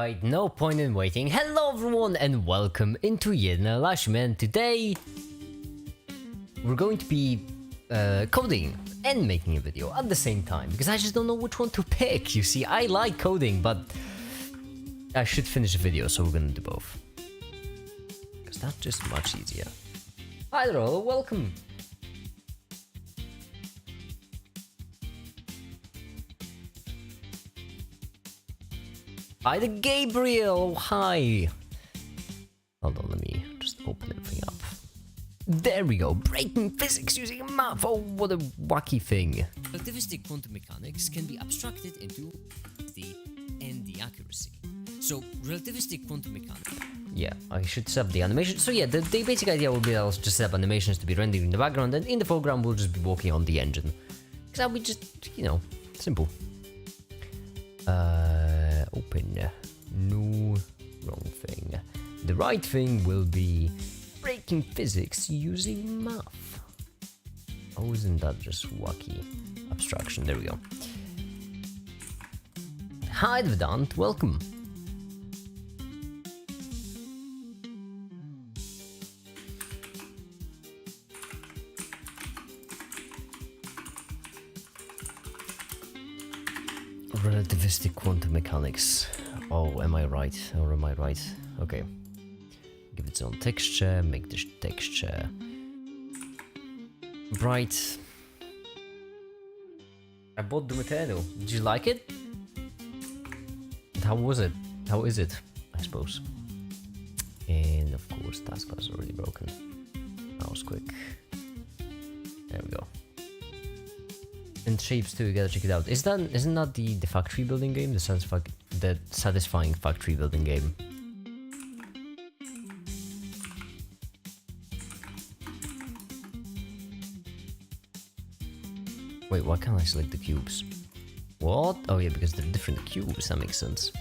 Alright, no point in waiting. Hello everyone and welcome into yet another live stream. And today we're going to be coding and making a video at the same time because I just don't know which one to pick. You see, I like coding, but I should finish the video, so we're gonna do both because that's just much easier. Hi there all, welcome. Hi the Gabriel, hi. Hold on, let me just open everything up. There we go, breaking physics using a map. Oh, what a wacky thing. Relativistic quantum mechanics can be abstracted into the accuracy. So, relativistic quantum mechanics. Yeah, I should set up the animation. So yeah, the basic idea will be I'll just set up animations to be rendered in the background, and in the foreground we'll just be working on the engine. Because that'll be just, you know, simple. Open. No, wrong thing. The right thing will be breaking physics using math. Oh, isn't that just wacky abstraction? There we go. Hi, Vedant, welcome. Relativistic quantum mechanics. Oh, am I right? Or am I right? Okay. Give it its own texture, make this texture bright. I bought Doom Eternal. Did you like it? How was it? How is it? I suppose. And of course, taskbar is already broken. That was quick. There we go. And shapes too, you gotta check it out. Isn't that the factory building game? The satisfying factory building game. Wait, why can't I select the cubes? What? Oh yeah, because they're different cubes, that makes sense.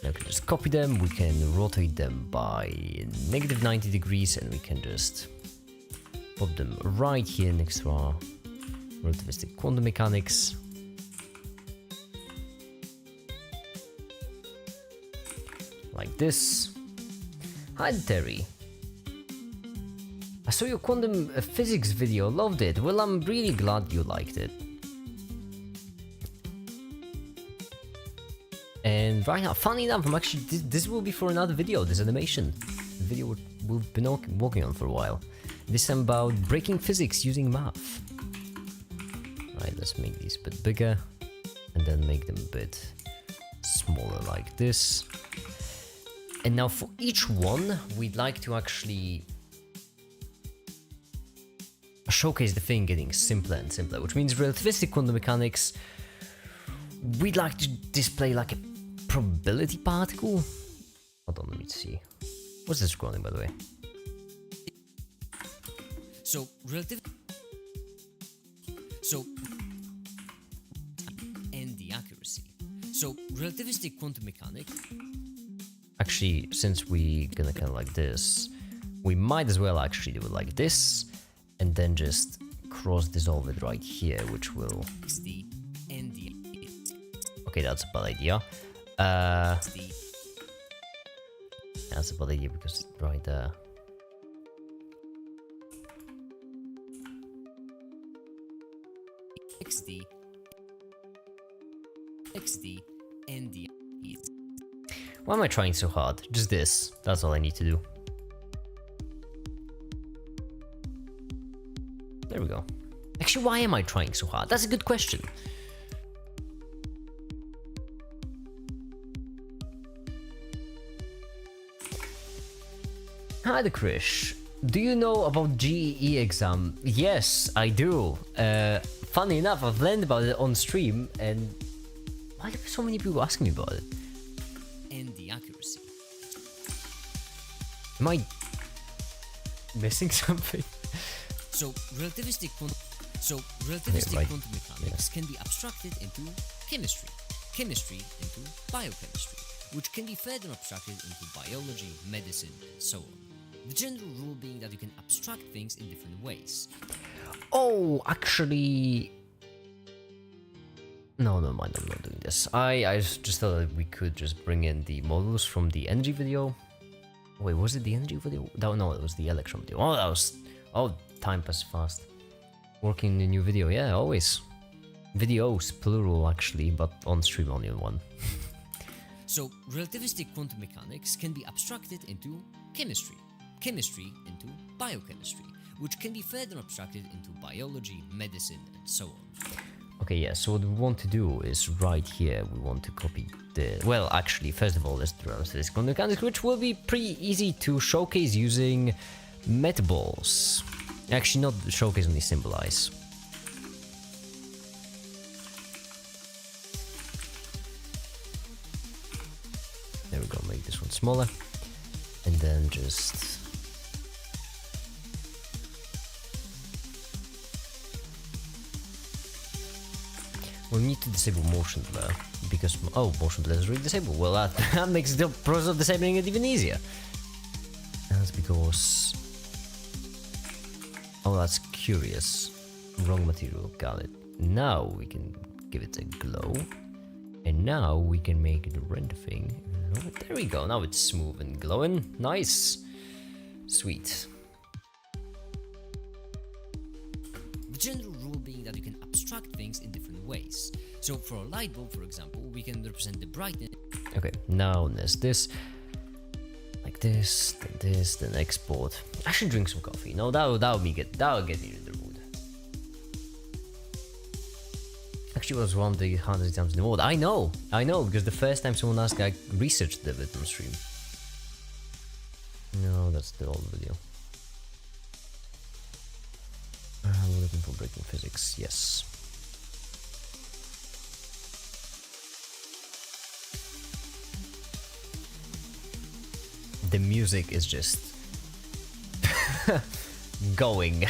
Now we can just copy them, we can rotate them by negative 90 degrees, and we can just put them right here next to our relativistic quantum mechanics. Like this. Hi Terry. I saw your quantum physics video, loved it. Well, I'm really glad you liked it. And right now, funny enough, I'm actually, this will be for another video, this animation. The video we've been working on for a while. This time about breaking physics using math. Right, let's make these a bit bigger and then make them a bit smaller like this. And now for each one, we'd like to actually showcase the thing getting simpler and simpler, which means relativistic quantum mechanics, we'd like to display like a probability particle. Hold on, let me see. What's this scrolling, by the way? So, and the accuracy. So, relativistic quantum mechanics. Actually, since we're gonna kind of like this, we might as well actually do it like this, and then just cross dissolve it right here, which will. Okay, that's a bad idea. That's a bad idea because right there. XD, and the Why am I trying so hard? Just this. That's all I need to do. There we go. Actually, why am I trying so hard? That's a good question. Hi the Krish. Do you know about GEE exam? Yes, I do. Funny enough, I've learned about it on stream, and why do so many people asking me about it? And the accuracy. Am I missing something? So relativistic quantum mechanics can be abstracted into chemistry into biochemistry, which can be further abstracted into biology, medicine, and so on. The general rule being that you can abstract things in different ways. Oh, actually, No, no mind, I'm not doing this. I just thought that we could just bring in the models from the energy video. Wait, was it the energy video? No, it was the electron video. Oh, that was... Oh, time passed fast. Working in a new video, yeah, always. Videos, plural actually, but on stream only on one. So, relativistic quantum mechanics can be abstracted into chemistry, chemistry into biochemistry, which can be further abstracted into biology, medicine, and so on. Okay, yeah, so what we want to do is right here, we want to copy the... Well, actually, first of all, let's do relativistic quantum mechanics, which will be pretty easy to showcase using metaballs. Actually, not showcase, only symbolize. There we go, make this one smaller. And then just... We'll need to disable motion blur, because... Oh, motion blur is already disabled. Well, that makes the process of disabling it even easier. That's because... Oh, that's curious. Wrong material, got it. Now we can give it a glow. And now we can make the render thing. Oh, there we go, now it's smooth and glowing. Nice. Sweet. The general rule being that you can abstract things in different ways. So for a light bulb, for example, we can represent the brightness. Okay, now there's this. Like this, then export. I should drink some coffee. No, that would be good. That would get me in the mood. Actually, it was one of the hardest exams in the world. I know, because the first time someone asked, I researched the rhythm stream. No, that's the old video. I'm looking for breaking physics, yes. The music is just going.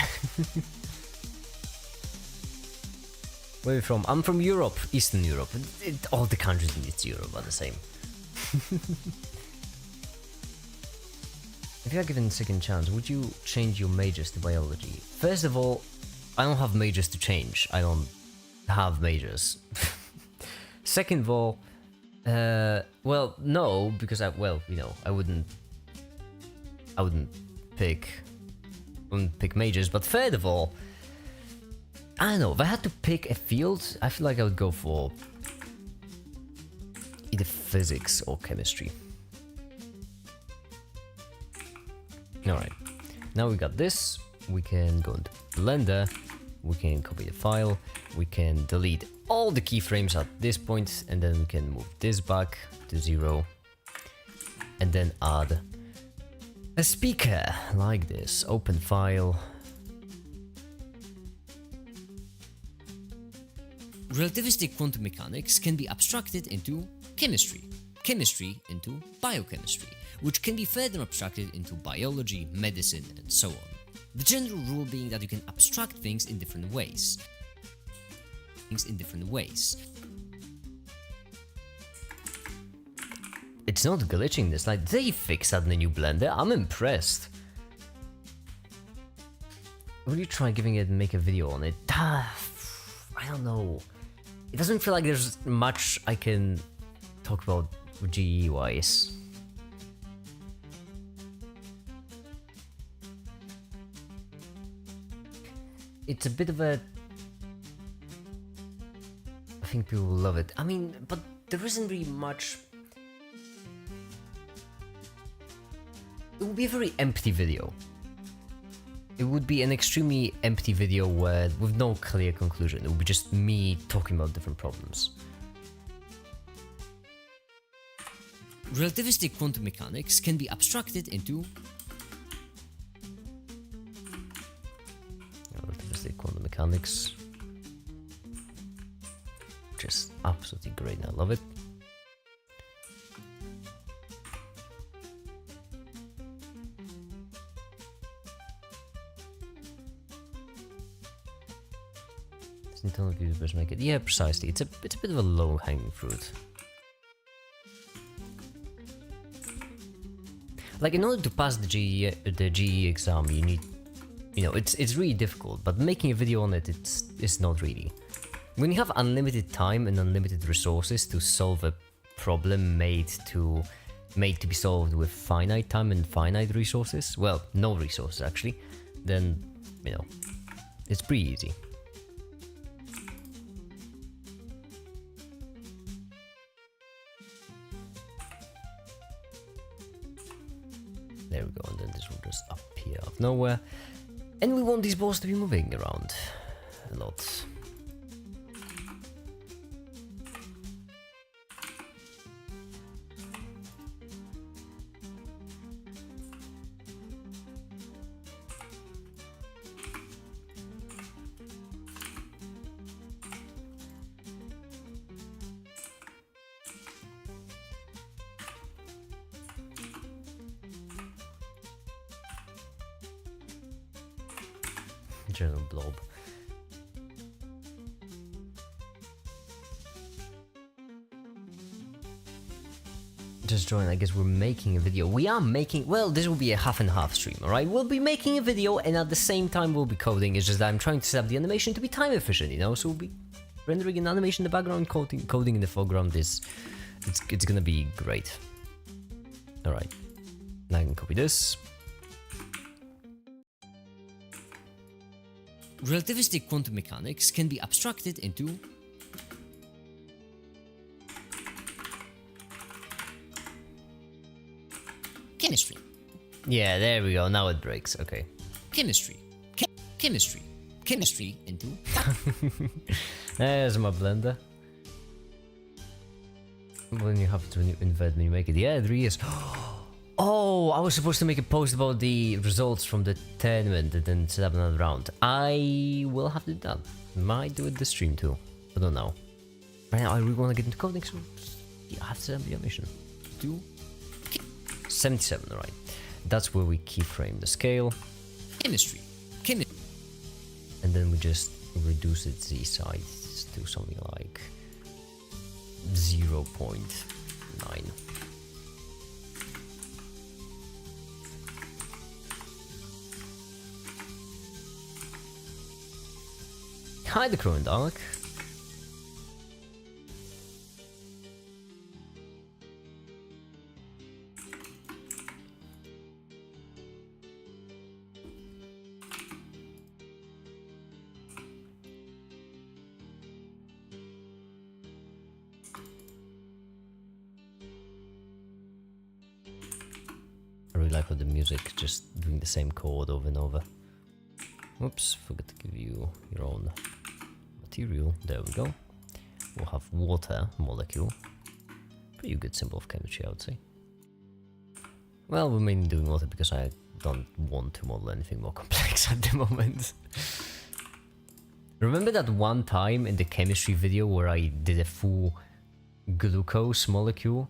Where are you from? I'm from Europe, Eastern Europe. All the countries in East Europe are the same. If you are given a second chance, would you change your majors to biology? First of all, I don't have majors to change. I don't have majors. Second of all, well, no, because I wouldn't pick majors. But third of all, I don't know, if I had to pick a field, I feel like I would go for either physics or chemistry. Alright, now we got this, we can go into Blender, we can copy the file, we can delete all the keyframes at this point, and then we can move this back to 0, and then add a speaker like this. Open file. Relativistic quantum mechanics can be abstracted into chemistry, chemistry into biochemistry, which can be further abstracted into biology, medicine, and so on. The general rule being that you can abstract things in different ways. It's not glitching this, like they fixed that in the new Blender. I'm impressed. Will you try giving it and make a video on it? I don't know. It doesn't feel like there's much I can talk about GE wise. It's a bit of a... I think people will love it. I mean, but there isn't really much... It would be a very empty video. It would be an extremely empty video with no clear conclusion. It would be just me talking about different problems. Relativistic quantum mechanics can be abstracted into relativistic quantum mechanics. Just absolutely great, I love it. Internal users make it. Yeah, precisely. It's a bit of a low-hanging fruit. Like, in order to pass the GE exam, you need, it's really difficult. But making a video on it, it's not really. When you have unlimited time and unlimited resources to solve a problem made to be solved with finite time and finite resources, well, no resources actually, then, you know, it's pretty easy. There we go, and then this will just appear out of nowhere. And we want these balls to be moving around a lot. General blob. Just join, I guess we're making a video. We are making, well, this will be a half and half stream, alright? We'll be making a video and at the same time we'll be coding. It's just that I'm trying to set up the animation to be time efficient, you know? So we'll be rendering an animation in the background, coding in the foreground. It's gonna be great. Alright, now I can copy this. Relativistic quantum mechanics can be abstracted into chemistry. Yeah, there we go, now it breaks, okay. Chemistry. Chemistry into There's my blender. When you have to invert when you make it. Yeah, 3 years. Oh, I was supposed to make a post about the results from the tournament and then set up another round. I will have to do that. Might do it this stream too. I don't know. Right now I really want to get into coding, so yeah, I have to set up the animation. 77, alright. That's where we keyframe the scale. chemistry. And then we just reduce its z size to something like 0.9. Hi, the Crow and Dalek. I really like how the music just doing the same chord over and over. Oops, forgot to give you your own material. There we go. We'll have water molecule. Pretty good symbol of chemistry, I would say. Well, we're mainly doing water because I don't want to model anything more complex at the moment. Remember that one time in the chemistry video where I did a full glucose molecule?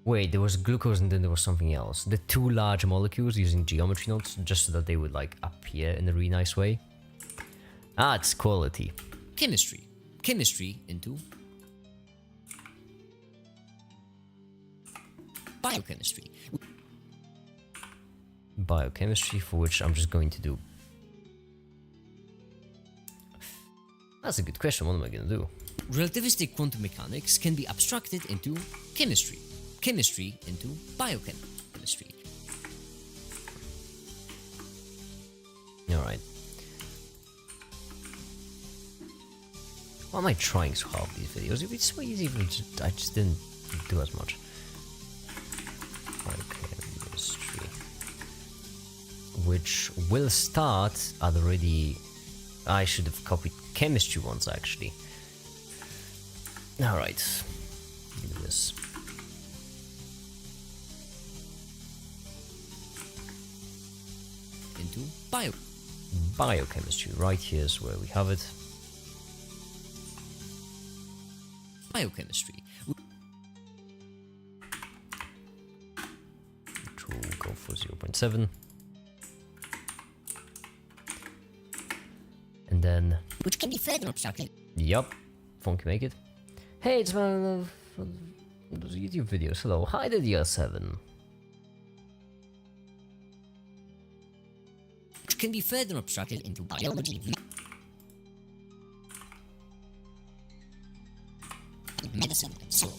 Wait, there was glucose and then there was something else. The two large molecules using geometry nodes just so that they would like appear in a really nice way. Ah, it's quality. Chemistry into biochemistry. Biochemistry, for which I'm just going to do... That's a good question, what am I gonna do? Relativistic quantum mechanics can be abstracted into chemistry into biochemistry. Alright. Why am I trying so hard with these videos? It'd be so easy if I just didn't do as much. Biochemistry. Which will start at already... I should have copied chemistry once actually. Alright. Do this. Into Biochemistry, right here's where we have it. biochemistry. Which will go for 0.7. And then... Which can be further abstracted. Yup. Funky make it. Hey, it's one of those YouTube videos. Hello. Hi, the DR7. Which can be further abstracted into biology. medicine, and so on.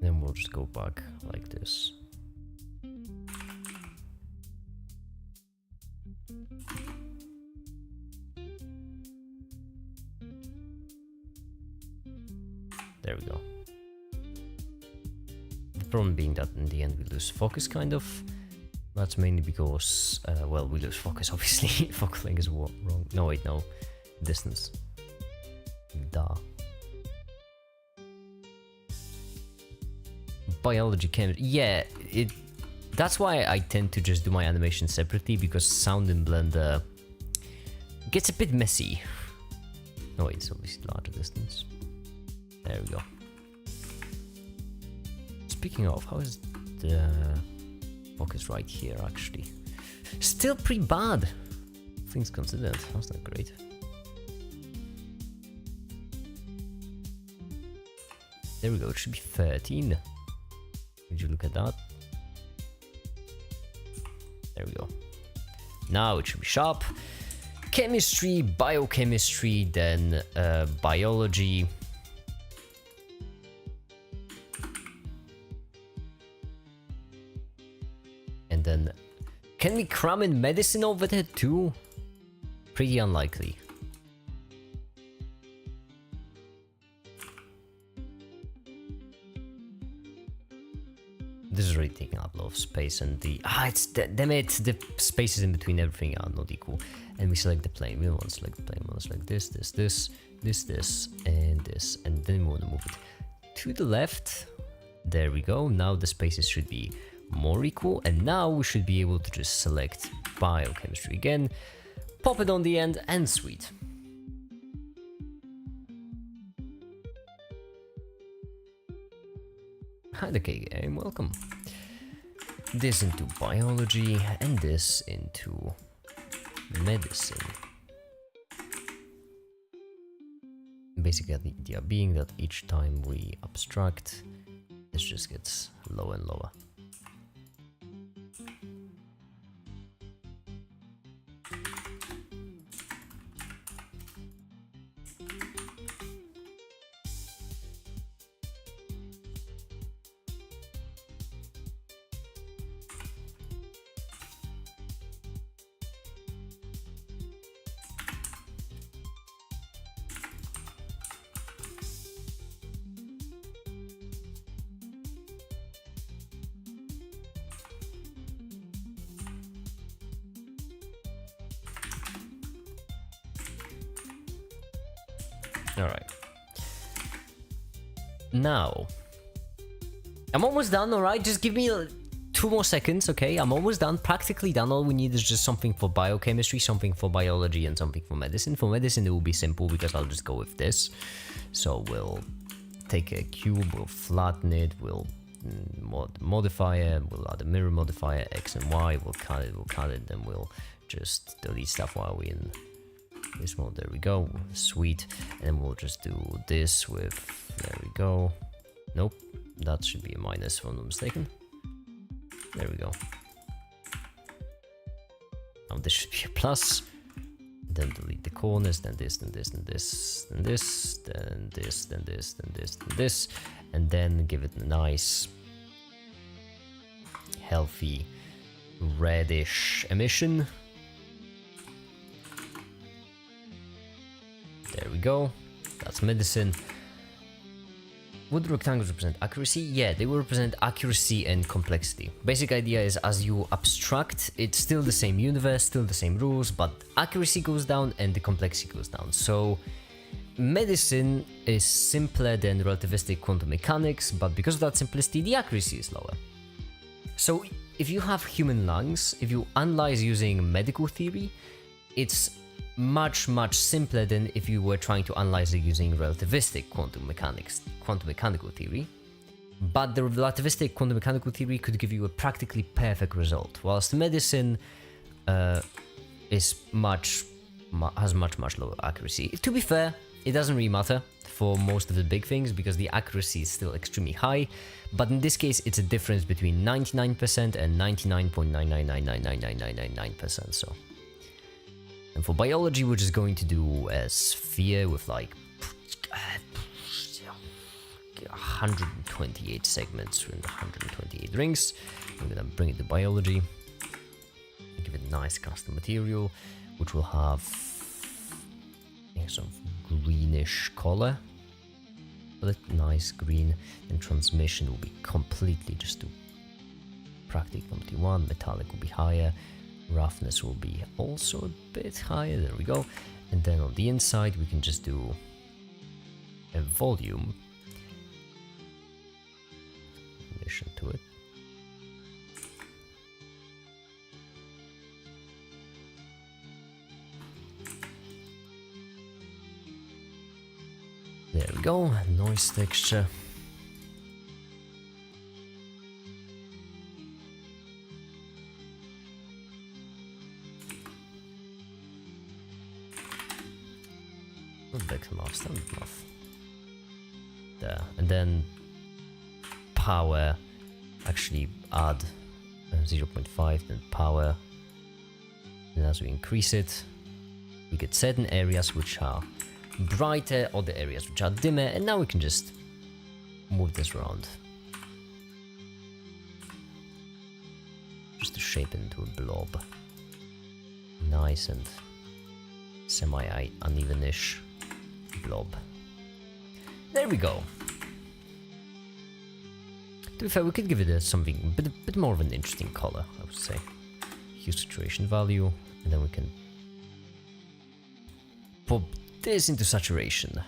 Then we'll just go back like this. There we go. The problem being that in the end we lose focus, kind of. That's mainly because, well, we lose focus, obviously. Focal length is wrong. No, wait, no. Distance. Duh. Biology, chemistry. Yeah, that's why I tend to just do my animation separately, because sound in Blender gets a bit messy. No, wait, it's obviously larger distance. There we go. Speaking of, how is the focus right here, actually? Still pretty bad, things considered. That's not great. There we go, it should be 13. Did you look at that? There we go. Now it should be sharp. Chemistry, biochemistry, then biology. And then, can we cram in medicine over there too? Pretty unlikely. This is really taking up a lot of space, and damn it, the spaces in between everything are not equal. And we select the plane. We don't want to select the plane. We want to select this, and this, and then we want to move it to the left. There we go. Now the spaces should be more equal, and now we should be able to just select biochemistry again, pop it on the end, and sweet. Hi the K game, welcome. This into biology and this into medicine. Basically the idea being that each time we abstract, this just gets lower and lower. Alright. Now, I'm almost done, alright? Just give me 2 more seconds, okay? I'm almost done, practically done. All we need is just something for biochemistry, something for biology, and something for medicine. For medicine, it will be simple because I'll just go with this. So we'll take a cube, we'll flatten it, we'll modify it, we'll add a mirror modifier, X and Y, we'll cut it, then we'll just delete stuff while we're in this mode. There we go, sweet. And then we'll just do this with, there we go. Nope, that should be a minus if I'm not mistaken. There we go. Now this should be a plus. Then delete the corners, then this, then this, then this, then this, then this, then this, then this, then this, and then give it a nice, healthy, reddish emission. There we go. That's medicine. Would the rectangles represent accuracy? Yeah, they will represent accuracy and complexity. Basic idea is as you abstract, it's still the same universe, still the same rules, but accuracy goes down and the complexity goes down. So medicine is simpler than relativistic quantum mechanics, but because of that simplicity, the accuracy is lower. So if you have human lungs, if you analyze using medical theory, it's much simpler than if you were trying to analyze it using relativistic quantum mechanical theory. But the relativistic quantum mechanical theory could give you a practically perfect result, whilst medicine has much lower accuracy. To be fair, it doesn't really matter for most of the big things because the accuracy is still extremely high, but in this case it's a difference between 99% and 99.999999999%. So And for biology, we're just going to do a sphere with like 128 segments and 128 rings. I'm gonna bring it to biology. Give it a nice custom material, which will have some greenish color. But nice green. And transmission will be completely just to practicality 1. Metallic will be higher. Roughness will be also a bit higher. There we go. And then on the inside, we can just do a volume. Addition to it. There we go, noise texture. Not big enough, standard enough. There, and then power, actually add 0.5, then power. And as we increase it, we get certain areas which are brighter, other areas which are dimmer, and now we can just move this around just to shape it into a blob. Nice and semi-unevenish blob. There we go. To be fair, we could give it something a bit more of an interesting color, I would say. Hue saturation value, and then we can pop this into saturation.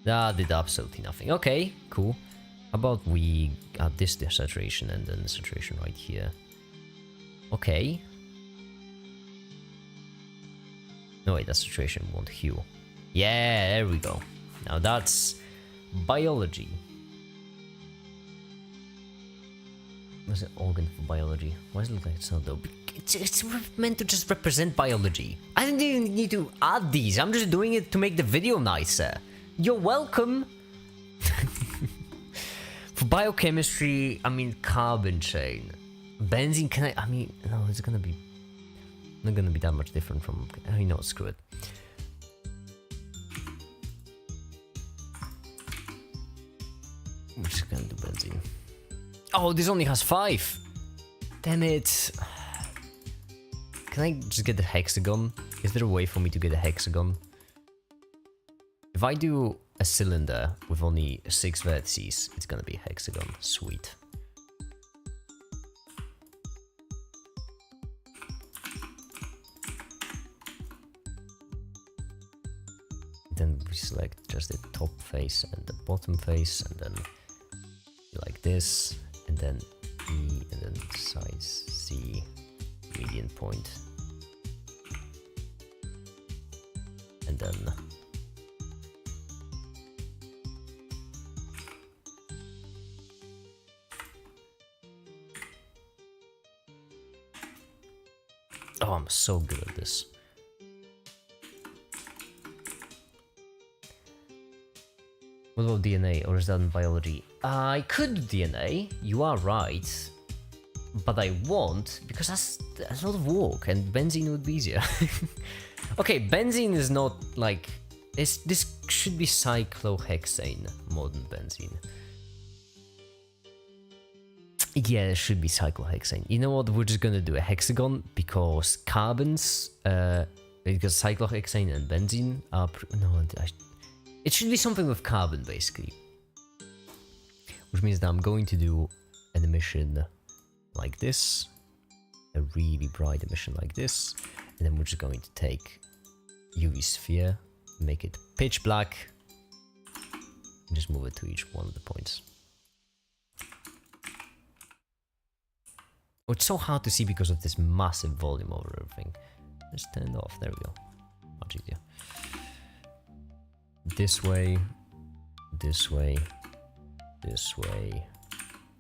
That did absolutely nothing. Okay, cool. How about we add this to saturation and then the saturation right here. Okay. No wait, that's saturation, we want hue. Yeah, there we go. Now that's biology. What's an organ for biology? Why does it look like it's not though? It's meant to just represent biology. I didn't even need to add these. I'm just doing it to make the video nicer. You're welcome. For biochemistry, I mean carbon chain. Benzene, I mean, no, it's gonna be not gonna be that much different from, you know, screw it. I'm just gonna do benzene. Oh, this only has 5. Damn it. Can I just get the hexagon? Is there a way for me to get a hexagon? If I do a cylinder with only 6 vertices, it's gonna be a hexagon. Sweet. Then we select just the top face and the bottom face, and then like this, and then E, and then size C, median point, and then oh, I'm so good at this. What about DNA, or is that in biology? I could do DNA, you are right, but I won't, because that's a lot of work, and benzene would be easier. Okay, benzene is not like... This should be cyclohexane more than benzene. Yeah, it should be cyclohexane. You know what, we're just gonna do a hexagon, because carbons, because cyclohexane and benzene are... No, it should be something with carbon, basically. Which means that I'm going to do an emission like this, a really bright emission like this, and then we're just going to take UV sphere, make it pitch black, and just move it to each one of the points. Oh, it's so hard to see because of this massive volume over everything. Let's turn it off, there we go. Much easier. This way, this way, this way.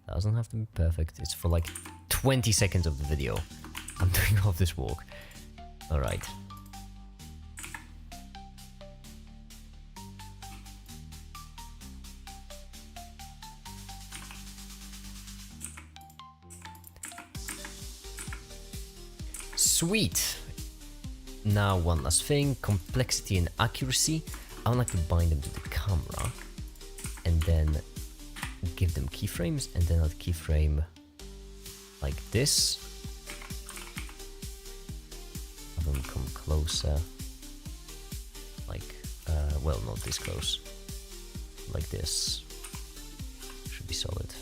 Doesn't have to be perfect. It's for like 20 seconds of the video. I'm doing all this work. Alright. Sweet. Now one last thing, complexity and accuracy. I would like to bind them to the camera and then give them keyframes, and then I'll keyframe like this. Have them come closer, like, well, not this close, like this. Should be solid.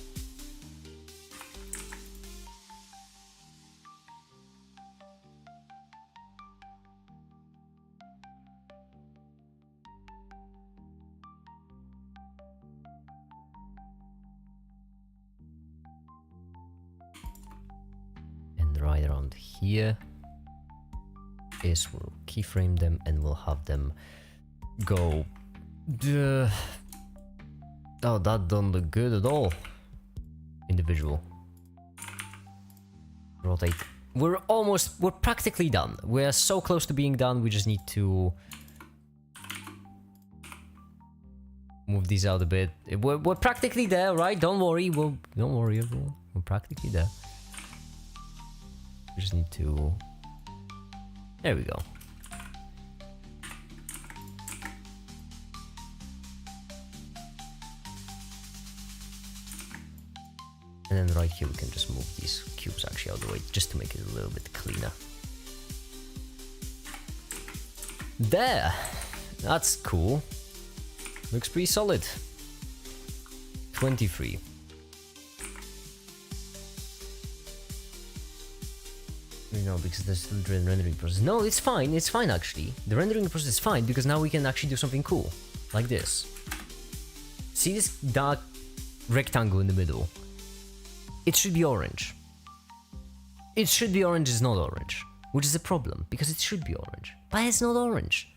Right around here is we'll keyframe them and we'll have them go. Oh, that don't look good at all. Individual. Rotate. We're practically done. We're so close to being done. We just need to move these out a bit. We're practically there, right? Don't worry. Don't worry, everyone. We're practically there. We just need to... There we go. And then right here we can just move these cubes actually out of the way, just to make it a little bit cleaner. There! That's cool. Looks pretty solid. 23. No, because there's still the rendering process. No, it's fine actually. The rendering process is fine because now we can actually do something cool. Like this. See this dark rectangle in the middle? It should be orange. It should be orange, it's not orange. Which is a problem, because it should be orange. But it's not orange.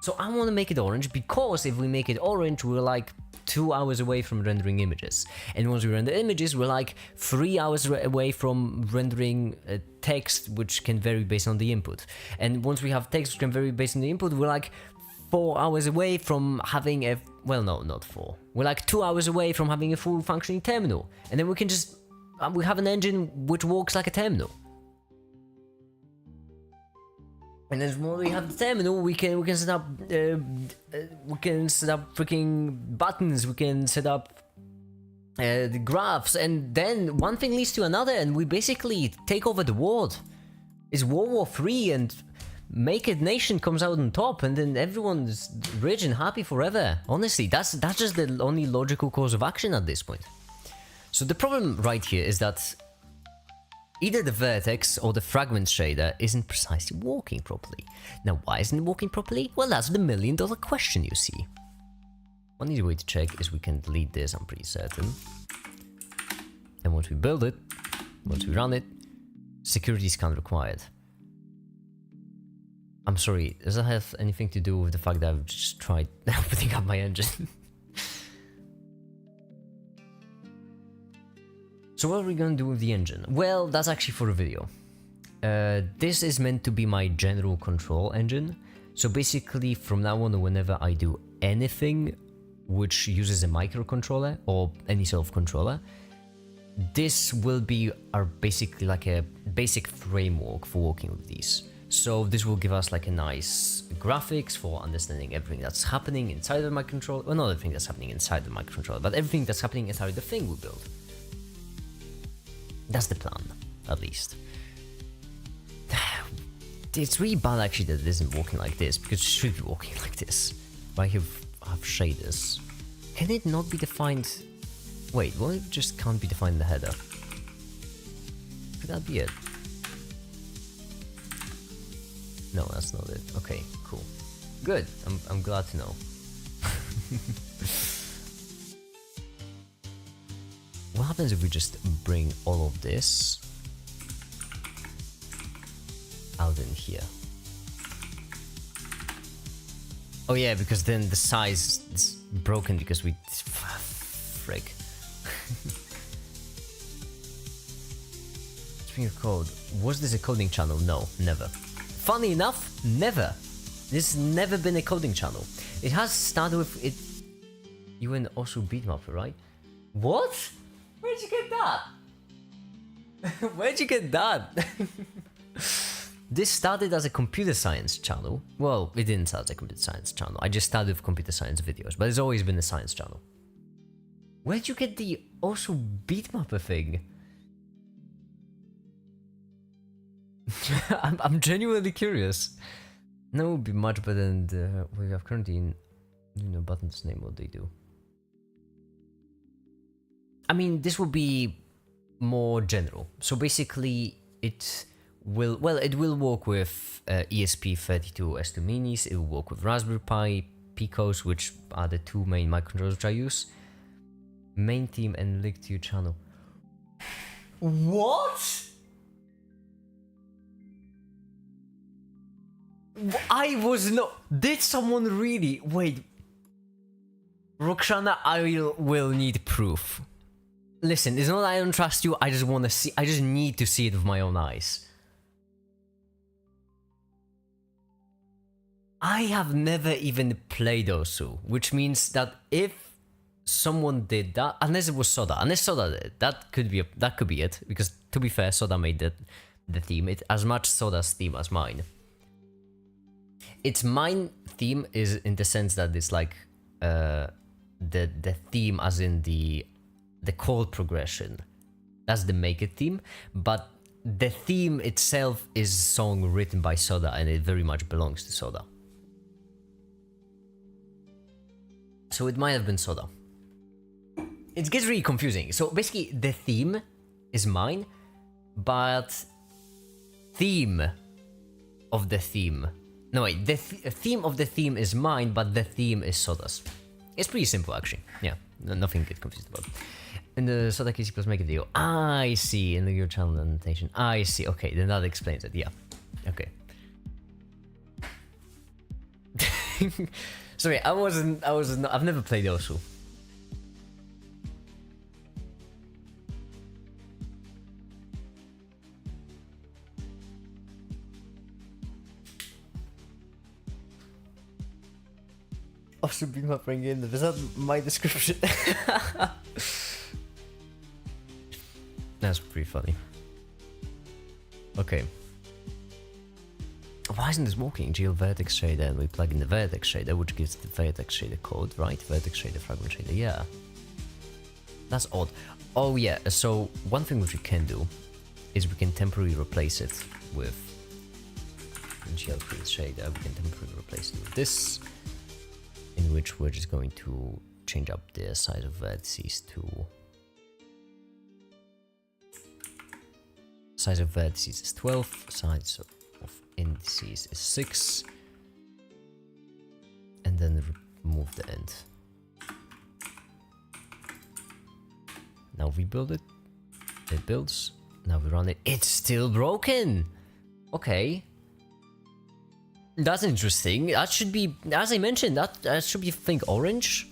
So I want to make it orange, because if we make it orange, we're like 2 hours away from rendering images. And once we render images, we're like 3 hours away from rendering text, which can vary based on the input. And once we have text which can vary based on the input, we're like 4 hours away from having a... Well, no, not 4. We're like 2 hours away from having a full functioning terminal. And then we can just... we have an engine which works like a terminal. And then when we have the terminal, we can set up freaking buttons. We can set up the graphs, and then one thing leads to another, and we basically take over the world. It's World War III, and Make It Nation comes out on top, and then everyone's rich and happy forever. Honestly, that's just the only logical course of action at this point. So the problem right here is that either the vertex or the fragment shader isn't precisely working properly. Now, why isn't it working properly? Well, that's the million-dollar question, you see. One easy way to check is we can delete this, I'm pretty certain. And once we build it, once we run it, security scan required. I'm sorry, does that have anything to do with the fact that I've just tried opening up my engine? So what are we gonna do with the engine? Well, that's actually for a video. This is meant to be my general control engine. So basically, from now on, whenever I do anything which uses a microcontroller or any sort of controller, this will be our basically like a basic framework for working with these. So this will give us like a nice graphics for understanding everything that's happening inside the microcontroller. Well, not everything that's happening inside the microcontroller, but everything that's happening inside the thing we build. That's the plan, at least. It's really bad actually that it isn't working like this, because it should be working like this. But I have shaders. Can it not be defined? Wait, well, it just can't be defined in the header. Could that be it? No, that's not it. Okay, cool. Good, I'm glad to know. What happens if we just bring all of this out in here? Oh yeah, because then the size is broken because we... Frick. Speaking of code, was this a coding channel? No, never. Funny enough, never. This has never been a coding channel. It has started with it... You and also Beatmapper, right? What? Where'd you get that? Where'd you get that? This started as a computer science channel. Well, it didn't start as a computer science channel. I just started with computer science videos, but it's always been a science channel. Where'd you get the also beatmapper thing? I'm genuinely curious. No, it would be much better than the we have currently in, you know, buttons name what they do. I mean, this will be more general. So basically, it will work with ESP32S2 minis. It will work with Raspberry Pi Picos, which are the two main microcontrollers which I use. Main theme and link to your channel. What? I was not. Did someone really? Wait. Roxana, I will need proof. Listen, it's not that I don't trust you, I just want to see. I just need to see it with my own eyes. I have never even played Osu, which means that if someone did that, unless it was Soda, unless Soda did, that could be it. Because to be fair, Soda made the theme. It as much Soda's theme as mine. It's mine theme is in the sense that it's like the theme as in the chord progression. That's the Make It theme, but the theme itself is a song written by Soda and it very much belongs to Soda. So it might have been Soda. It gets really confusing. So basically the theme is mine, but theme of the theme. No wait, the theme of the theme is mine, but the theme is Soda's. It's pretty simple actually. Yeah, nothing to get confused about. In the Soda case, plus make a deal. I see, in the your channel annotation. I see, okay, then that explains it, yeah. Okay. Sorry, I've never played Osu. Osu beat my bring in, is that my description? That's pretty funny. Okay. Why isn't this working? GL vertex shader, and we plug in the vertex shader, which gives the vertex shader code, right? Vertex shader, fragment shader, yeah. That's odd. Oh yeah, so one thing which we can do is we can temporarily replace it with GL shader. We can temporarily replace it with this, in which we're just going to change up the size of vertices to... Size of vertices is 12, size of indices is 6, and then remove the end. Now we build it, it builds, now we run it, it's still broken! Okay. That's interesting, that should be, as I mentioned, that should be, I think, orange?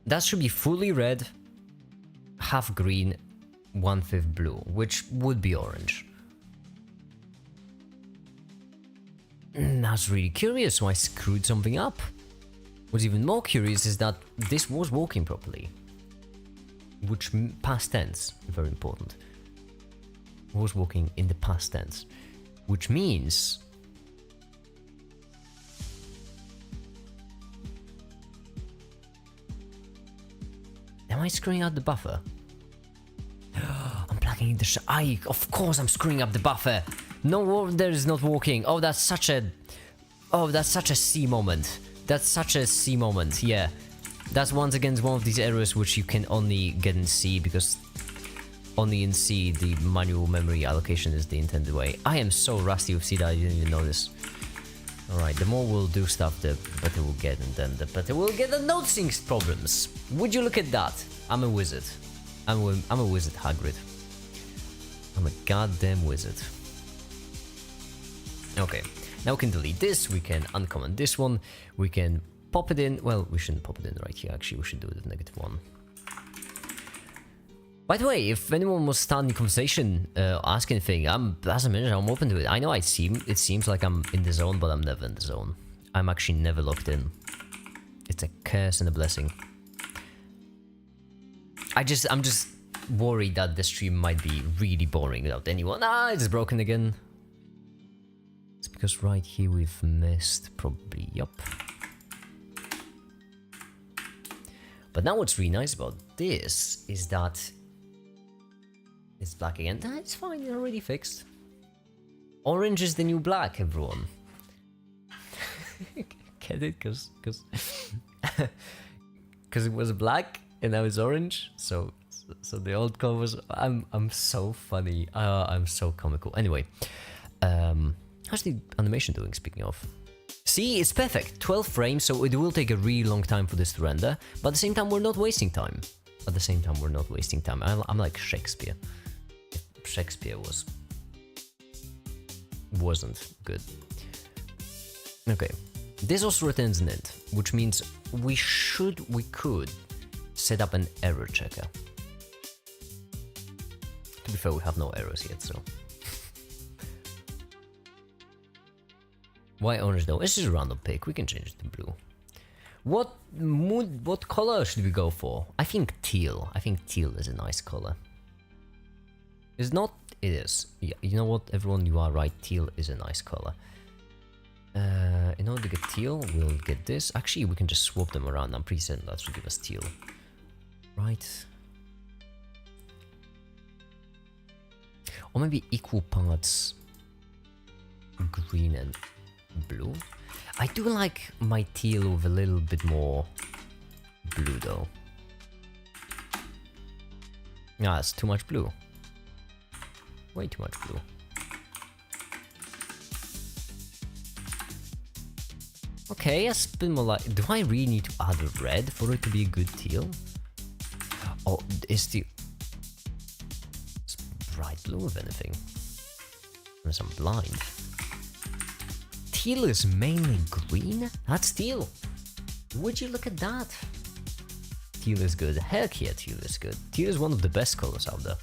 That should be fully red, half green, 1/5 blue, which would be orange. That's really curious, so I screwed something up. What's even more curious is that this was working properly. Which, past tense, very important. Was working in the past tense. Which means... Am I screwing out the buffer? I'm plugging in the of course I'm screwing up the buffer. No wonder it's not working. Oh, that's such a... Oh, that's such a C moment. That's such a C moment, yeah. That's once again one of these errors which you can only get in C, because only in C the manual memory allocation is the intended way. I am so rusty with C that I didn't even know this. Alright, the more we'll do stuff, the better we'll get, and then the better we'll get at noticing problems. Would you look at that? I'm a wizard. I'm a wizard, Hagrid. I'm a goddamn wizard. Okay, now we can delete this, we can uncomment this one, we can pop it in. Well, we shouldn't pop it in right here, actually, we should do it with -1. By the way, if anyone was starting a conversation, ask anything, as I mentioned, I'm open to it. I know it seems like I'm in the zone, but I'm never in the zone. I'm actually never locked in. It's a curse and a blessing. I'm just worried that the stream might be really boring without anyone. Ah, it's broken again. It's because right here we've missed, probably, yup. But now what's really nice about this is that it's black again. Nah, it's fine, it's already fixed. Orange is the new black, everyone. Get it? Because it was black and now it's orange. So the old color was. I'm so funny. I'm so comical. Anyway, how's the animation doing? Speaking of, see, it's perfect. 12 frames, so it will take a really long time for this to render. But at the same time, we're not wasting time. I'm like Shakespeare. If Shakespeare wasn't good. Okay. This also returns an int, which means we could set up an error checker. To be fair, we have no errors yet, so. Why orange though? It's just a random pick, we can change it to blue. What color should we go for? I think teal. I think teal is a nice color. It's not, it is. Yeah, you know what, everyone, you are right, teal is a nice color. In order to get teal, we'll get this. Actually, we can just swap them around. I'm pretty certain that should give us teal. Right. Or maybe equal parts green and blue. I do like my teal with a little bit more blue though. Nah, it's too much blue. Way too much blue. Okay, a bit more like. Do I really need to add a red for it to be a good teal? Oh, is the. It's bright blue if anything. Unless I'm blind. Teal is mainly green? That's teal. Would you look at that? Teal is good. Heck yeah, teal is good. Teal is one of the best colors out there.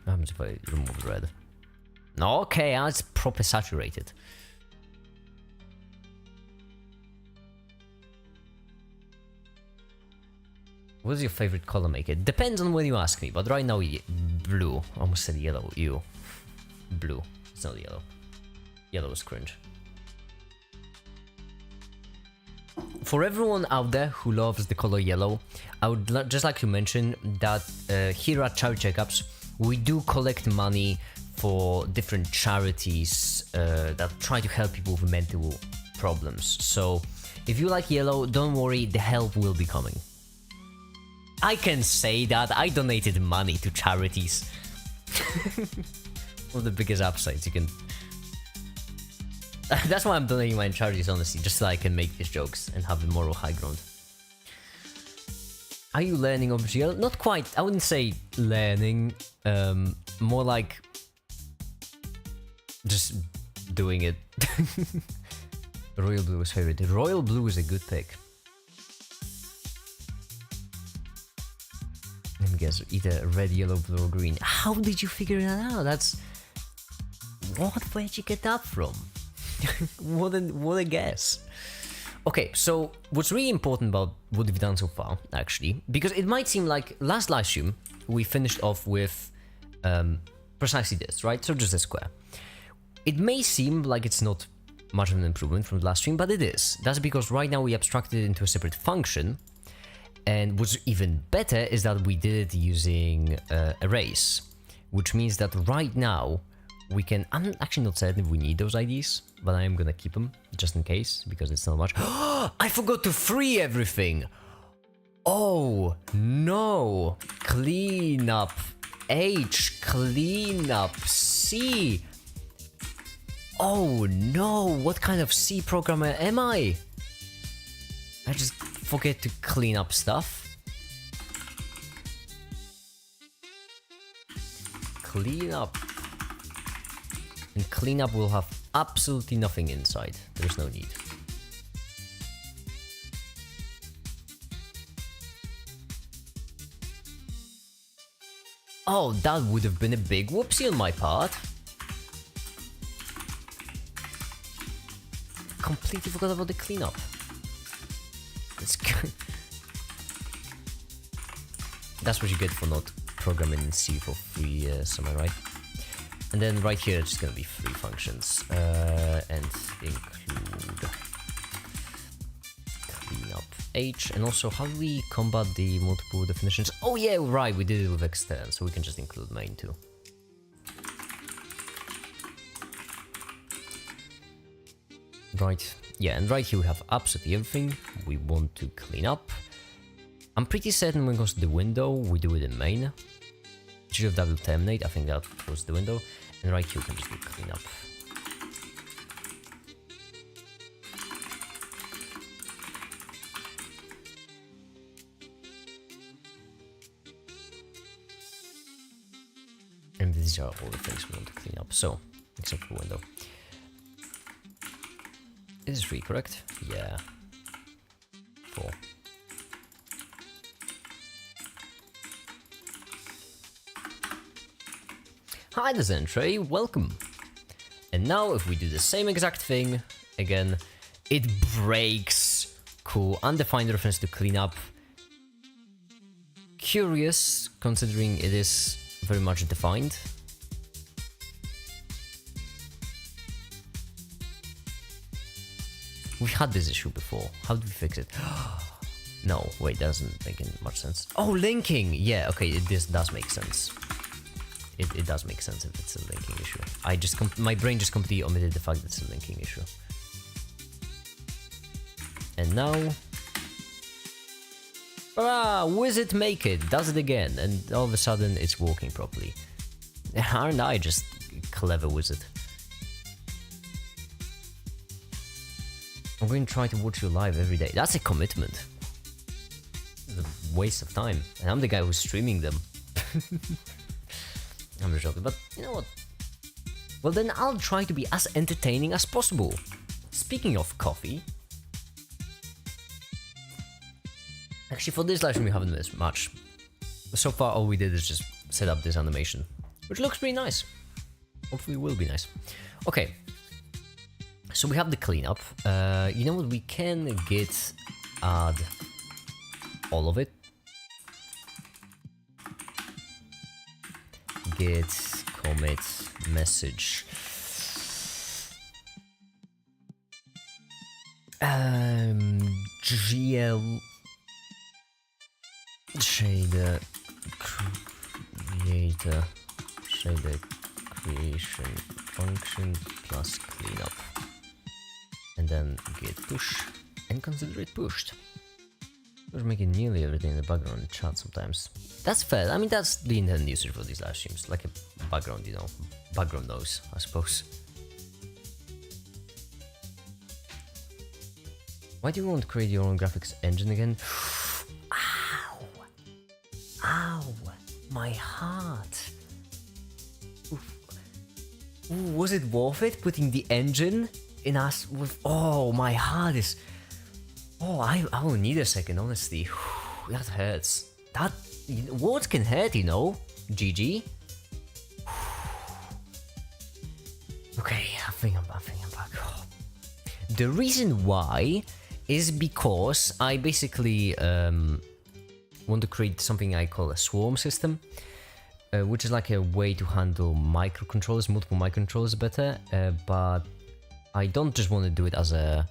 What happens if I remove red? No, okay, now it's proper saturated. What's your favorite color maker? Depends on when you ask me, but right now, blue. I almost said yellow. Ew. Blue. It's not yellow. Yellow is cringe. For everyone out there who loves the color yellow, I would just like to mention that here at Charity Checkups, we do collect money for different charities that try to help people with mental problems. So if you like yellow, don't worry, the help will be coming. I can say that I donated money to charities. One of the biggest upsides you can. That's why I'm donating my charities, honestly, just so I can make these jokes and have the moral high ground. Are you learning OpenGL? Not quite. I wouldn't say learning. More like just doing it. Royal Blue is favorite. Royal Blue is a good pick. Let me guess, either red, yellow, blue, or green. How did you figure that out? That's... Where'd you get that from? What a guess. Okay, so what's really important about what we've done so far, actually, because it might seem like last live stream, we finished off with precisely this, right? So just a square. It may seem like it's not much of an improvement from the last stream, but it is. That's because right now we abstracted it into a separate function. And what's even better is that we did it using arrays, which means that right now we can. I'm actually not certain if we need those IDs, but I am gonna keep them just in case because it's not much. I forgot to free everything. Oh no! Clean up H, clean up C. Oh no! What kind of C programmer am I? I just forget to clean up stuff. Clean up. And clean up will have absolutely nothing inside. There's no need. Oh, that would have been a big whoopsie on my part. Completely forgot about the cleanup. Let's go. That's what you get for not programming in C for free, somewhere, right? And then right here, it's just gonna be free functions, and include cleanup H, and also how do we combat the multiple definitions? Oh yeah, right, we did it with extern, so we can just include main too. Right, yeah, and right here we have absolutely everything we want to clean up. I'm pretty certain when it goes to the window, we do it in main. Should have double terminate, I think that closes the window. And right here we can just do clean up. And these are all the things we want to clean up, so, except for window. Is this 3, correct? Yeah. 4. Hi there, Zentrey, welcome. And now if we do the same exact thing, again, it breaks. Cool, undefined reference to clean up. Curious, considering it is very much defined. We had this issue before. How do we fix it? No, wait, that doesn't make much sense. Oh, linking! Yeah, okay, this does make sense. It does make sense if it's a linking issue. My brain just completely omitted the fact that it's a linking issue. And now... Ah, wizard make it, does it again, and all of a sudden it's working properly. Aren't I just a clever wizard? I'm going to try to watch you live every day. That's a commitment. It's a waste of time. And I'm the guy who's streaming them. I'm just joking, but you know what? Well then I'll try to be as entertaining as possible. Speaking of coffee... Actually, for this live stream we haven't missed much. So far all we did is just set up this animation, which looks pretty nice. Hopefully will be nice. Okay. So we have the cleanup. You know what? We can add all of it. Git commit message. GL shader creation function plus cleanup. And then git push and consider it pushed. We're making nearly everything in the background in chat sometimes. That's fair. I mean, that's the intended usage for these live streams, like a background, you know, background noise, I suppose. Why do you want to create your own graphics engine again? Ow! Ow! My heart! Oof. Ooh, was it worth it putting the engine in us with... Oh, my heart is... Oh, I will need a second, honestly. That hurts. That... Words can hurt, you know? GG. Okay, I think I'm back. Oh. The reason why is because I basically want to create something I call a swarm system, which is like a way to handle microcontrollers, multiple microcontrollers better, but I don't just want to do it as a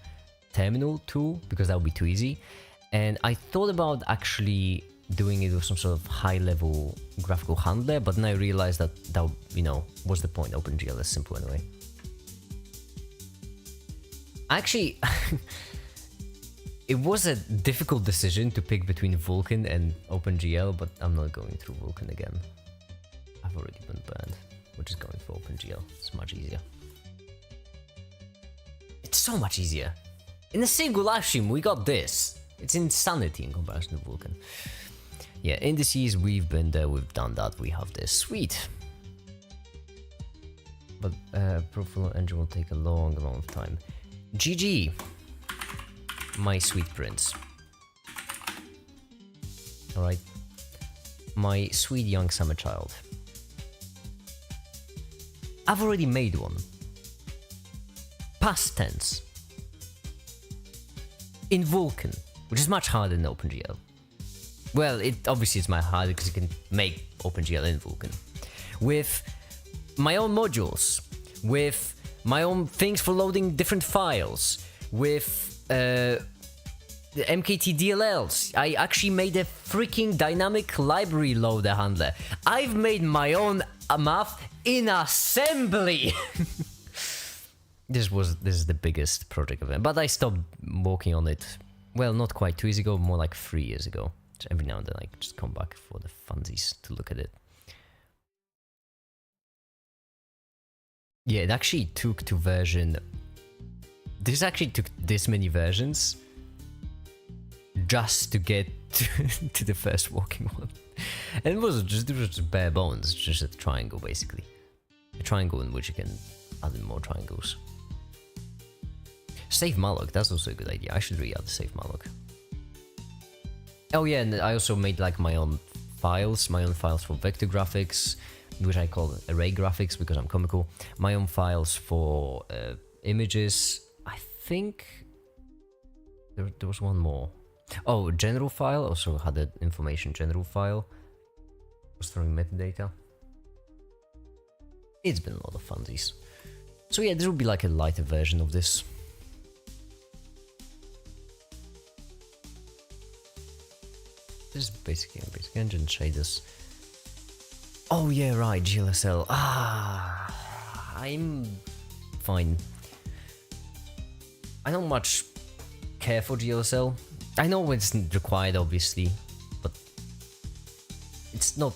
terminal tool because that would be too easy. And I thought about actually doing it with some sort of high-level graphical handler, but then I realized that you know, what's the point? OpenGL is simple anyway. Actually, it was a difficult decision to pick between Vulkan and OpenGL, but I'm not going through Vulkan again. I've already been burned. We're just going for OpenGL. It's much easier. It's so much easier. In a single live stream, we got this. It's insanity in comparison to Vulkan. Yeah, indices, we've been there, we've done that, we have this. Sweet. But profile engine will take a long time. GG, my sweet prince. Alright. My sweet young summer child. I've already made one. Past tense. In Vulkan, which is much harder than OpenGL. Well, it obviously it's my hard because you can make OpenGL in Vulkan. With my own modules, with my own things for loading different files, with the MKT DLLs. I actually made a freaking dynamic library loader handler. I've made my own math in assembly. This is the biggest project of it, but I stopped working on it. Well, not quite 2 years ago, more like 3 years ago. So every now and then I just come back for the funsies to look at it. Yeah, it actually took to version. This actually took this many versions just to get to the first working one. And it was just bare bones, just a triangle basically. A triangle in which you can add in more triangles. Save malloc, that's also a good idea. I should re-add the save malloc. Oh yeah, and I also made like my own files for vector graphics, which I call array graphics because I'm comical. My own files for images. I think there was one more. Oh, general file, also had an information general file. Was throwing metadata. It's been a lot of funsies. So yeah, this will be like a lighter version of this. This is basically a basic engine shaders. Oh yeah, right, GLSL. I'm fine. I don't much care for GLSL. I know it's required, obviously, but it's not.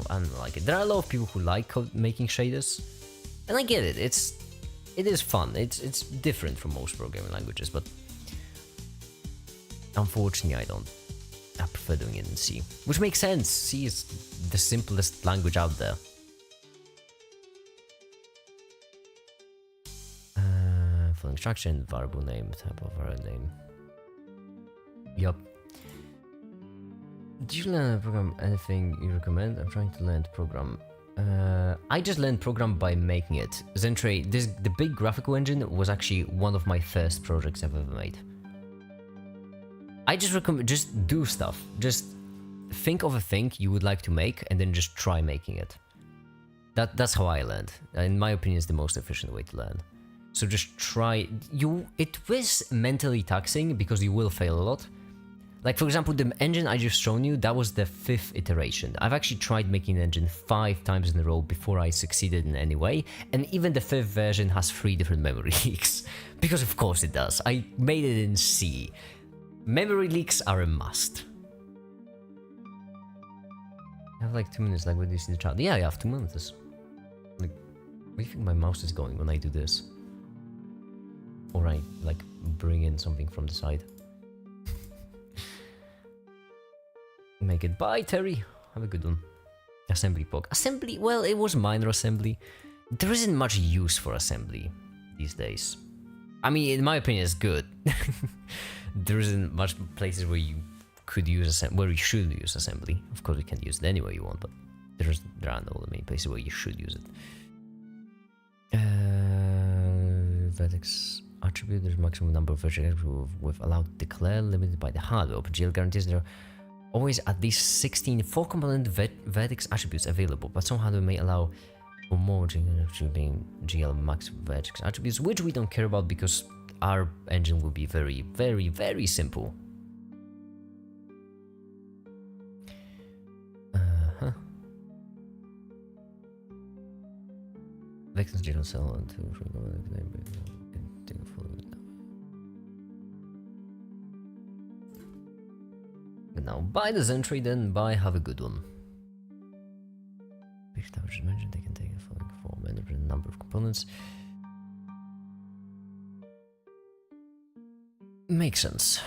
I don't like it. There are a lot of people who like making shaders, and I get it. It is fun. It's different from most programming languages, but unfortunately, I don't. I prefer doing it in C, which makes sense. C is the simplest language out there. Full instruction, variable name, type of variable name. Yup. Did you learn a program? Anything you recommend? I'm trying to learn to program. I just learned program by making it. Zentre, the big graphical engine was actually one of my first projects I've ever made. I just recommend, just do stuff. Just think of a thing you would like to make and then just try making it. That's how I learned. In my opinion, it's the most efficient way to learn. So just try. It was mentally taxing because you will fail a lot. Like for example, the engine I just shown you, that was the 5th iteration. I've actually tried making an engine 5 times in a row before I succeeded in any way, and even the 5th version has 3 different memory leaks. Because of course it does. I made it in C. Memory leaks are a must. I have like 2 minutes, like when you see the chat. Yeah, I have 2 minutes. Like, where do you think my mouse is going when I do this? Or I like bring in something from the side. Make it. Bye, Terry. Have a good one. Assembly POC. Assembly, well, it was minor assembly. There isn't much use for assembly these days. I mean, in my opinion, it's good. There isn't much places where you could use where you should use assembly. Of course, you can use it anywhere you want, but there aren't all the main places where you should use it. Vertex attribute. There's maximum number of vertex with allowed to declare, limited by the hardware. OpenGL guarantees there are always at least 16 4-component vertex attributes available, but some hardware may allow for more GL max vertex attributes, which we don't care about because our engine will be very, very, very simple. Vectors GL cell and But now buy the Zentrade, then buy, have a good one. Which I just mentioned, they can take the following form and a number of components. Makes sense.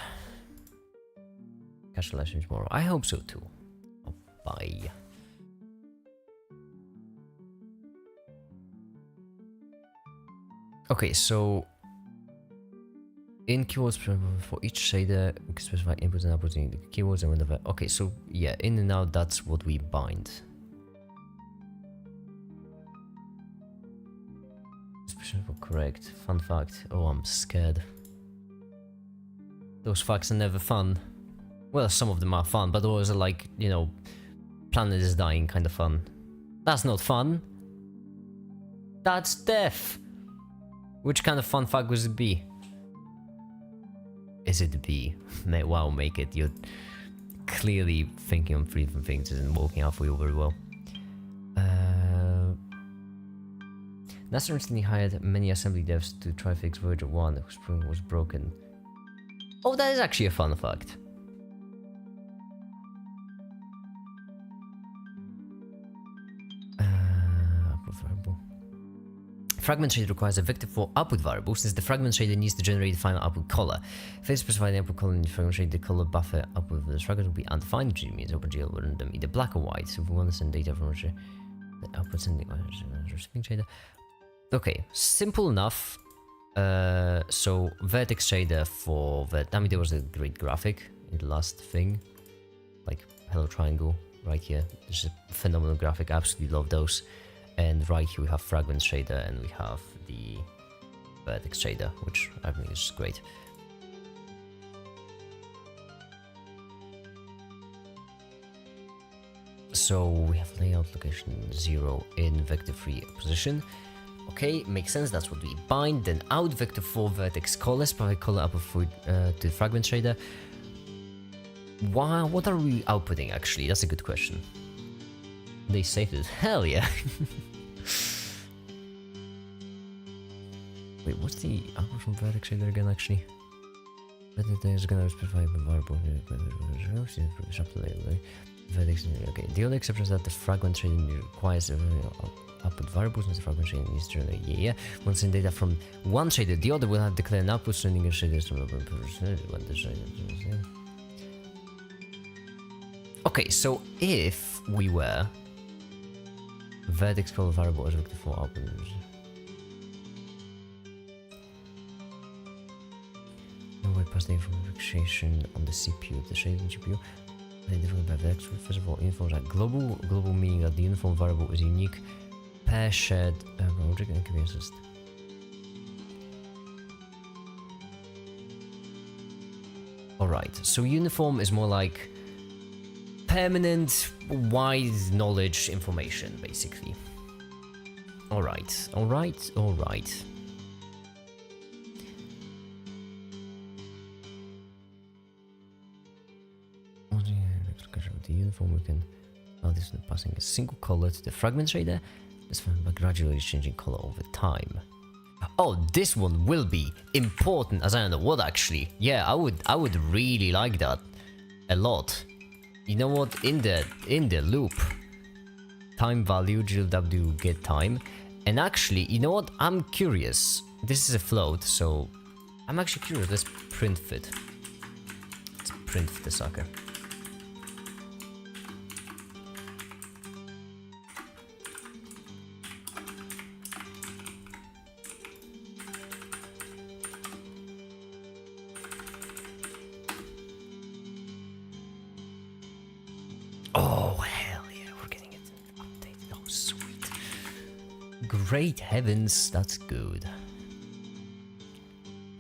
Catch the live stream tomorrow. I hope so too. Oh, bye. Okay, so in keywords for each shader, we can specify inputs and outputs in the keywords and whatever. Okay, so yeah, in and out, that's what we bind. Expression for correct. Fun fact. Oh, I'm scared. Those facts are never fun. Well, some of them are fun, but those are like, you know, planet is dying kind of fun. That's not fun. That's death. Which kind of fun fact would it be? Is it B? Wow, make it. You're clearly thinking on three different things and working out for you very well. NASA recently hired many assembly devs to try fix Voyager 1 whose spring was broken. Oh, that is actually a fun fact. Fragment shader requires a vector for output variable, since the fragment shader needs to generate the final output color. If they specify the output color in the fragment shader, the color buffer output of the fragment will be undefined, which means OpenGL will render them either black or white. So if we want to send data from the output sending receiving shader. Okay, simple enough. So vertex shader for the. I mean, there was a great graphic in the last thing, like hello triangle right here. This is a phenomenal graphic. I absolutely love those. And right here we have fragment shader and we have the vertex shader, which I think is great. So we have layout location 0 in vector 3 position. Okay, makes sense, that's what we bind. Then out vector 4 vertex color, provide color output to fragment shader. Wow, what are we outputting actually? That's a good question. They saved it. Hell yeah. Wait, what's the output from vertex shader again actually? Vertex is gonna specify the variable. Vertex, okay. The only exception is that the fragment shader requires output variables and the fragment shader needs to generate. Yeah. Once in data from one shader, the other will have declared an output sending a shader from when the shader. Okay, so if we were vertex color variable as vector for output. No way pass the information on the CPU, the shading GPU. They different by vertex. First of all, info is like global meaning that the uniform variable is unique. Pair shared object and can be assist. Alright, so uniform is more like permanent, wide knowledge information, basically. Alright. The uniform we can this is passing a single color to the fragment shader. This one by gradually changing color over time. Oh, this one will be important as I don't know what actually. Yeah, I would really like that a lot. You know what? In the loop, time value GLW get time, and actually, you know what? I'm curious. This is a float, so I'm actually curious. Let's print it. Let's print the sucker. Oh, hell yeah, we're getting it updated. Oh, sweet. Great heavens, that's good.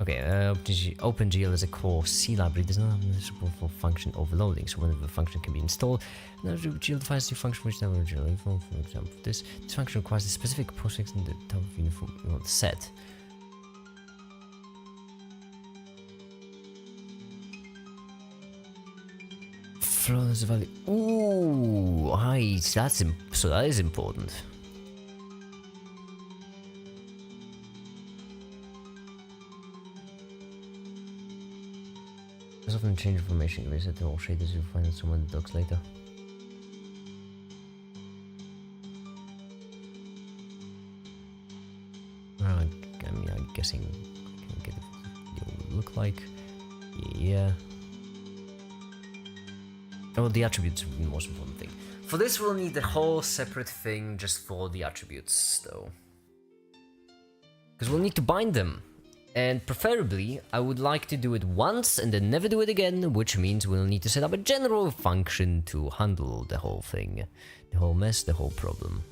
Okay, OpenGL is a core C library. Does not have support for function overloading, so whenever the function can be installed, GL defines the function which never original uniform. For example, this function requires a specific postfix in the type of uniform you want to set. Flawless value. Ooh, so that is important. There's often change information can be set to all shaders you'll find some of the docs later. I mean, I'm guessing I can get what it will look like. Yeah. Oh, the attributes are the most important thing. For this, we'll need a whole separate thing just for the attributes, though. Because we'll need to bind them. And preferably, I would like to do it once and then never do it again, which means we'll need to set up a general function to handle the whole thing. The whole mess, the whole problem.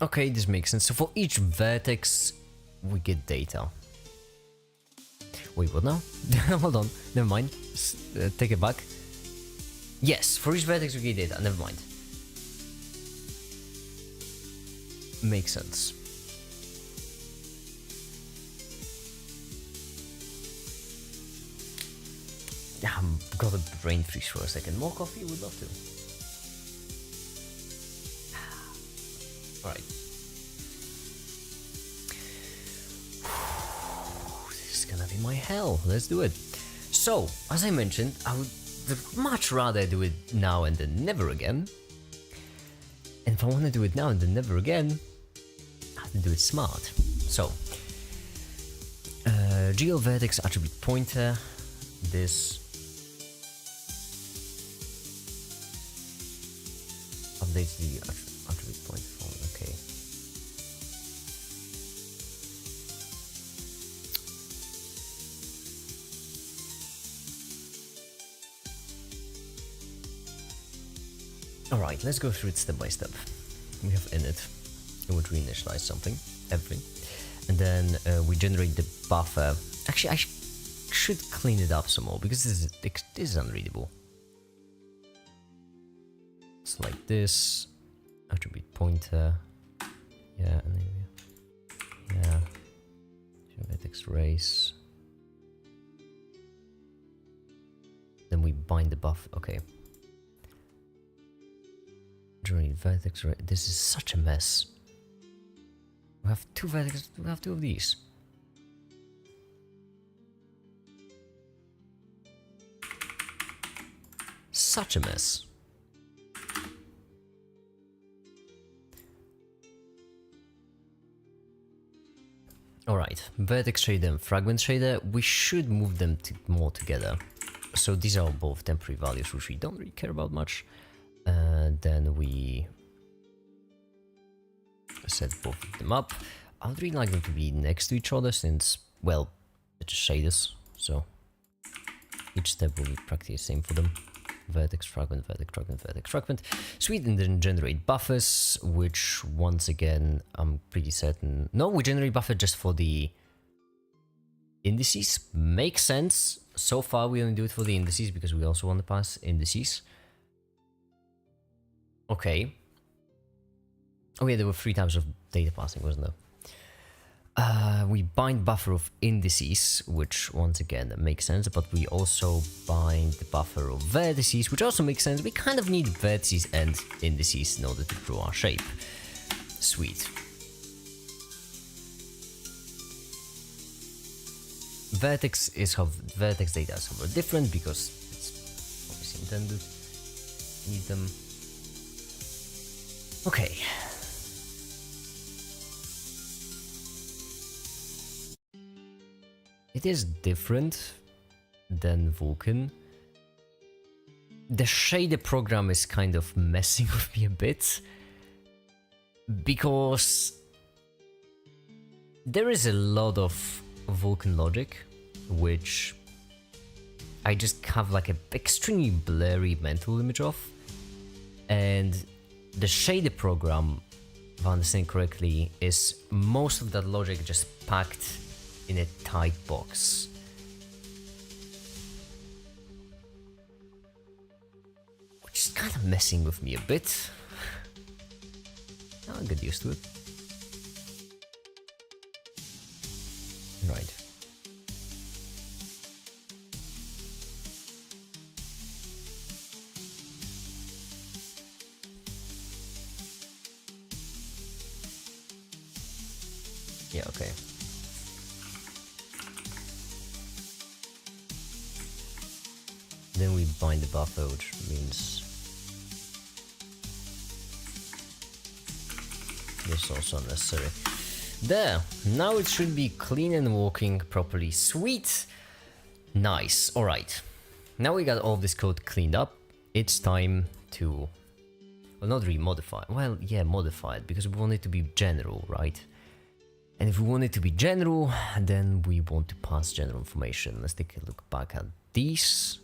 Okay, this makes sense. So for each vertex, we get data. Wait, what now? Hold on, never mind. Take it back. Yes, for each vertex we get data, never mind. Makes sense. Yeah, I've got a brain freeze for a second. More coffee? Would love to. Alright. This is gonna be my hell. Let's do it. So, as I mentioned, I would much rather do it now and then never again. And if I want to do it now and then never again, I have to do it smart. So, GL vertex attribute pointer, this updates the attribute pointer form, okay. Alright, let's go through it step by step. We have init, in which we initialize something, everything. And then we generate the buffer. Actually, I should clean it up some more, because this is unreadable. It's like this, attribute pointer, yeah, and then yeah, vertex race. Then we bind the buff, okay. Generate vertex race, this is such a mess. We have two vertex, we have two of these. Such a mess. Alright, vertex shader and fragment shader, we should move them more together. So these are both temporary values, which we don't really care about much. Then we set both of them up. I would really like them to be next to each other since, well, they're just shaders, so each step will be practically the same for them. Vertex, fragment, vertex, fragment, vertex, fragment. Sweet, and then generate buffers, which once again, I'm pretty certain... No, we generate buffer just for the indices. Makes sense. So far, we only do it for the indices because we also want to pass indices. Okay. Oh yeah, there were 3 types of data passing, wasn't there? We bind buffer of indices, which once again makes sense, but we also bind the buffer of vertices, which also makes sense. We kind of need vertices and indices in order to draw our shape. Sweet. Vertex data is somewhat different because it's obviously intended. Need them. Okay. It is different than Vulkan. The shader program is kind of messing with me a bit because there is a lot of Vulkan logic which I just have like an extremely blurry mental image of, and the shader program, if I understand correctly, is most of that logic just packed in a tight box. Which is kind of messing with me a bit. I'll get used to it. Right. Yeah, okay. Then we bind the buffer, which means this is also unnecessary. There! Now it should be clean and working properly. Sweet! Nice. Alright. Now we got all this code cleaned up. It's time to... well, not really modify. Well, yeah, modify it, because we want it to be general, right? And if we want it to be general, then we want to pass general information. Let's take a look back at these,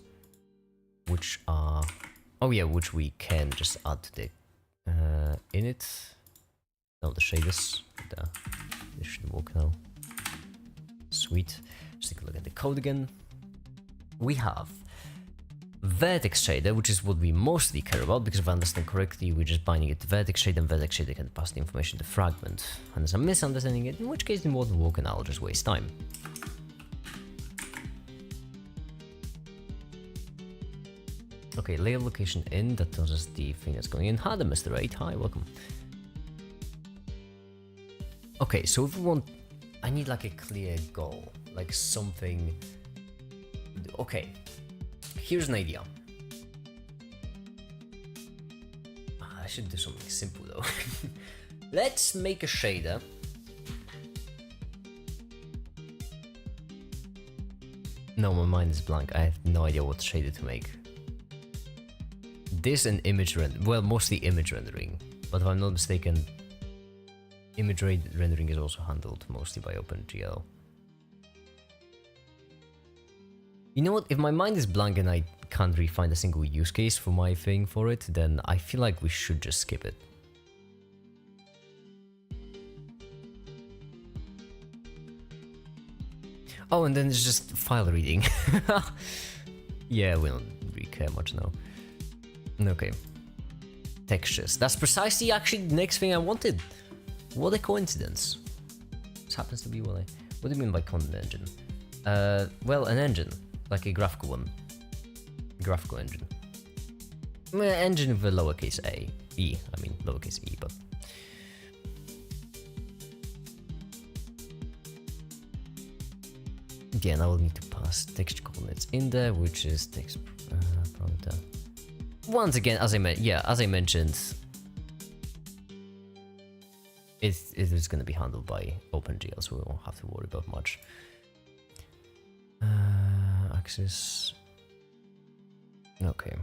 which are... oh yeah, which we can just add to the init. No, the shaders. This should work now. Sweet. Let's take a look at the code again. We have vertex shader, which is what we mostly care about, because if I understand correctly, we're just binding it to vertex shader, and vertex shader can pass the information to fragment. Unless I'm misunderstanding it, in which case it won't work and I'll just waste time. Okay, layer location in, that tells us the thing that's going in. Hi there, Mr. 8, hi, welcome. Okay, so if we want, I need like a clear goal, like something. Okay, here's an idea. I should do something simple though. Let's make a shader. No, my mind is blank. I have no idea what shader to make. This and image render, well, mostly image rendering, but if I'm not mistaken, image rendering is also handled mostly by OpenGL. You know what, if my mind is blank and I can't really find a single use case for my thing for it, then I feel like we should just skip it. Oh, and then it's just file reading. Yeah, we don't really care much now. Okay. Textures. That's precisely actually the next thing I wanted. What a coincidence. This happens to be what I... What do you mean by content engine? Well, an engine. Like a graphical one. Graphical engine. Engine with a lowercase a. E. I mean, lowercase e, but... Yeah, now we'll need to pass texture coordinates in there, which is text parameter. Once again, as I mentioned, it is going to be handled by OpenGL, so we won't have to worry about much. Axis. Okay.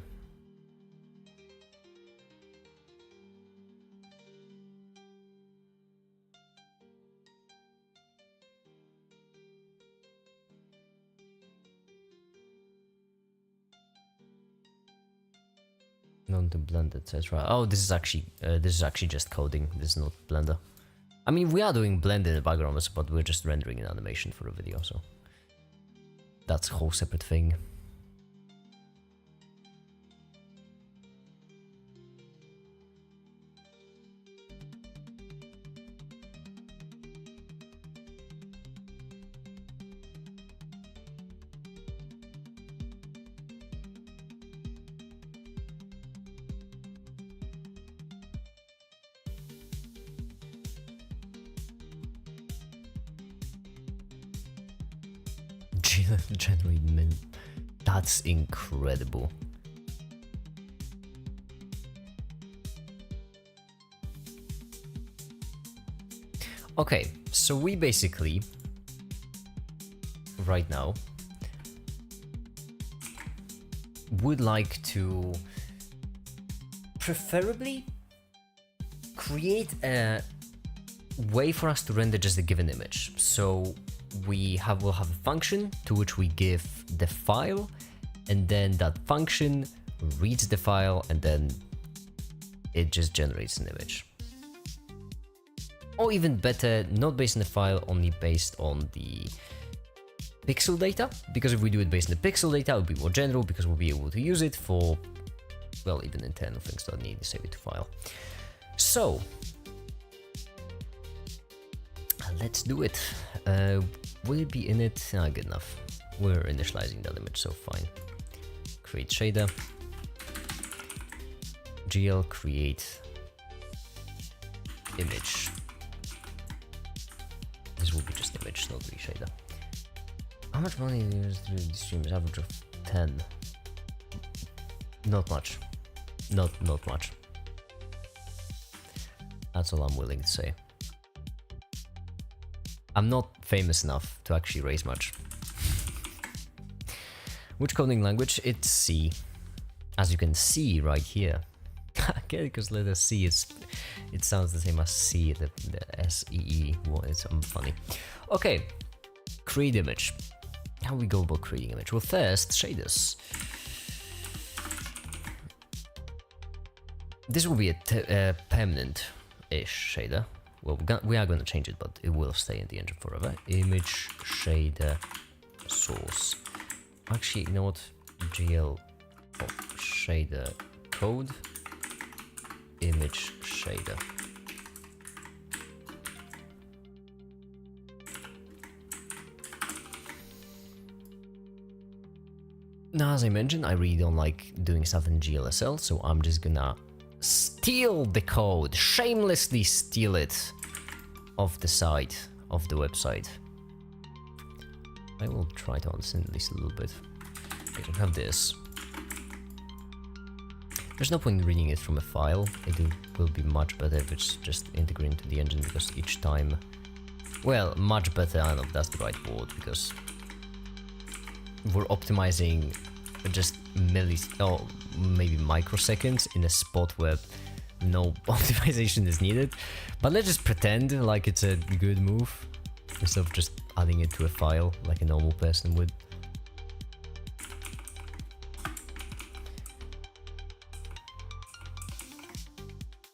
Not to blend, etc. Oh, this is actually just coding. This is not Blender. I mean, we are doing blend in the background, but we're just rendering an animation for a video, so that's a whole separate thing. Generate min. That's incredible. Okay, so we basically right now would like to preferably create a way for us to render just a given image. So we'll have a function to which we give the file, and then that function reads the file, and then it just generates an image. Or even better, not based on the file, only based on the pixel data, because if we do it based on the pixel data, it would be more general, because we'll be able to use it for, well, even internal things that need to save it to file. So let's do it. Will it be in it? Ah, good enough. We're initializing that image, so fine. Create shader. GL create image. This will be just image, not really shader. How much money do you use through the stream? Is average of 10. Not much. Not much. That's all I'm willing to say. I'm not famous enough to actually raise much. Which coding language? It's C. As you can see right here. I get it because letter C is, it sounds the same as C, the S-E-E. It's funny. Okay, create image. How do we go about creating image? Well, first, shaders. This will be a permanent-ish shader. well, we are gonna change it, but it will stay in the engine forever. Image shader source. Actually, you know what? GL shader code image shader. Now, as I mentioned, I really don't like doing stuff in GLSL, so I'm just gonna steal the code, shamelessly steal it off the site, of the website. I will try to understand this a little bit. Okay, we have this. There's no point in reading it from a file. It will be much better if it's just integrated into the engine, because each time... Well, much better, I don't know if that's the right word, because we're optimizing just or maybe microseconds in a spot where no optimization is needed. But let's just pretend like it's a good move, instead of just adding it to a file like a normal person would.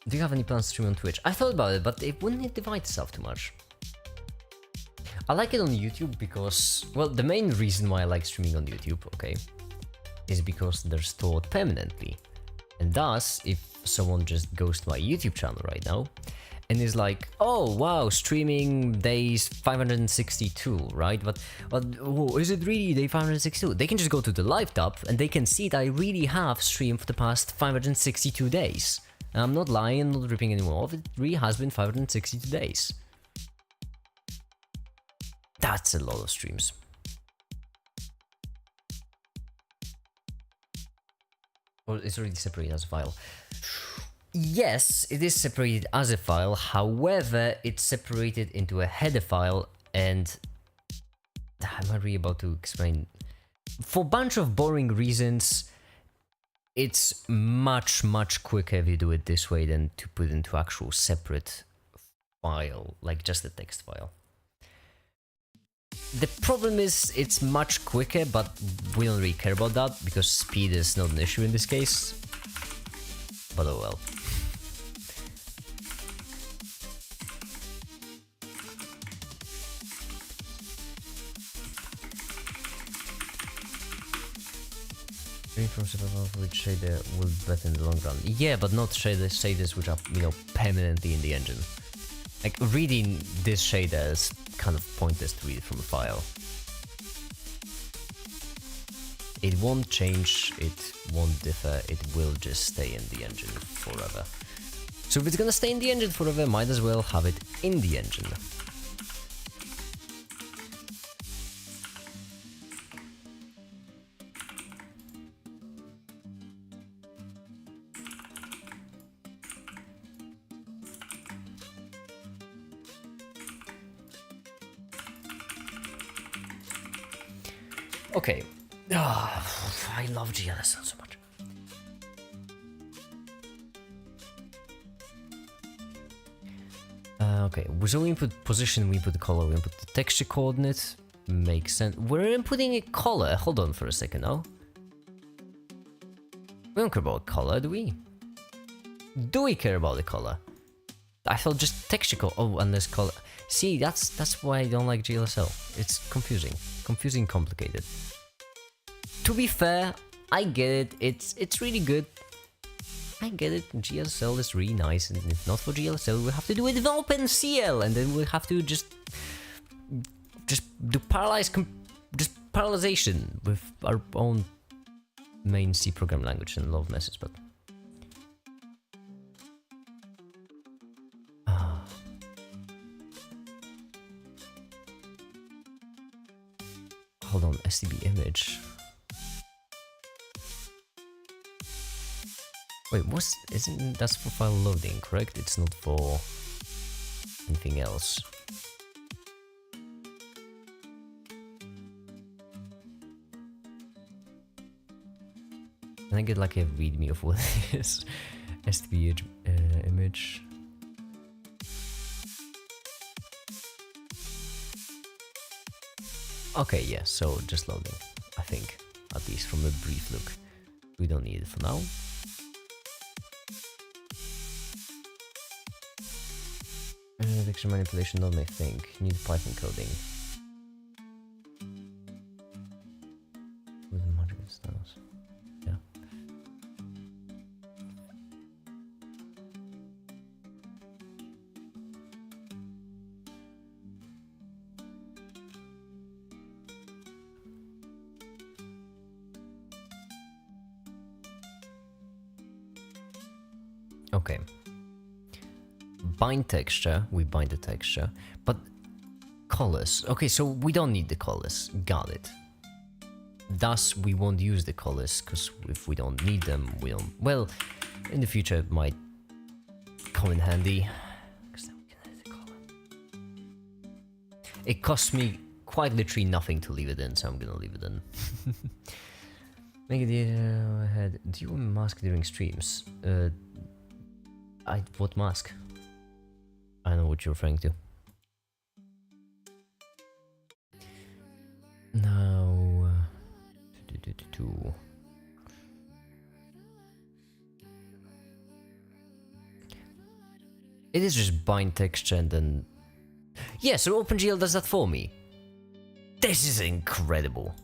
Do you have any plans to stream on Twitch? I thought about it, but wouldn't it divide itself too much? I like it on YouTube because, well, the main reason why I like streaming on YouTube, okay, is because they're stored permanently. And thus, if someone just goes to my YouTube channel right now and is like, oh wow, streaming days 562, right? But oh, is it really day 562? They can just go to the live tab and they can see that I really have streamed for the past 562 days. And I'm not lying, I'm not ripping anyone off, it really has been 562 days. That's a lot of streams. Or it's already separated as a file. Yes, it is separated as a file, however, it's separated into a header file, and I'm not really about to explain. For a bunch of boring reasons, it's much quicker if you do it this way than to put it into actual separate file, like just a text file. The problem is it's much quicker, but we don't really care about that because speed is not an issue in this case. But oh well. From survival which shader will be better in the long run. Yeah, but not shaders which are, you know, permanently in the engine. Like, reading this shader is kind of pointless to read it from a file. It won't change, it won't differ, it will just stay in the engine forever. So if it's gonna stay in the engine forever, might as well have it in the engine. Okay. Oh, I love GLSL so much. Okay, so we input position, we input the color, we input the texture coordinate. Makes sense. We're inputting a color. Hold on for a second now. We don't care about color, do we? Do we care about the color? I thought just texture color. Oh, and there's color. See, that's why I don't like GLSL. It's confusing. Confusing, complicated. To be fair, I get it. It's really good. I get it. GLSL is really nice, and if not for GLSL, we'll have to do it with OpenCL, and then we'll have to just do parallelization with our own main C program language and a lot of messes, but. Hold on, STB image. Wait, isn't that's for file loading, correct? It's not for anything else. Can I get like a readme of what it is? STB image. Okay, yeah, so just loading, I think, at least from a brief look. We don't need it for now. texture manipulation, not my thing. Need Python coding. With magical styles. Yeah. Okay. Bind texture, we bind the texture, but colors. Okay, so we don't need the colors. Got it. Thus, we won't use the colors, because if we don't need them, we don't... Well, in the future it might come in handy. Because then we can edit the color. It costs me quite literally nothing to leave it in, so I'm gonna leave it in. Make it ahead. Do you mask during streams? What mask? I know what you're referring to. Now, it is just bind texture and then... Yeah, so OpenGL does that for me. This is incredible.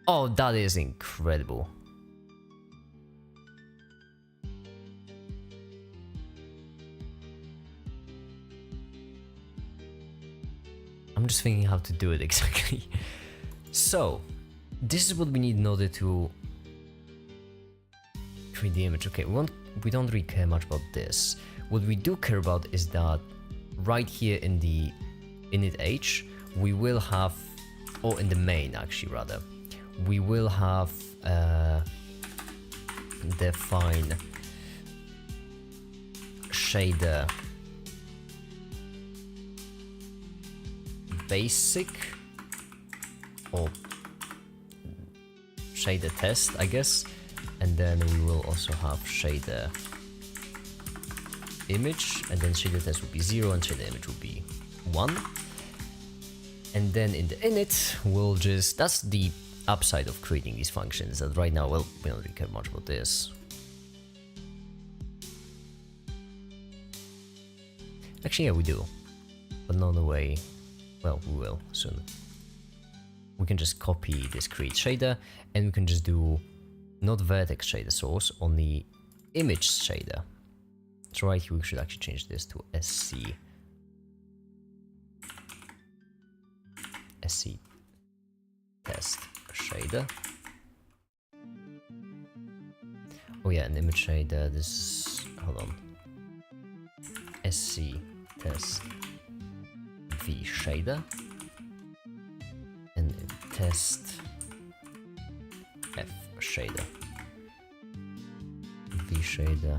Oh, that is incredible. I'm just thinking how to do it exactly. So, this is what we need in order to create the image. Okay, we don't really care much about this. What we do care about is that right here in the init h, we will have, or in the main actually rather, we will have define shader basic or shader test, I guess, and then we will also have shader image, and then shader test will be 0 and shader image will be 1. And then in the init, we'll just, that's the upside of creating these functions, that right now, well, we don't really care much about this. Actually, yeah, we do, but not in the way, well, we will soon. We can just copy this create shader, and we can just do not vertex shader source, only image shader. So right here, we should actually change this to SC test shader. Oh yeah, an image shader, this, hold on. SC test V shader. And test F shader. V shader.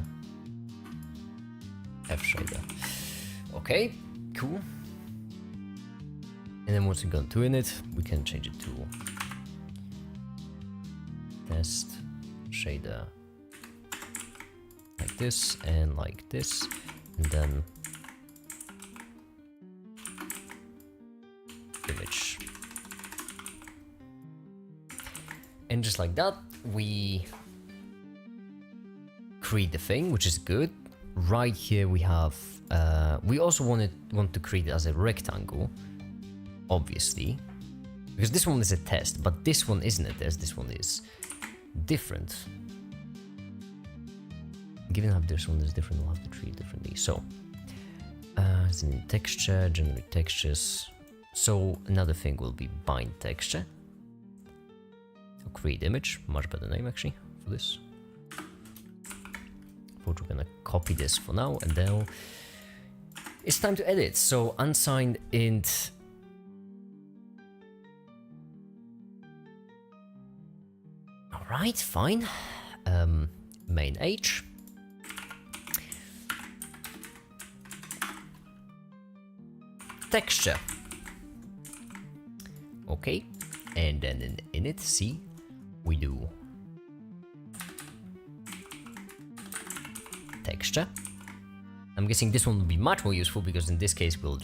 F shader. Okay, cool. And then once we go to init, we can change it to test shader like this and like this, and then image. And just like that, we create the thing, which is good. Right here we have, we also want to create it as a rectangle, obviously, because this one is a test, but this one isn't a test, this one is different. Given how this one is different, we'll have to treat it differently. So, it's in texture, generate textures. So another thing will be bind texture. So create image, much better name actually for this. We're gonna copy this for now, and then it's time to edit. So unsigned int alright, fine. Main h. Texture. Okay, and then in init C we do texture. I'm guessing this one will be much more useful because in this case we'll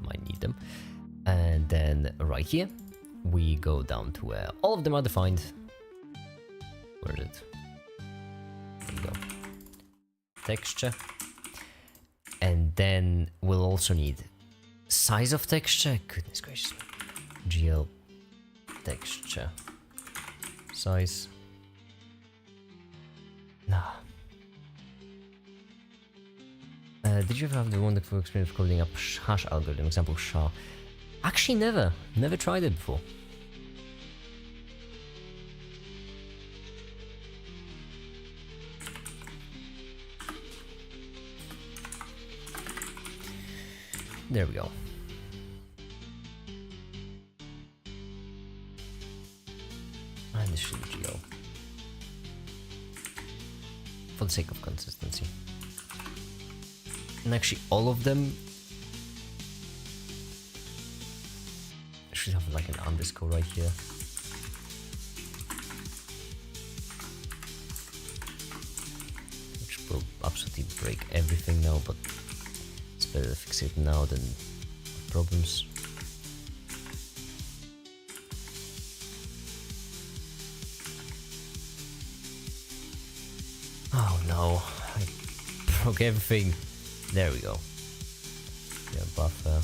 might need them. And then right here we go down to where all of them are defined. Where is it? texture. And then we'll also need size of texture. Goodness gracious. GL texture size. Nah. Did you ever have the wonderful experience of coding up hash algorithm, example SHA? Actually, never tried it before. There we go. And this should be GL. For the sake of consistency. And actually all of them should have like an underscore right here. Which will absolutely break everything now, but it's better to fix it now than problems. Oh no, I broke everything. There we go. Yeah, buffer.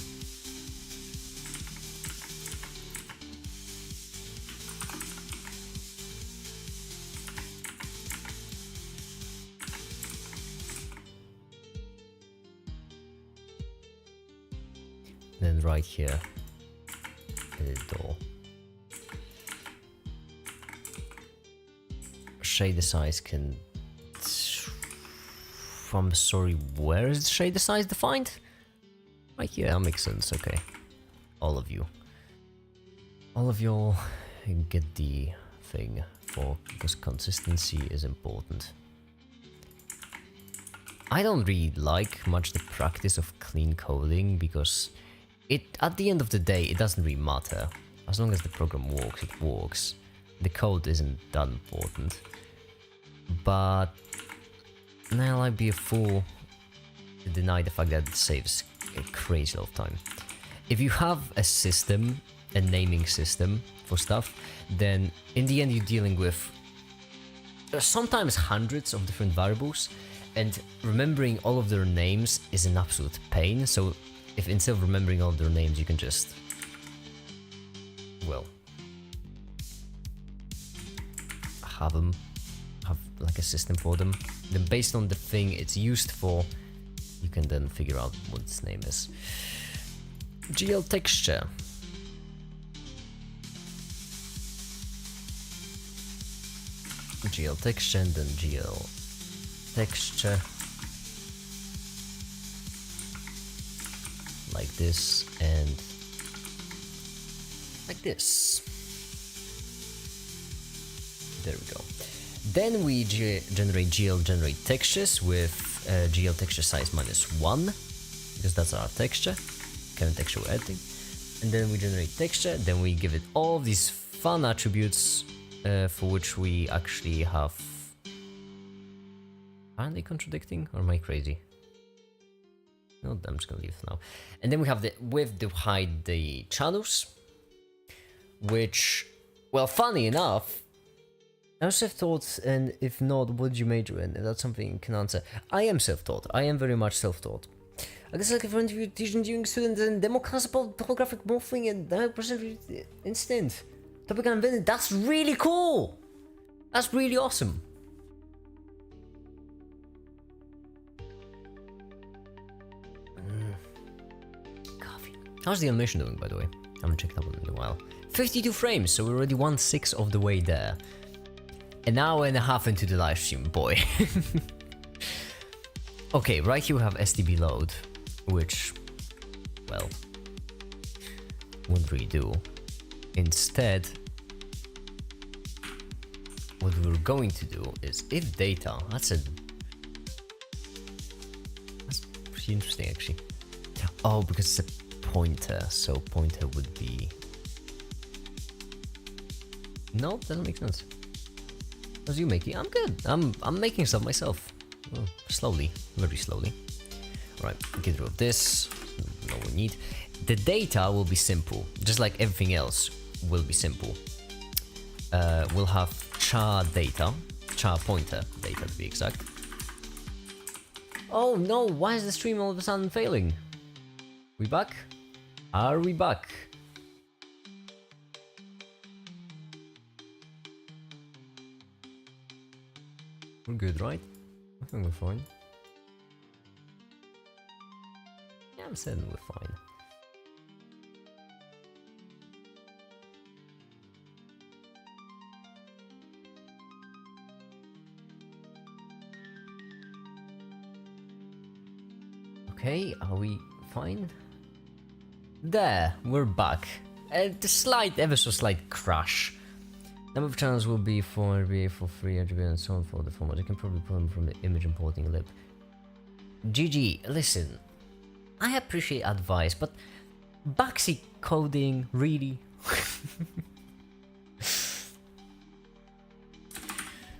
Then right here, edit all. Shader size can. I'm sorry, where is the shader size defined? Right here, that makes sense, okay. All of you. All of y'all get the thing for, because consistency is important. I don't really like much the practice of clean coding because at the end of the day, it doesn't really matter. As long as the program works, it works. The code isn't that important. But now I'd be a fool to deny the fact that it saves a crazy lot of time. If you have a system, a naming system for stuff, then in the end you're dealing with sometimes hundreds of different variables, and remembering all of their names is an absolute pain. So if instead of remembering all of their names, you can just, well, have like a system for them. Then based on the thing it's used for, you can then figure out what its name is. GL texture. GL texture and then GL texture. Like this and like this. There we go. Then we generate generate textures with GL texture size -1, because that's our texture, current texture we're editing. And then we generate texture, then we give it all these fun attributes for which we actually have... Aren't they contradicting, or am I crazy? No, I'm just gonna leave it now. And then we have the width to hide the channels, which, well, funny enough, I'm self-taught, and if not, what did you major in? If that's something you can answer. I am self-taught. I am very much self-taught. I guess like if I'm teaching young students and demo class about holographic morphing and 9% instant topic I'm invented, that's really cool! That's really awesome. Coffee. How's the animation doing, by the way? I haven't checked up on it in a while. 52 frames, so we're already 1/6 of the way there. An hour and a half into the live stream, boy. Okay, right here we have STB load, which, well, won't really do. Instead, what we're going to do is if data, that's pretty interesting actually. Oh, because it's a pointer, so pointer would be... No, doesn't make sense. How's you making? I'm good. I'm making stuff myself. Oh, slowly, very slowly. Alright, get rid of this. No we need. The data will be simple, just like everything else will be simple. We'll have char data, char pointer data to be exact. Oh no, why is the stream all of a sudden failing? We back? Are we back? We're good, right? I think we're fine. Yeah, I'm saying we're fine. Okay, are we fine? There, we're back. The slight, ever so slight crash. Number of channels will be for RBA for free, RGB and so on for the format. You can probably pull them from the image importing lib. GG, listen. I appreciate advice, but backseat coding, really?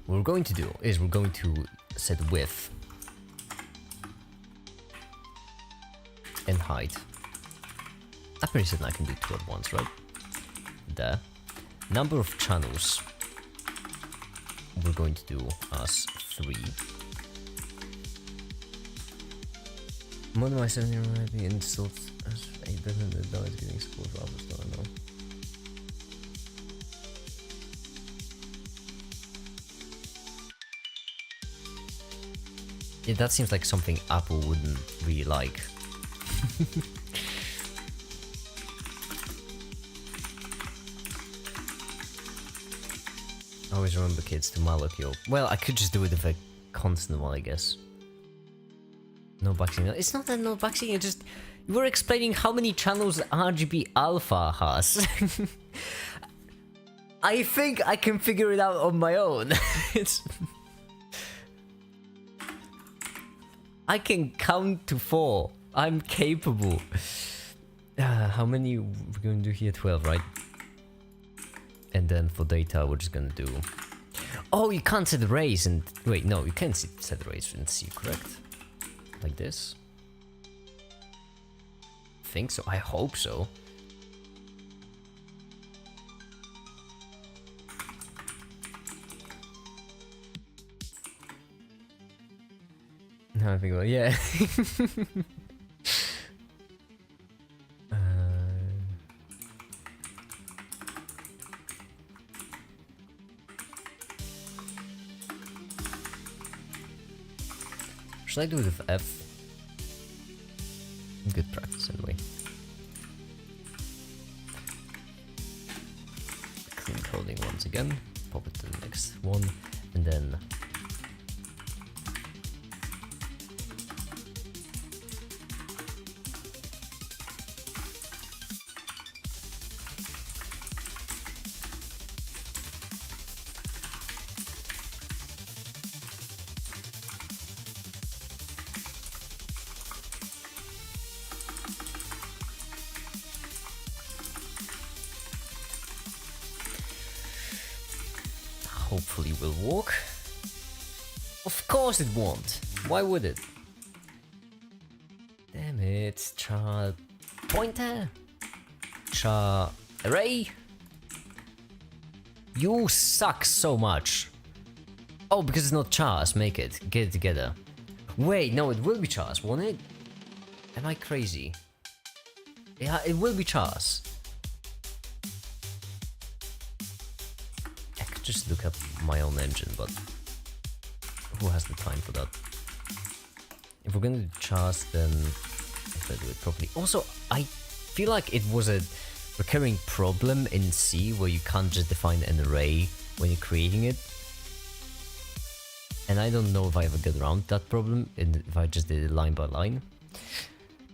What we're going to do is we're going to set width and height. I'm pretty certain I can do two at once, right? There. Number of channels we're going to do as 3. Modern my 7-year already installed as 8 billion dollars getting schools for others, don't know. Yeah, that seems like something Apple wouldn't really like. I always remember kids to malloc. Well, I could just do it with a constant one, I guess. No backseating. It's not that no backseating, it's just... You were explaining how many channels RGB Alpha has. I think I can figure it out on my own. It's... I can count to 4. I'm capable. How many we're going to do here? 12, right? And then for data, we're just gonna do... Oh, you can't set the rays and... Wait, no, you can set the rays and see, correct? Like this? I think so. I hope so. No, I think, well, yeah. Should I do it with F? Good practice anyway. Clean coding once again. Pop it to the next one, and then hopefully will work. Of course it won't. Why would it? Damn it. Char pointer? Char array? You suck so much. Oh, because it's not chars, make it. Get it together. Wait, no, it will be chars, won't it? Am I crazy? Yeah, it will be chars. Just look up my own engine, but who has the time for that? If we're gonna do chars, then I better do it properly. Also, I feel like it was a recurring problem in C where you can't just define an array when you're creating it. And I don't know if I ever get around that problem, if I just did it line by line.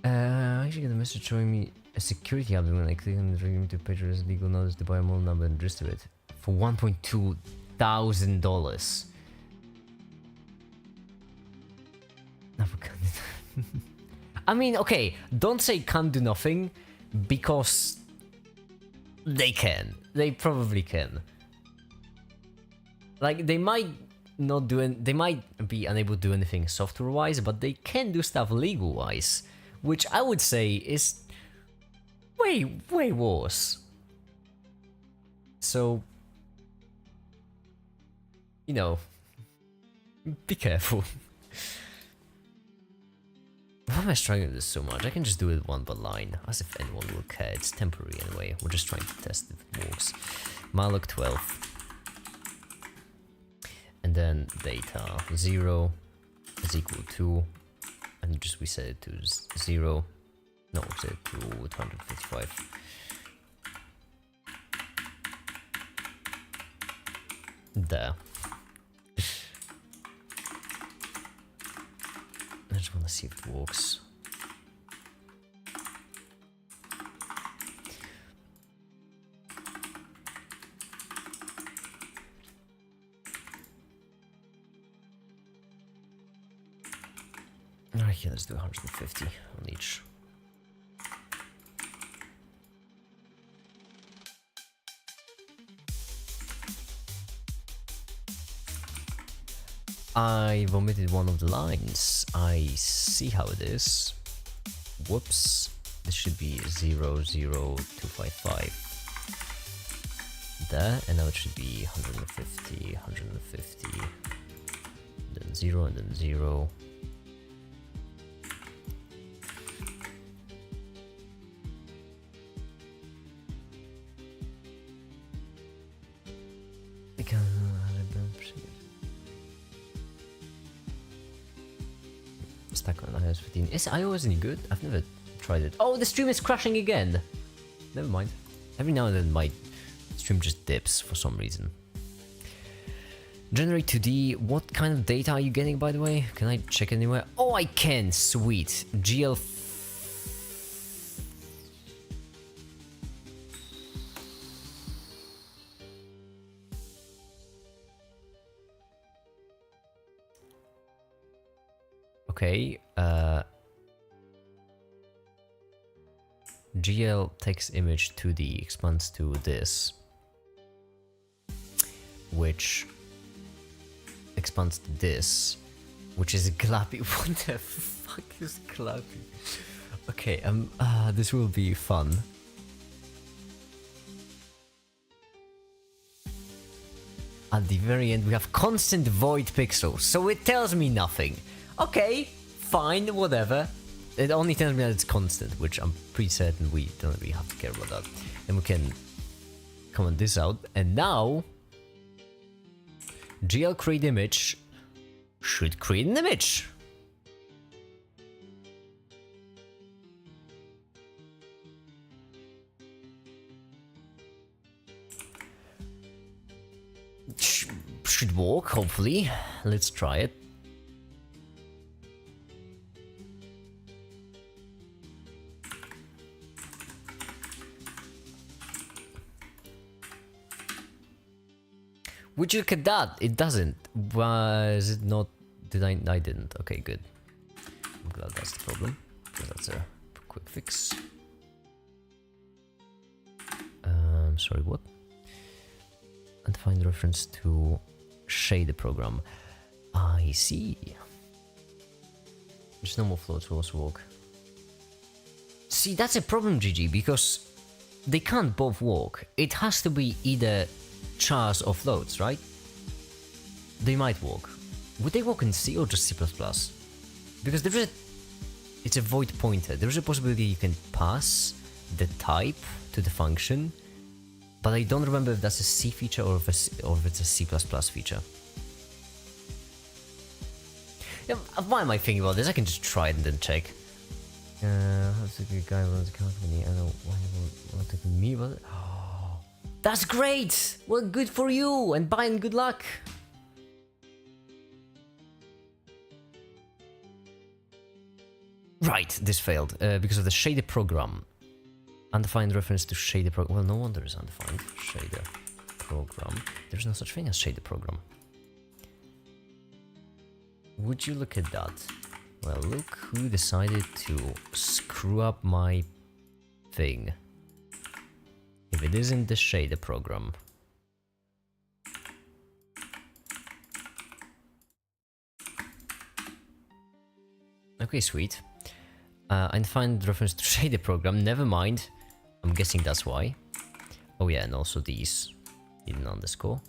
I actually get a message showing me a security update when I click on the reading to page as legal notice to buy a model number and register it. For $1.2 thousand. I mean, okay, don't say can't do nothing, because they can. They probably can. Like, they might not do they might be unable to do anything software-wise, but they can do stuff legal-wise, which I would say is way, way worse. So, you know, be careful. Why am I struggling with this so much? I can just do it one by line, as if anyone will care. It's temporary anyway. We're just trying to test if it works. malloc 12. And then data 0 is equal to, and just we set it to 0. No, we set it to 255. There. I just want to see if it works. Alright, yeah, let's do 150 on each. I've omitted one of the lines. I see how it is. Whoops. This should be 00255. There, and now it should be 150, 150, then 0, and then 0. Stack on iOS 15. Is iOS any good? I've never tried it. Oh, the stream is crashing again! Never mind. Every now and then my stream just dips for some reason. Generate 2D. What kind of data are you getting, by the way? Can I check anywhere? Oh, I can! Sweet. GL. Okay, GL text image 2D expands to this, which expands to this, which is Glappy. What the fuck is Glappy? Okay, this will be fun. At the very end, we have constant void pixels, so it tells me nothing. Okay, fine, whatever. It only tells me that it's constant, which I'm pretty certain we don't really have to care about that. Then we can comment this out, and now GL create image should create an image. Should work, hopefully. Let's try it. Would you look at that? It doesn't. Was it not? Did I? I didn't. Okay, good. I'm glad that's the problem. So that's a quick fix. Sorry, what? And find reference to shader program. I see. There's no more floats will also work. See, that's a problem, GG, because they can't both work. It has to be either chars or floats, right? They might work. Would they work in C or just C++? Because there is it's a void pointer. There is a possibility you can pass the type to the function, but I don't remember if that's a C feature or if it's a C++ feature. Yeah, why am I thinking about this? I can just try it and then check. That's a good guy runs a company. I don't know why he won't take me, but that's great! Well, good for you, and bye and good luck! Right, this failed, because of the shader program. Undefined reference to shader program. Well, no wonder it's undefined. Shader program. There's no such thing as shader program. Would you look at that? Well, look who decided to screw up my thing. If it isn't the shader program. Okay, sweet. Undefined reference to shader program, never mind. I'm guessing that's why. Oh yeah, and also these need an underscore.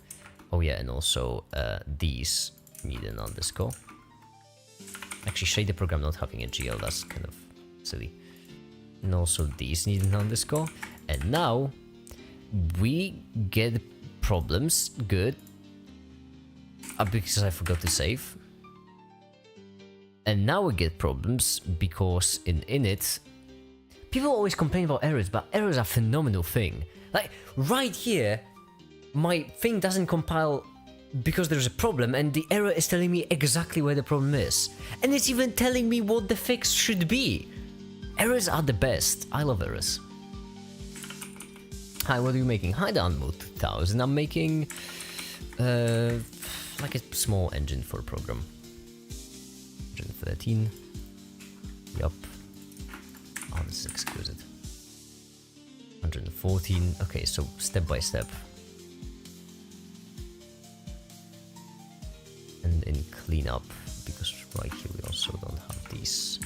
Oh yeah, and also these need an underscore. Actually, shade the program not having a GL, that's kind of silly. And also these need an underscore. And now we get problems. Good. Because I forgot to save. And now we get problems because in init, people always complain about errors, but errors are a phenomenal thing. Like, right here, my thing doesn't compile because there's a problem, and the error is telling me exactly where the problem is. And it's even telling me what the fix should be. Errors are the best. I love errors. Hi, what are you making? Hi, Danmo 2000. I'm making like a small engine for a program. 113. Yup. Oh, this is exquisite. 114. Okay, so step by step. And in cleanup, because right here we also don't have these.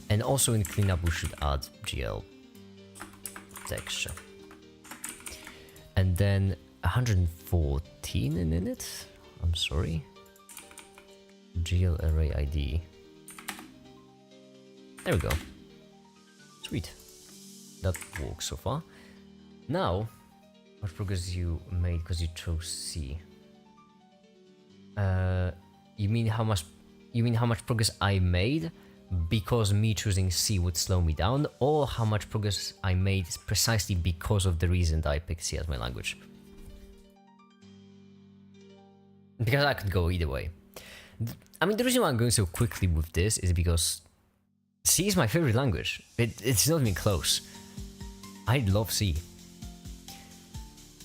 And also in cleanup we should add GL texture. And then 114 in init. I'm sorry. GL array ID. There we go. Sweet. That works so far. Now, what progress you made because you chose C? You mean how much progress I made because me choosing C would slow me down, or how much progress I made precisely because of the reason that I picked C as my language? Because I could go either way. I mean, the reason why I'm going so quickly with this is because C is my favorite language. It's not even close. I love C.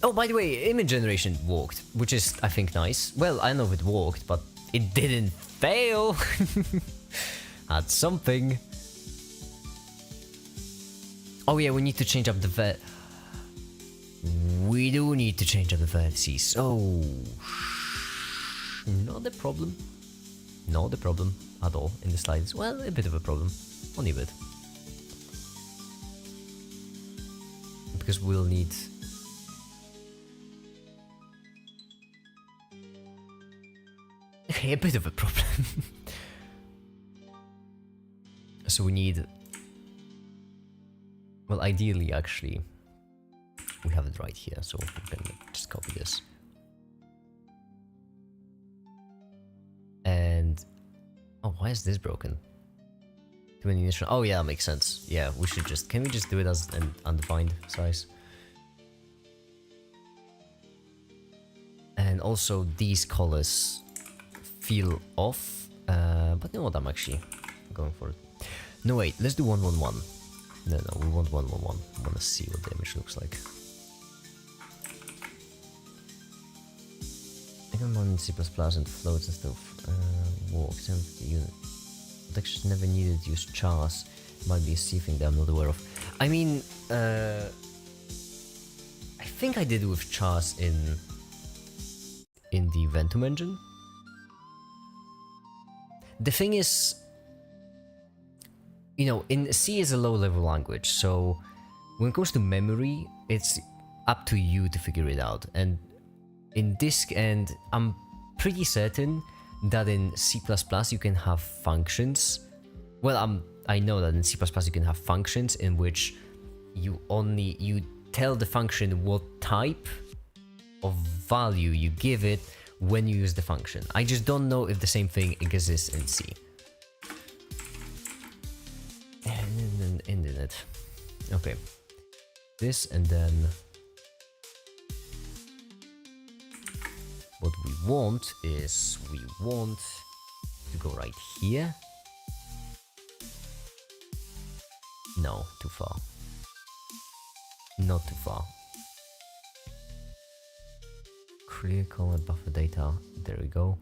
Oh, by the way, image generation worked, which is, I think, nice. Well, I know if it worked, but it didn't fail. That's something. Oh yeah, we need to change up the vet. We do need to change up the vertices. Oh, not a problem. Not a problem at all in the slides. Well, a bit of a problem. Only a bit. Because we'll need... Okay, a bit of a problem. So we need... Well, ideally, actually, we have it right here, so we can just copy this. And... Oh, why is this broken? Too many initial... Oh yeah, makes sense. Yeah, we should just... Can we just do it as an undefined size? And also, these colors feel off. But you know what, I'm actually going for it. No, wait, let's do 111. No, we want 111. I want to see what the image looks like. Even one in C++ and floats and stuff works. And the unit textures never needed to use chars. Might be a C thing that I'm not aware of. I mean, I think I did it with chars in the Ventum engine. The thing is, you know, C is a low-level language, so when it comes to memory, it's up to you to figure it out. And in this end, I'm pretty certain that in C++ you can have functions. Well, I know that in C++ you can have functions in which you tell the function what type of value you give it when you use the function. I just don't know if the same thing exists in C. And then ended it. Okay. This, and then what we want is we want to go right here. No, too far. Not too far. Clear comment buffer data. There we go.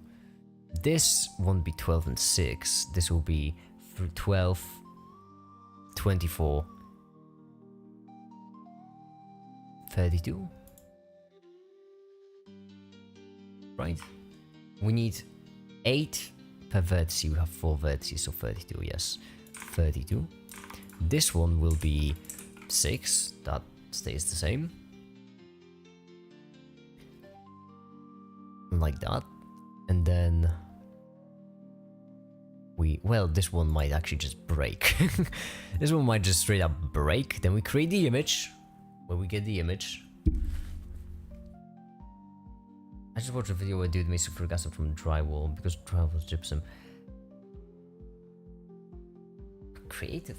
This won't be 12 and 6. This will be 12, 24, 32. Right? We need 8 per vertex. We have 4 vertices, so 32, yes. 32. This one will be 6. That stays the same. Like that. And then Well, this one might actually just break. This one might just straight up break. Then we create the image. When we get the image. I just watched a video where a dude made sulfuric acid from drywall because drywall is gypsum. Creative.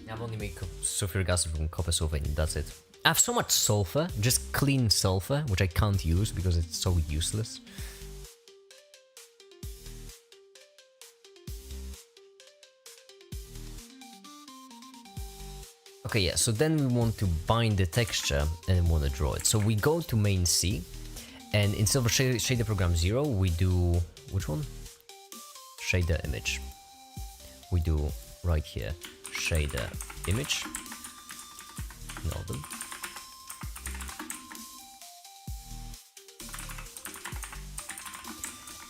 I've only made sulfuric acid from copper sulfate and that's it. I have so much sulfur, just clean sulfur, which I can't use because it's so useless. Okay, yeah, so then we want to bind the texture and we want to draw it. So we go to main C, and instead of shader program 0, we do, which one? Shader image. We do right here, shader image. Ignore them.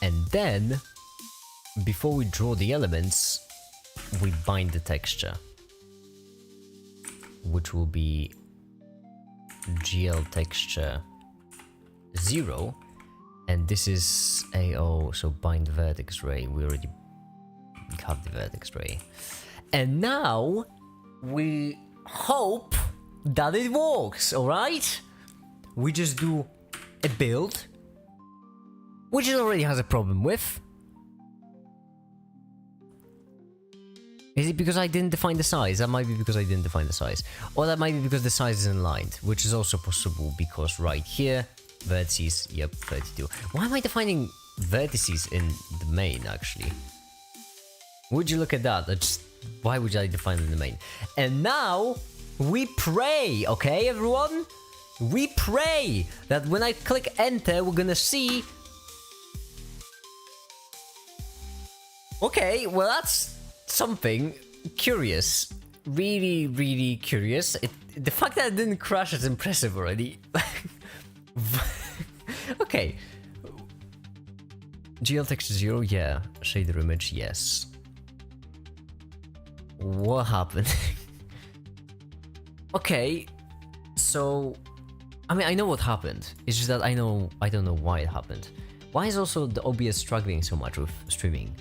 And then, before we draw the elements, we bind the texture, which will be GL texture 0, and this is AO, so bind vertex ray. We already have the vertex ray. And now we hope that it works, alright? We just do a build, which it already has a problem with. Is it because I didn't define the size? That might be because I didn't define the size. Or that might be because the size isn't aligned, which is also possible because right here, vertices, yep, 32. Why am I defining vertices in the main, actually? Would you look at that? Why would I define it in the main? And now, we pray, okay, everyone? We pray that when I click enter, we're gonna see... Okay, well that's something curious. Really, really curious. The fact that it didn't crash is impressive already. Okay. GL texture 0, yeah. Shader image, yes. What happened? Okay, so... I mean, I know what happened. It's just that I don't know why it happened. Why is also the OBS struggling so much with streaming?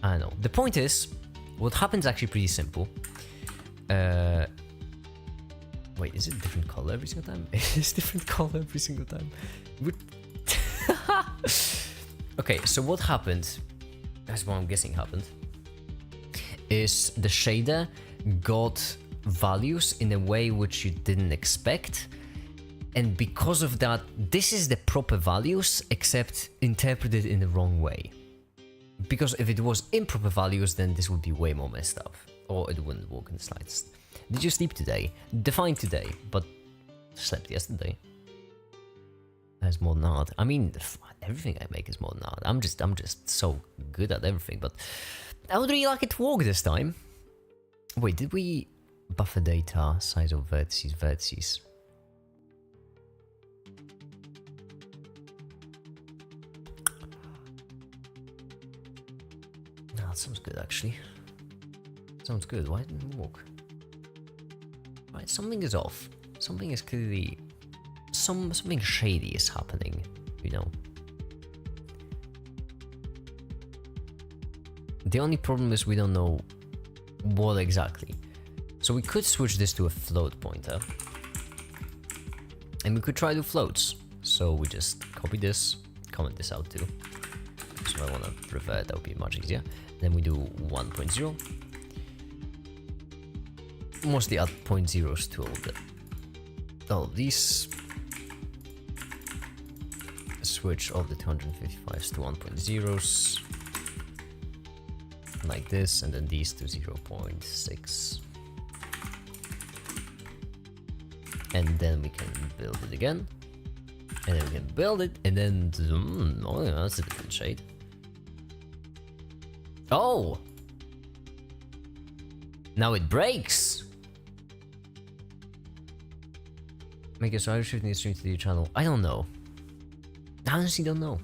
I don't know. The point is, what happens is actually pretty simple. Wait, is it a different color every single time? It's different color every single time. Okay, so what happened, that's what I'm guessing happened, is the shader got values in a way which you didn't expect. And because of that, this is the proper values, except interpreted in the wrong way. Because if it was improper values, then this would be way more messed up. Or it wouldn't work in the slightest. Did you sleep today? Define today, but slept yesterday. That's more than hard. I mean, everything I make is more than hard. I'm just so good at everything, but I would really like it to work this time. Wait, did we buffer data, size of vertices? No, that sounds good actually. Sounds good. Why didn't it work? Right, something is off. Something is clearly... Something shady is happening, you know. The only problem is we don't know what exactly. So we could switch this to a float pointer. And we could try to floats. So we just copy this, comment this out too. So I want to revert, that would be much easier. Then we do 1.0. Mostly add 0.0s to all of these. Switch all the 255s to 1.0s. Like this, and then these to 0.6. And then we can build it again. And then we can build it, and then... oh yeah, that's a different shade. Oh! Now it breaks! Make it so I'm shooting the stream to the channel. I don't know. I honestly don't know.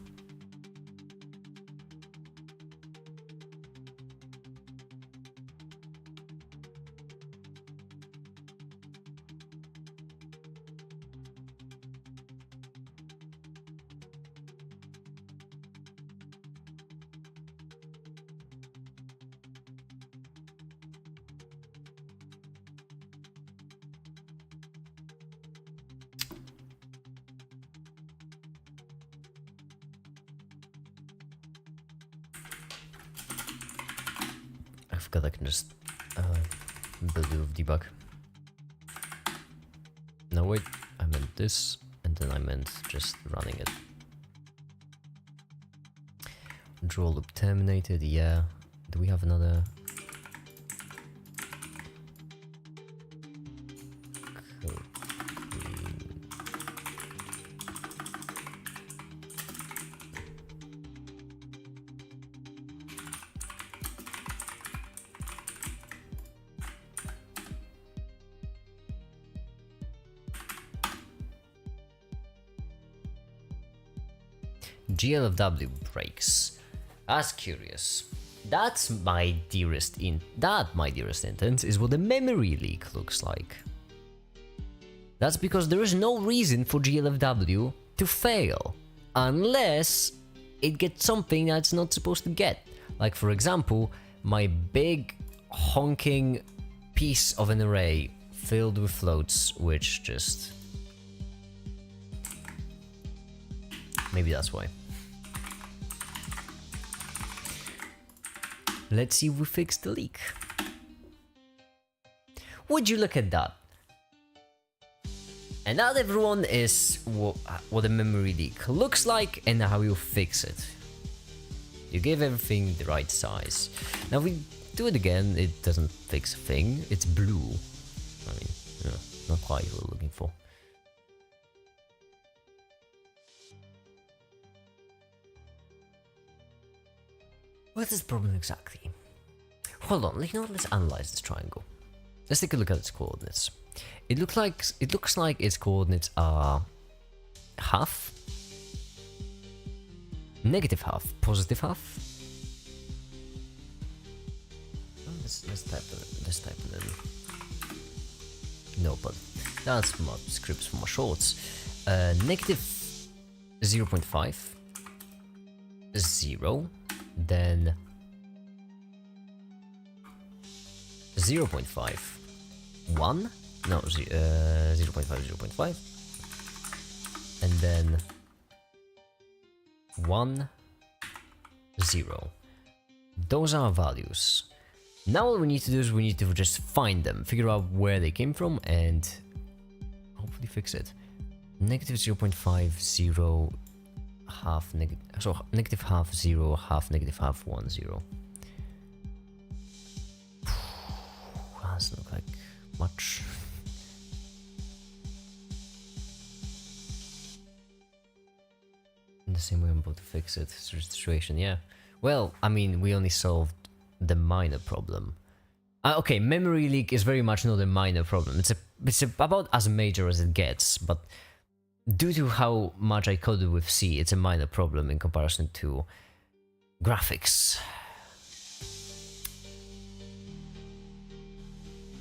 I forgot I can just build it with debug. No wait, I meant this, and then I meant just running it. Draw loop terminated, yeah. Do we have another? GLFW breaks. That's curious. That's my dearest intent is what the memory leak looks like. That's because there is no reason for GLFW to fail unless it gets something that's not supposed to get. Like for example, my big honking piece of an array filled with floats, which just... maybe that's why. Let's see if we fix the leak. Would you look at that? And that, everyone, is what a memory leak looks like and how you fix it. You give everything the right size. Now, if we do it again, it doesn't fix a thing. It's blue. I mean, yeah, not quite what we're looking for. What is the problem exactly? Hold on, you know what, let's analyze this triangle. Let's take a look at its coordinates. It looks like its coordinates are half, negative half, positive half. Oh, let's type it in. No, but that's my scripts for my shorts. Negative 0.5, 0, then 0.5, 1, no, 0.5, 0.5, and then 1, 0. Those are values. Now all we need to do is we need to just find them, figure out where they came from, and hopefully fix it. Negative 0.5, 0, half negative, so negative half 0, half negative half 1, 0. Doesn't look like much. In the same way I'm about to fix it, situation, yeah. Well, I mean, we only solved the minor problem. Okay, memory leak is very much not a minor problem. It's about as major as it gets, but due to how much I coded with C, it's a minor problem in comparison to graphics.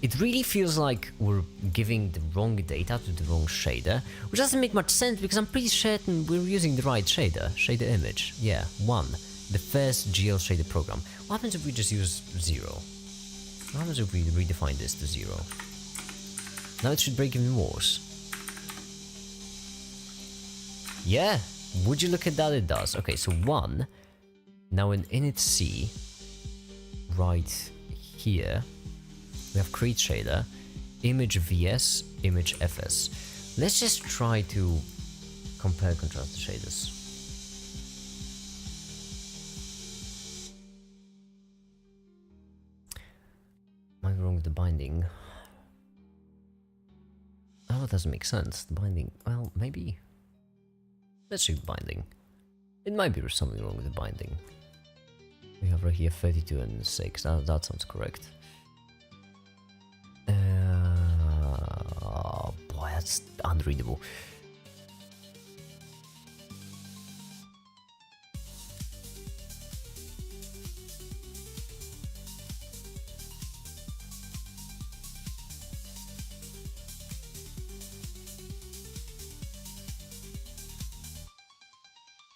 It really feels like we're giving the wrong data to the wrong shader, which doesn't make much sense because I'm pretty certain we're using the right shader image. Yeah, 1, the first GL shader program. What happens if we just use 0? What happens if we redefine this to 0? Now it should break even worse. Yeah, would you look at that, it does. Okay, so 1, now in init C, right here, we have create shader, image VS, image FS. Let's just try to compare and contrast the shaders. Am I wrong with the binding? Oh, it doesn't make sense. The binding, well, maybe. Let's check the binding. It might be something wrong with the binding. We have right here 32 and 6. That sounds correct. Oh boy, that's unreadable.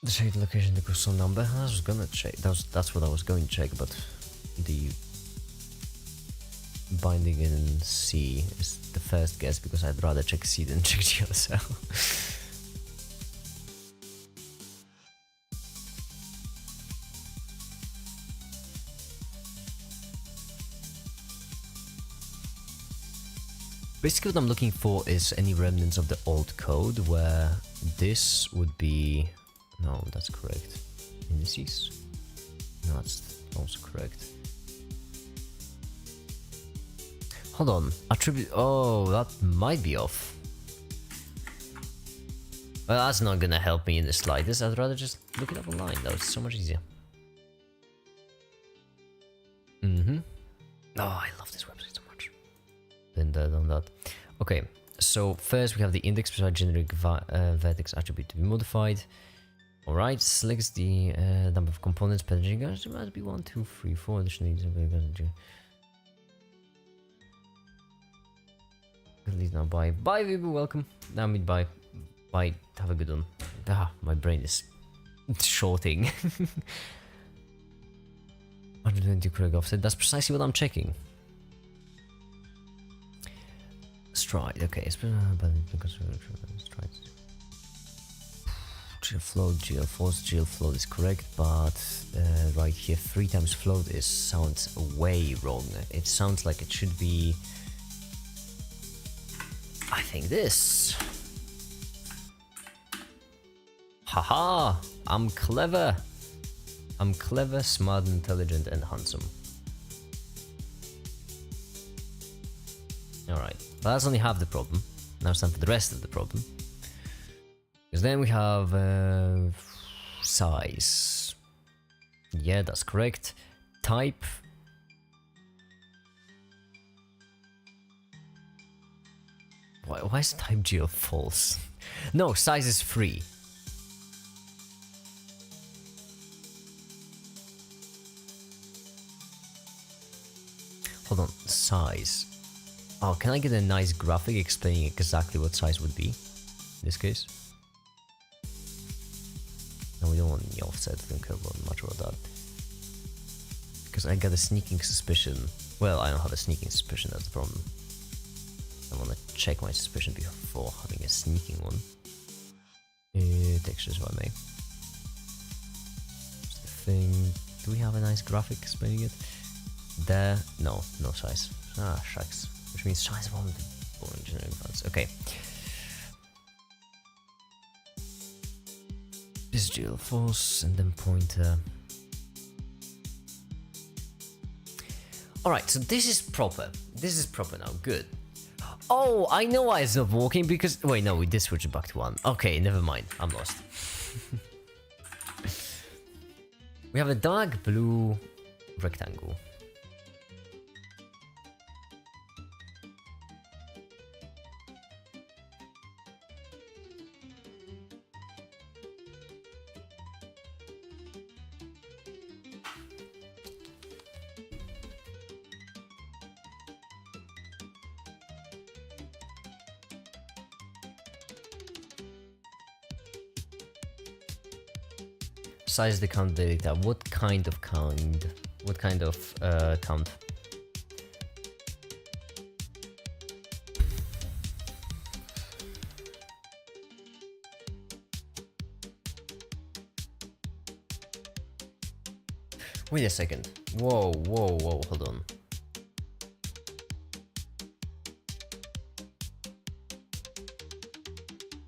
The shade location, the custom number. I was gonna check. That's what I was going to check, but the binding in C is the first guess because I'd rather check C than check GLSL. Basically what I'm looking for is any remnants of the old code where this would be... No, that's correct. Indices? No, that's also correct. Hold on. Attribute... Oh, that might be off. Well, that's not gonna help me in the slightest. I'd rather just look it up online. That was so much easier. Oh, I love this website so much. Been there, done that. Okay, so first we have the index beside generic vertex attribute to be modified. Alright, selects the number of components per gigabyte. It might be 1, 2, 3, 4 additional. At least now bye. Bye, people, welcome. Now meet bye. Bye, have a good one. Ah, my brain is shorting. 120 correct offset, that's precisely what I'm checking. Stride, okay. Stride. GL float, GL force, GL float is correct, but right here 3 times float sounds way wrong. It sounds like it should be, I think this. Haha, I'm clever. I'm clever, smart, intelligent, and handsome. Alright, well, that's only half the problem. Now it's time for the rest of the problem. Because then we have size. Yeah, that's correct. Type. Why is type GL false? No, size is 3. Hold on, size. Oh, can I get a nice graphic explaining exactly what size would be in this case? No, we don't want any offset, I don't care much about that. Because I got a sneaking suspicion. Well, I don't have a sneaking suspicion, that's the problem. I want to check my suspicion before having a sneaking one. Textures, if I may. Just the thing. Do we have a nice graphic explaining it? There, no size. Ah, shucks. Which means size of one of the boring generic values. Okay. This GL force and then pointer. Alright, so this is proper. This is proper now. Good. Oh, I know why it's not working because... Wait, no, we did switch it back to 1. Okay, never mind. I'm lost. We have a dark blue rectangle. Size the count data. What kind of count? What kind of count? Wait a second. Whoa, hold on.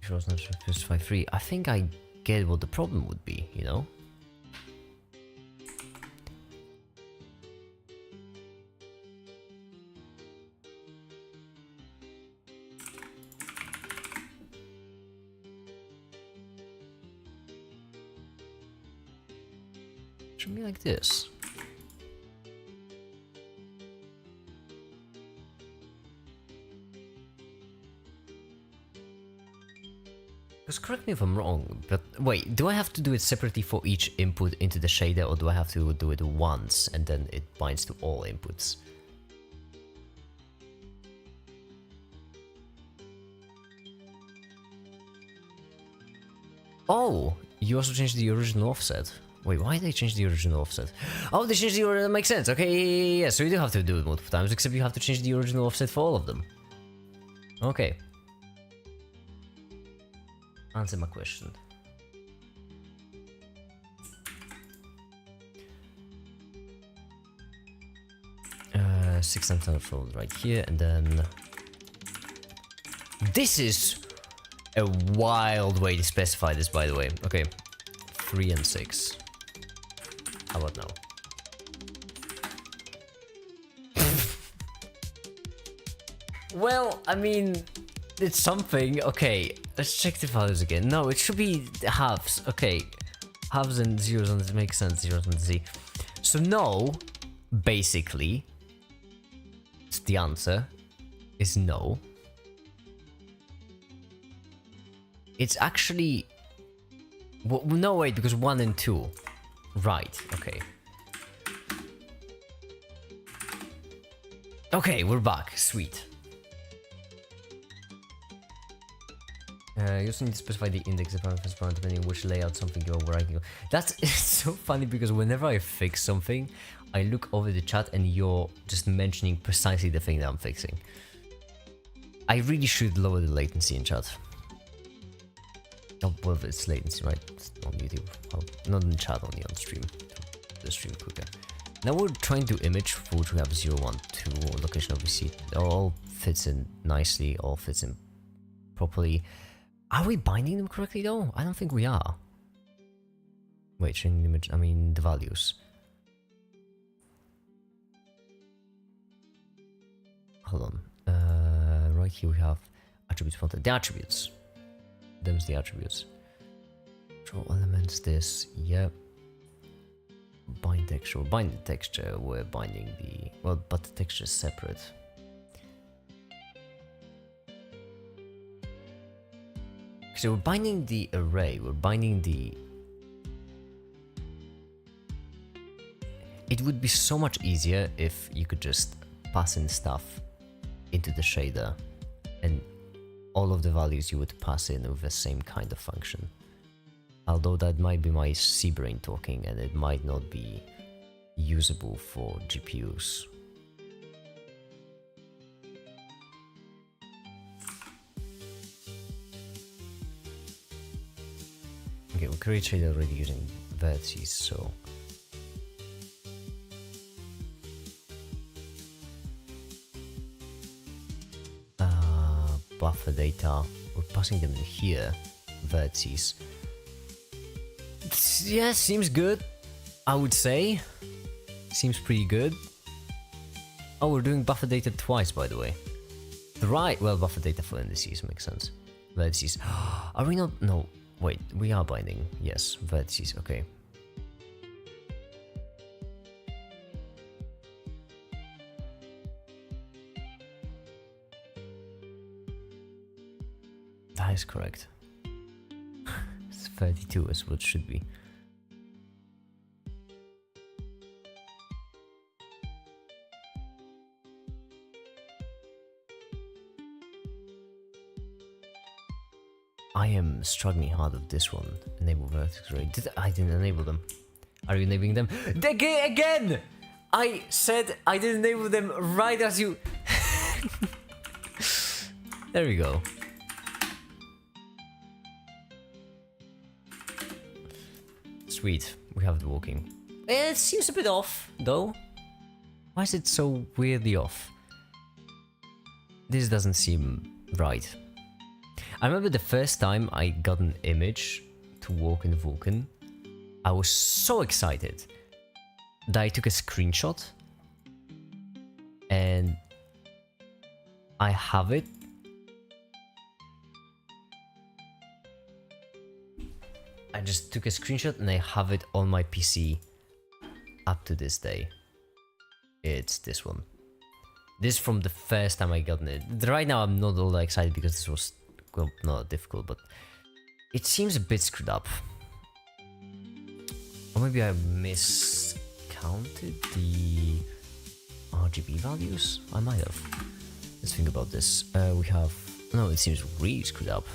It was not specified 3. I think I get what the problem would be, you know? Should be like this. Because correct me if I'm wrong, but wait, do I have to do it separately for each input into the shader, or do I have to do it once and then it binds to all inputs? Oh, you also changed the original offset. Wait, why did they change the original offset? Oh, they changed the original, that makes sense. Okay, yeah, so you do have to do it multiple times, except you have to change the original offset for all of them. Okay. Answer my question. Six times fold right here, and then This is a wild way to specify this, by the way. Okay, 3 and 6. How about now? Well, I mean, it's something. Okay, let's check the values again. No, it should be halves. Okay, halves and zeros, and it makes sense. Zeros and z. So no, basically, the answer is no. It's actually... well, no, wait, because 1 and 2. Right, okay. Okay, we're back. Sweet. You also need to specify the index depending on which layout something you're writing. That's it's so funny because whenever I fix something, I look over the chat and you're just mentioning precisely the thing that I'm fixing. I really should lower the latency in chat. Oh, well, it's latency, right? It's on YouTube. Oh, not in chat, only on stream. The stream quicker. Now we're trying to image for which we have 0, 1, 2, location obviously. It all fits in nicely, all fits in properly. Are we binding them correctly though? I don't think we are. Wait, changing the image, I mean the values. Hold on. Right here we have attributes content. The attributes. Them's the attributes. Draw elements, this, yep. Bind texture, we're binding the texture, we're binding the... well, but the texture is separate. So we're binding the array, we're binding the... It would be so much easier if you could just pass in stuff into the shader and all of the values you would pass in with the same kind of function. Although that might be my C-brain talking and it might not be usable for GPUs. Okay, we create shader already using vertices, so... buffer data, we're passing them in here, vertices. Yeah, seems good, I would say. Seems pretty good. Oh, we're doing buffer data twice, by the way. Right, well, buffer data for indices makes sense. Vertices. Are we not? No, wait, we are binding. Yes, vertices, okay. That is correct. It's 32 is what it should be. I am struggling hard with this one. Enable vertex array. I didn't enable them. Are you enabling them? Again! I said I didn't enable them right as you... There we go. Sweet, we have the walking. It seems a bit off, though. Why is it so weirdly off? This doesn't seem right. I remember the first time I got an image to walk in Vulkan, I was so excited that I took a screenshot and I have it. I just took a screenshot and I have it on my PC up to this day. It's this one. This is from the first time I got it. Right now I'm not all that excited because this was, well, not difficult, but it seems a bit screwed up. Or maybe I miscounted the RGB values? I might have. Let's think about this. We have... no, it seems really screwed up.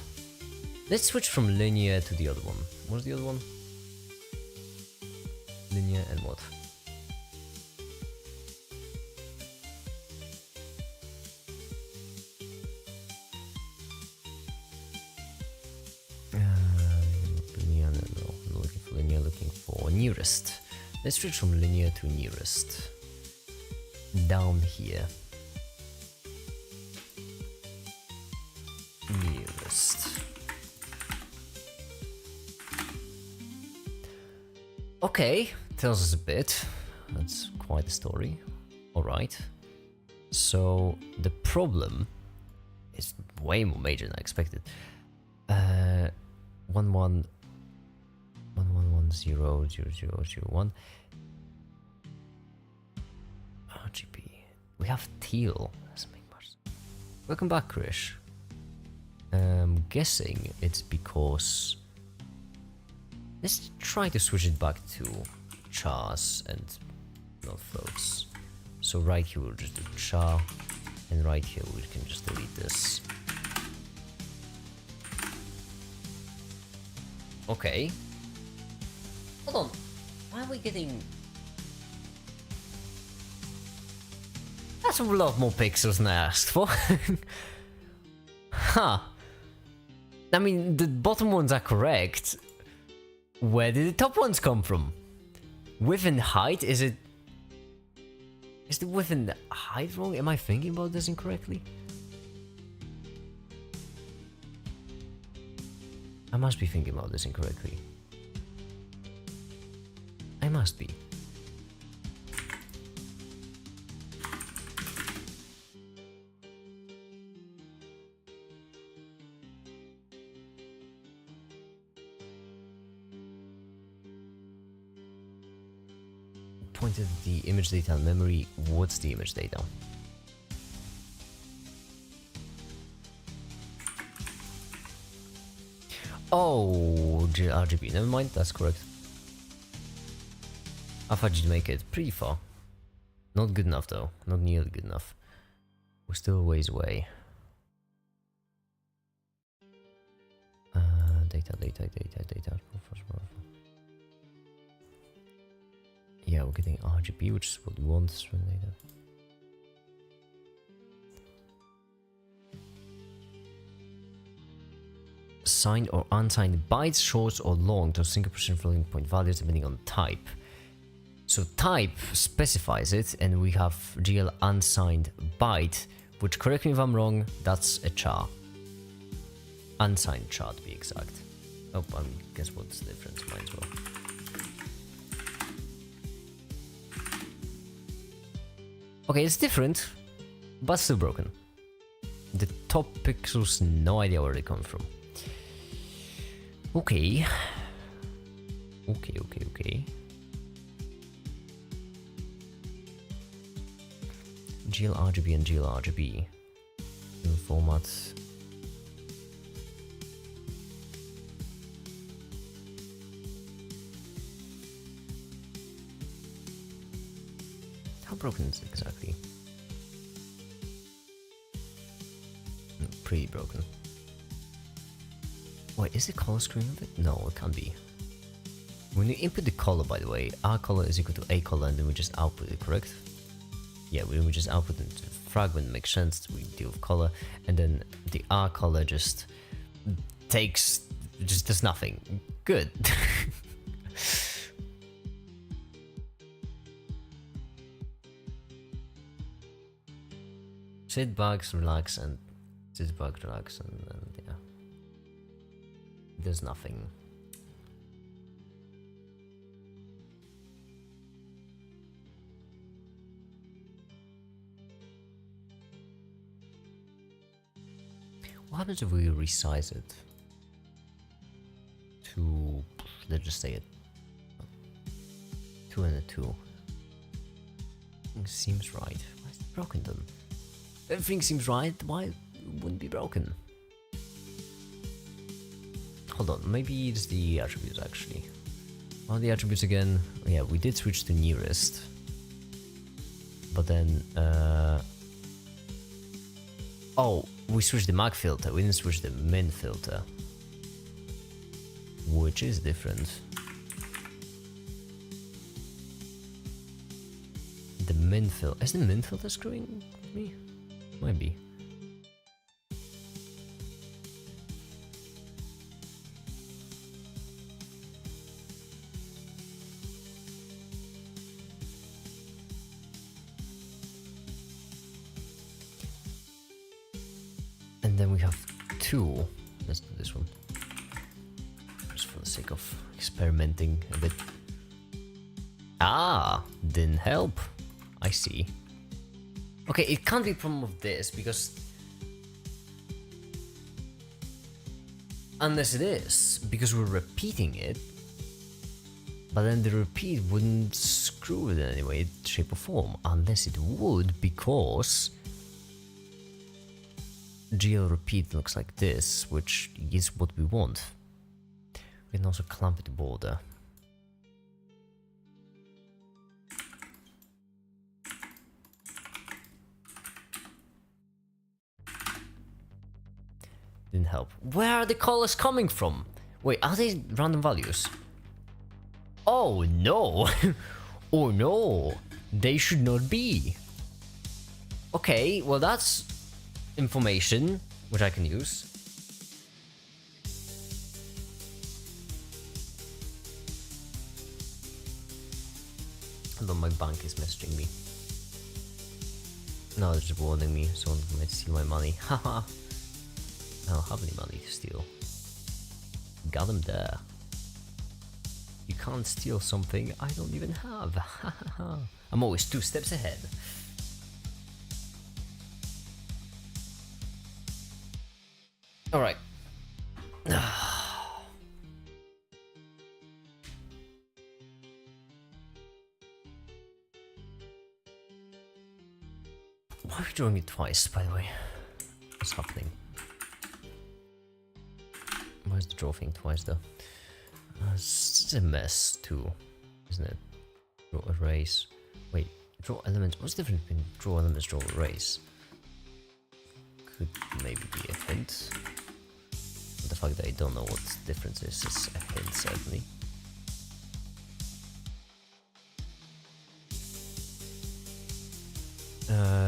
Let's switch from linear to the other one. What's the other one? Linear and what? Linear, no, not looking for linear, looking for nearest. Let's switch from linear to nearest. Down here. nearest. Okay, tells us a bit. That's quite a story. Alright. So the problem is way more major than I expected. 11100001 RGB. We have teal. Doesn't make much sense. Welcome back, Krish. I'm guessing it's because let's try to switch it back to chars and not floats. So right here we'll just do char, and right here we can just delete this. Okay. Hold on. Why are we getting... That's a lot more pixels than I asked for. Huh. I mean, the bottom ones are correct. Where did the top ones come from? Width and height? Is the width and height wrong? Am I thinking about this incorrectly? I must be thinking about this incorrectly. I must be. Pointed the image data and memory. What's the image data? Oh, RGB. Never mind, that's correct. I thought you'd make it pretty far. Not good enough though. Not nearly good enough. We're still a ways away. Data. Yeah, we're getting RGB, which is what we want. Data. Signed or unsigned bytes, short or long, to single precision floating point values depending on type. So type specifies it, and we have GL unsigned byte, which, correct me if I'm wrong, that's a char. Unsigned char to be exact. Oh, I guess what's the difference? Might as well. Okay, it's different, but still broken. The top pixels, no idea where they come from. Okay. Okay. GLRGB and GLRGB. New format. How broken is it exactly? Pretty broken. Wait, is the color screen of it? No, it can't be. When you input the color, by the way, our color is equal to a color, and then we just output it, correct? Yeah, we just output it into fragment, makes sense, we deal with color, and then the R color just does nothing. Good. Sit back, relax, and sit back, relax, and yeah. There's nothing. What happens if we resize it to, let's just say it, 2 and a 2? Seems right. Why is it broken then? Everything seems right, why it wouldn't be broken? Hold on, maybe it's the attributes actually. Oh, the attributes again. Yeah, we did switch to nearest. But then, oh, we switched the Mach filter, we didn't switch the min filter. Which is different. The min filter, is the min filter screwing me? Might be. And then we have 2. Let's do this one. Just for the sake of experimenting a bit. Ah, didn't help. I see. Okay, it can't be a problem of this because... Unless it is, because we're repeating it. But then the repeat wouldn't screw it in any way, shape or form. Unless it would, because... GL repeat looks like this, which is what we want. We can also clamp the border. Didn't help. Where are the colors coming from? Wait, are they random values? Oh no! Oh no! They should not be. Okay, well that's information which I can use. Although my bank is messaging me. No, they're just warning me, someone might steal my money. Haha. I don't have any money to steal. Got him there. You can't steal something I don't even have. I'm always 2 steps ahead. Alright. Why are we drawing it twice, by the way? What's happening? Why is the draw thing twice though? It's a mess too, isn't it? Draw erase. Wait, draw elements. What's the difference between draw elements, draw erase? Could maybe be a hint. But the fact that I don't know what the difference is a hint, certainly.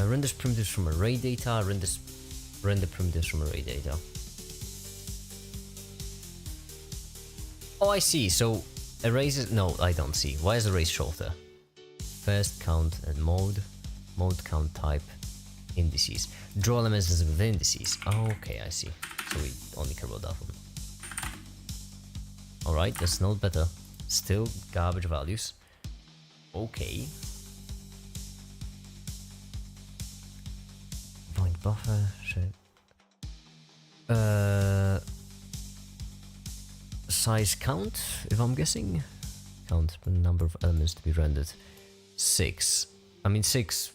Renders primitives from array data. Render primitives from array data. Oh, I see. So erase is... No, I don't see. Why is erase shorter? First count and mode. Mode count type. Indices. Draw elements is with indices. Oh, okay, I see. So we only care about that one. Alright, that's not better. Still garbage values. Okay. Point buffer. Shape. Size count, if I'm guessing. Count the number of elements to be rendered. 6. I mean 6.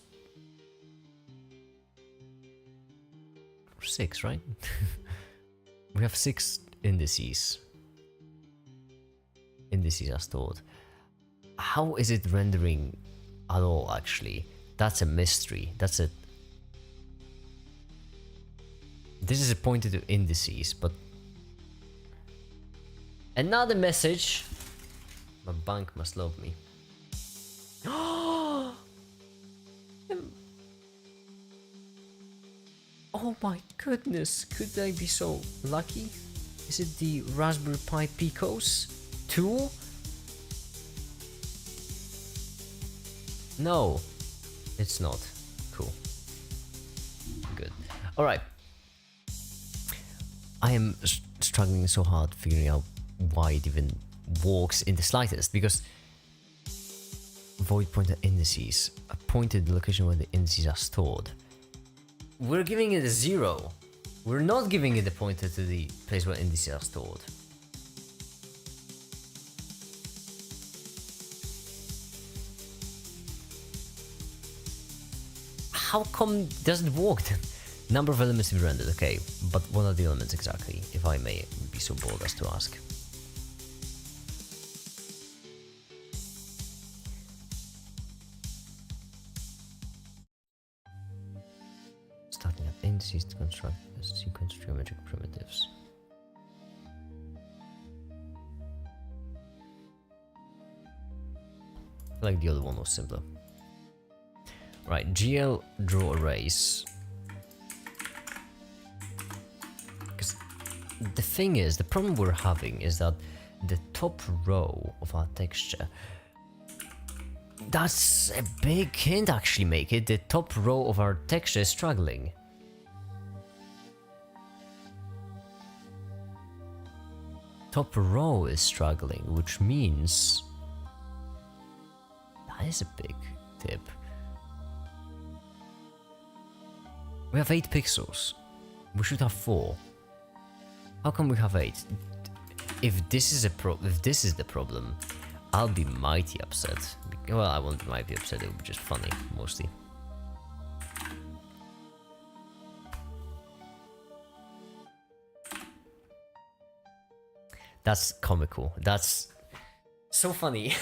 6, right? We have 6 indices. Indices are stored. How is it rendering at all, actually? That's a mystery. That's a... This is pointed to indices, but... Another message! My bank must love me. Oh my goodness, could I be so lucky? Is it the Raspberry Pi Picos 2? No, it's not. Cool. Good. Alright. I am struggling so hard figuring out why it even works in the slightest, because void pointer indices pointed the location where the indices are stored. We're giving it a 0. We're not giving it a pointer to the place where indices are stored. How come it doesn't work then? Number of elements to be rendered, okay, but what are the elements exactly, if I may be so bold as to ask? Starting at indices to construct a sequence of geometric primitives. I feel like the other one was simpler. Right, GL draw erase. Because the thing is, the problem we're having is that the top row of our texture, that's a big hint actually, make it. The top row of our texture is struggling. top row is struggling, which means that is a big tip. We have 8 pixels. We should have 4. How come we have 8? If this is the problem, I'll be mighty upset. Well, I won't be mighty upset. It'll be just funny, mostly. That's comical. That's so funny.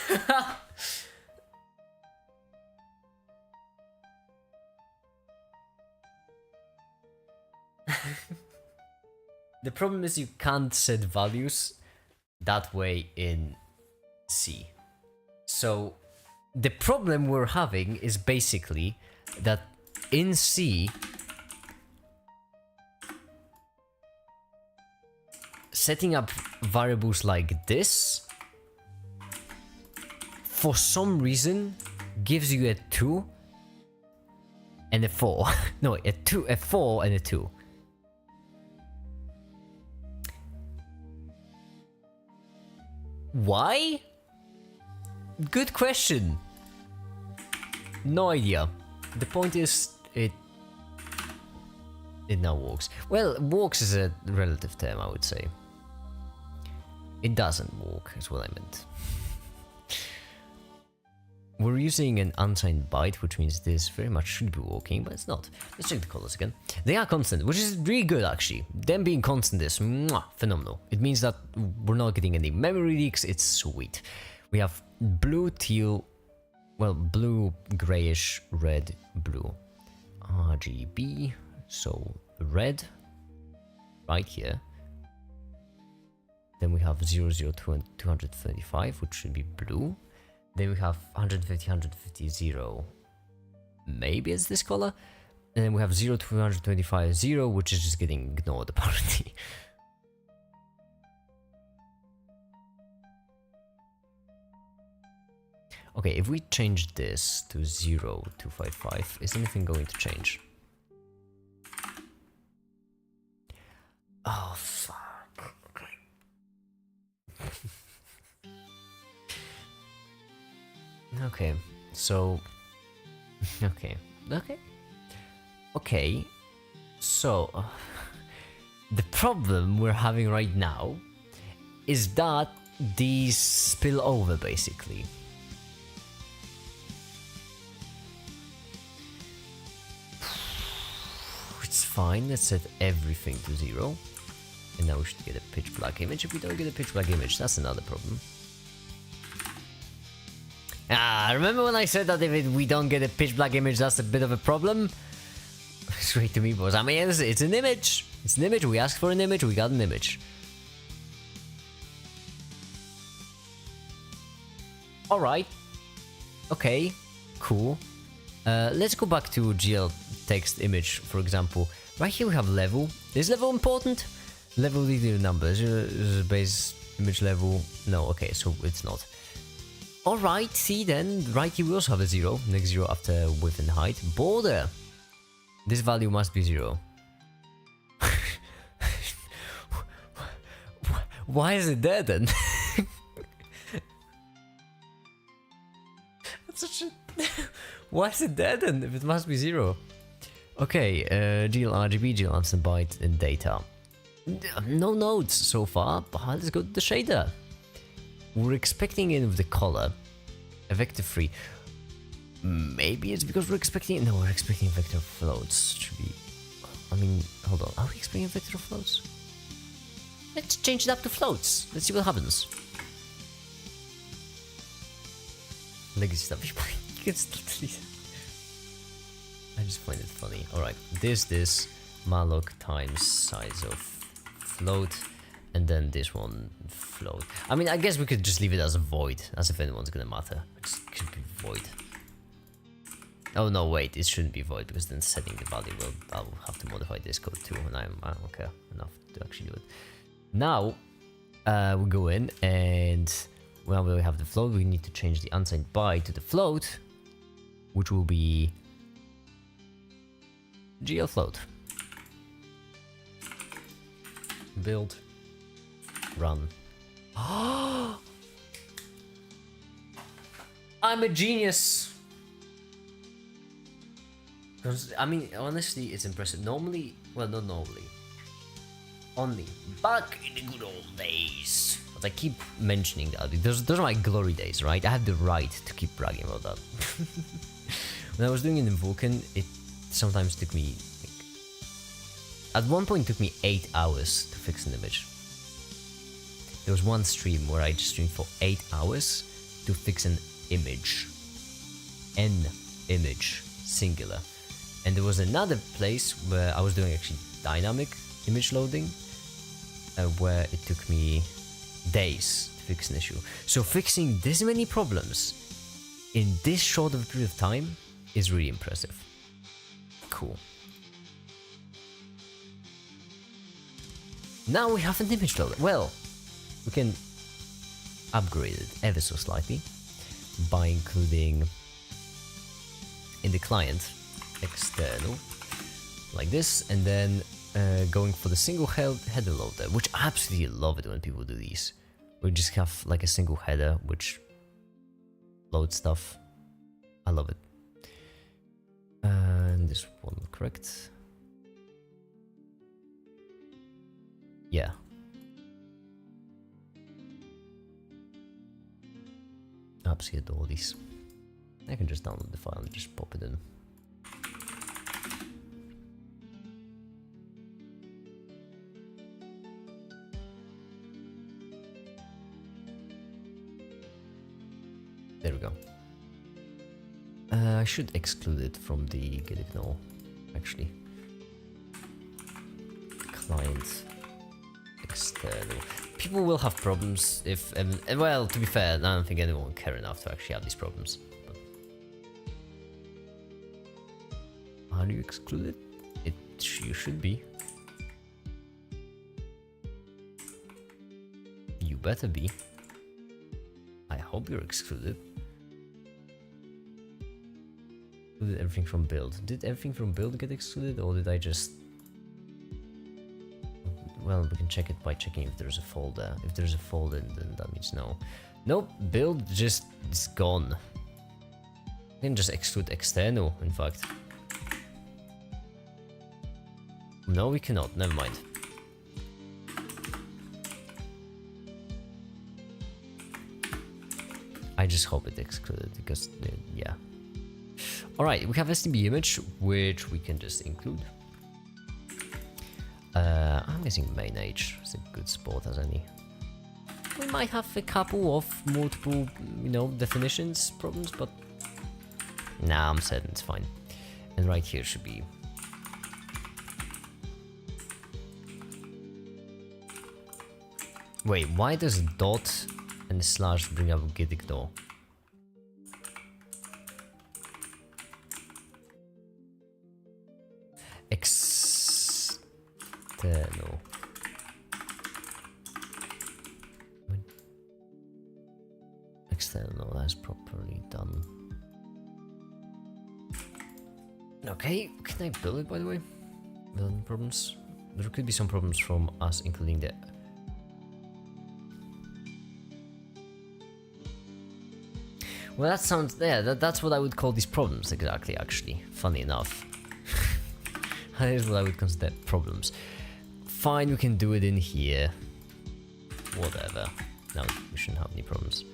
The problem is you can't set values that way in C. So the problem we're having is basically that in C, setting up variables like this for some reason gives you a 2 and a 4. No, a 4 and a 2. Why? Good question. No idea. The point is, it now works. Well, works is a relative term, I would say. It doesn't work, is what I meant. We're using an unsigned byte, which means this very much should be working, but it's not. Let's check the colors again. They are constant, which is really good actually. Them being constant is phenomenal. It means that we're not getting any memory leaks, it's sweet. We have blue, teal, well, blue, grayish, red, blue. RGB, so red, right here. Then we have 002 and 235, which should be blue. Then we have 150, 150, 0. Maybe it's this color. And then we have 0, 225, 0, which is just getting ignored apparently. Okay, if we change this to 0, 255, is anything going to change? Oh, fuck. Okay, so... Okay, so... the problem we're having right now is that these spill over, basically. It's fine, let's set everything to 0. And now we should get a pitch black image. If we don't get a pitch black image, that's another problem. Remember when I said that if we don't get a pitch black image, that's a bit of a problem? Straight to me, boss. I mean, it's an image. It's an image. We asked for an image. We got an image. Alright. Okay. Cool. Let's go back to GL text image, for example. Right here we have level. Is level important? Level leader numbers. Base image level. No, okay, so it's not. Alright, see then, right here we also have a 0, next 0 after width and height. Border! This value must be 0. Why is it there then? That's such a... Why is it there then if it must be 0? Okay, GL RGB, GL unsigned byte, and data. No nodes so far, but let's go to the shader. We're expecting it with the color, a vector free. Maybe it's because we're expecting... No, we're expecting vector floats. Should be... I mean, hold on. Are we expecting vector floats? Let's change it up to floats. Let's see what happens. Legacy stuff. You can still delete it. I just find it funny. Alright, this malloc times size of float. And then this one float. I mean, I guess we could just leave it as a void, as if anyone's gonna matter. It just could be void. Oh no, wait, it shouldn't be void because then setting the value will, I'll have to modify this code too, and I don't care enough to actually do it. Now, we go in and well, we have the float. We need to change the unsigned byte to the float, which will be GL float. Build. Run. I'm a genius. I mean, honestly, it's impressive. Normally, well, not normally. Only back in the good old days. But I keep mentioning that. Those are my glory days, right? I have the right to keep bragging about that. When I was doing it in Vulkan, it sometimes took me... At one point, it took me 8 hours to fix an image. There was one stream where I just streamed for 8 hours to fix an image. An image. Singular. And there was another place where I was doing actually dynamic image loading, where it took me days to fix an issue. So fixing this many problems in this short of a period of time is really impressive. Cool. Now we have an image loader. Well, we can upgrade it ever so slightly by including in the client external like this, and then going for the single header loader, which I absolutely love it when people do these. We just have like a single header which loads stuff. I love it. And this one, correct? Yeah. Absolutely adore these. I can just download the file and just pop it in. There we go. I should exclude it from the gitignore, actually. Client external. People will have problems if, well, to be fair, I don't think anyone will care enough to actually have these problems. But how do you exclude it? You should be. You better be. I hope you're excluded. Excluded everything from build. Did everything from build get excluded, or did I just... Well, we can check it by checking if there's a folder. If there's a folder, then that means no. Nope, build just is gone. We can just exclude external, in fact. No, we cannot. Never mind. I just hope it excluded, because, yeah. Alright, we have STB image, which we can just include. I'm guessing main age is a good spot as any. We might have a couple of multiple, definitions problems, but nah, I'm certain it's fine. And right here should be... Wait, why does a dot and a slash bring up gitignore? External. External, that's properly done. Okay, can I build it, by the way? Building problems? There could be some problems from us including the... Well, that sounds... Yeah, that's what I would call these problems, exactly, actually. Funny enough. That is what I would consider problems. Fine, we can do it in here. Whatever. No, we shouldn't have any problems.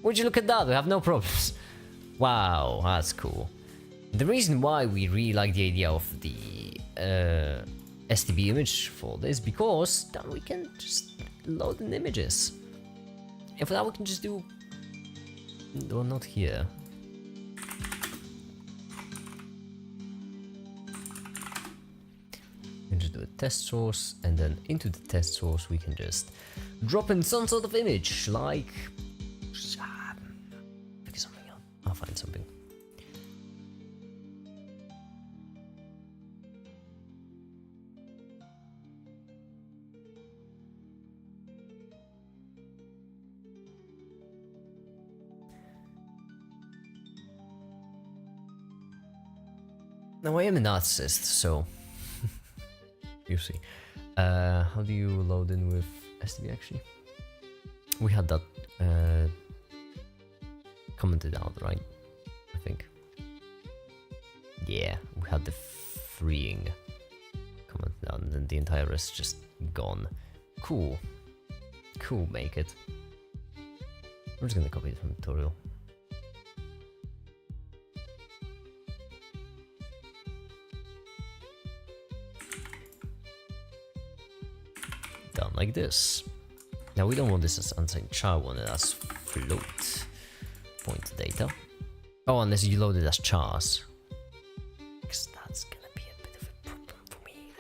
Would you look at that? We have no problems. Wow, that's cool. The reason why we really like the idea of the STB image folder is because then we can just load in images. And for that we can just do... Well, not here. We can just do a test source, and then into the test source we can just drop in some sort of image, like... Figure something out. I'll find something. Now I am a narcissist, so you see. How do you load in with STB actually. We had that commented out, right? I think. Yeah, we had the freeing commented out, and then the entire rest just gone. Cool. Cool, make it. I'm just gonna copy it from the tutorial. Done like this. Now we don't want this as unsigned char, we want it as float point data. Oh, unless you load it as chars. Because that's gonna be a bit of a problem for me.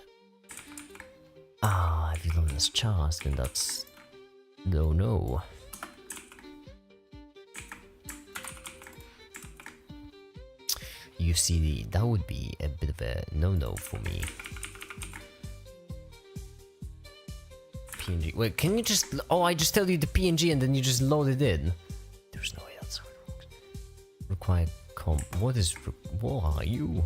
Ah, if you load it as chars, then that's no. You see, that would be a bit of a no for me. PNG. Wait, can you just... Oh, I just tell you the PNG and then you just load it in. There's no way that's how it works. Require comp. What is... What are you?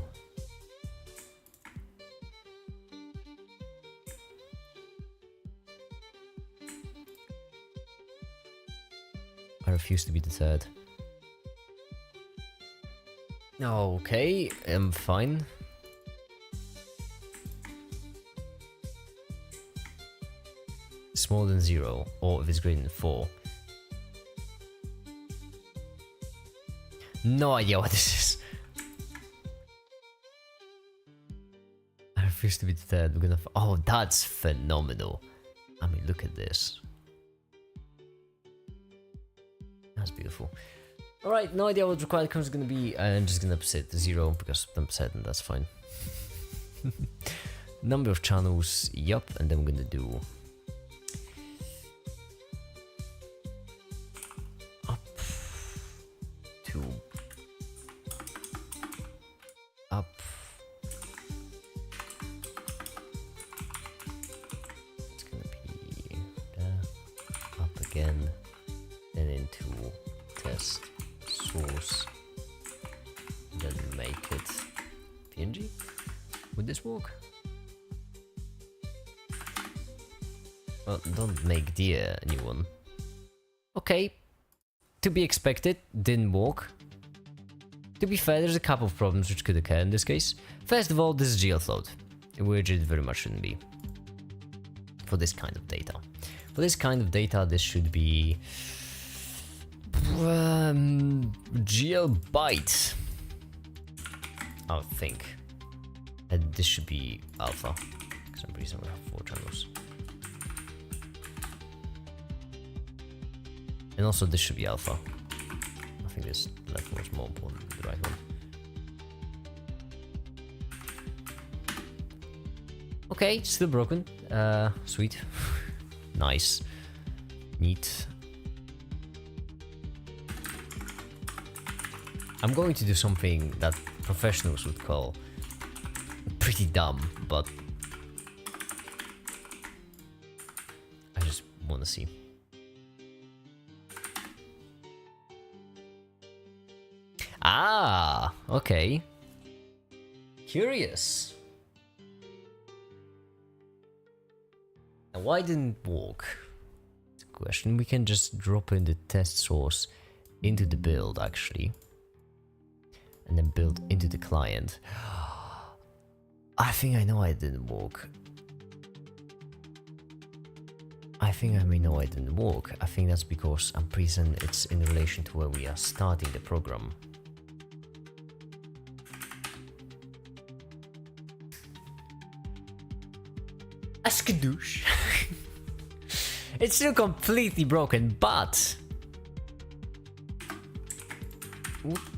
I refuse to be deterred. Okay, I'm fine. Smaller than 0, or if it's greater than 4. No idea what this is. I refuse to be deterred. We're gonna. Oh, that's phenomenal. I mean, look at this. That's beautiful. Alright, no idea what required count is gonna be. I'm just gonna set it to 0 because I'm certain that's fine. Number of channels, yup, and then we're gonna do up. It's gonna be there, up again, then into test source, then make it PNG. Would this work? Well, don't make the new one. Okay, to be expected, didn't work. To be fair, there's a couple of problems which could occur in this case. First of all, this is GL float, which it very much shouldn't be for this kind of data. For this kind of data, this should be GL byte, I would think. And this should be alpha. For some reason we have 4 channels. And also this should be alpha. I think this left one is more important than the right one. Okay, still broken. Sweet. Nice. Neat. I'm going to do something that professionals would call pretty dumb, but I just want to see. Ah, okay. Curious. And why didn't it work? It's a question. We can just drop in the test source into the build, actually. And then build into the client. I think I know why it didn't work. I think I may know why it didn't work. I think that's because I'm pretty certain it's in relation to where we are starting the program. A skadoosh. It's still completely broken, but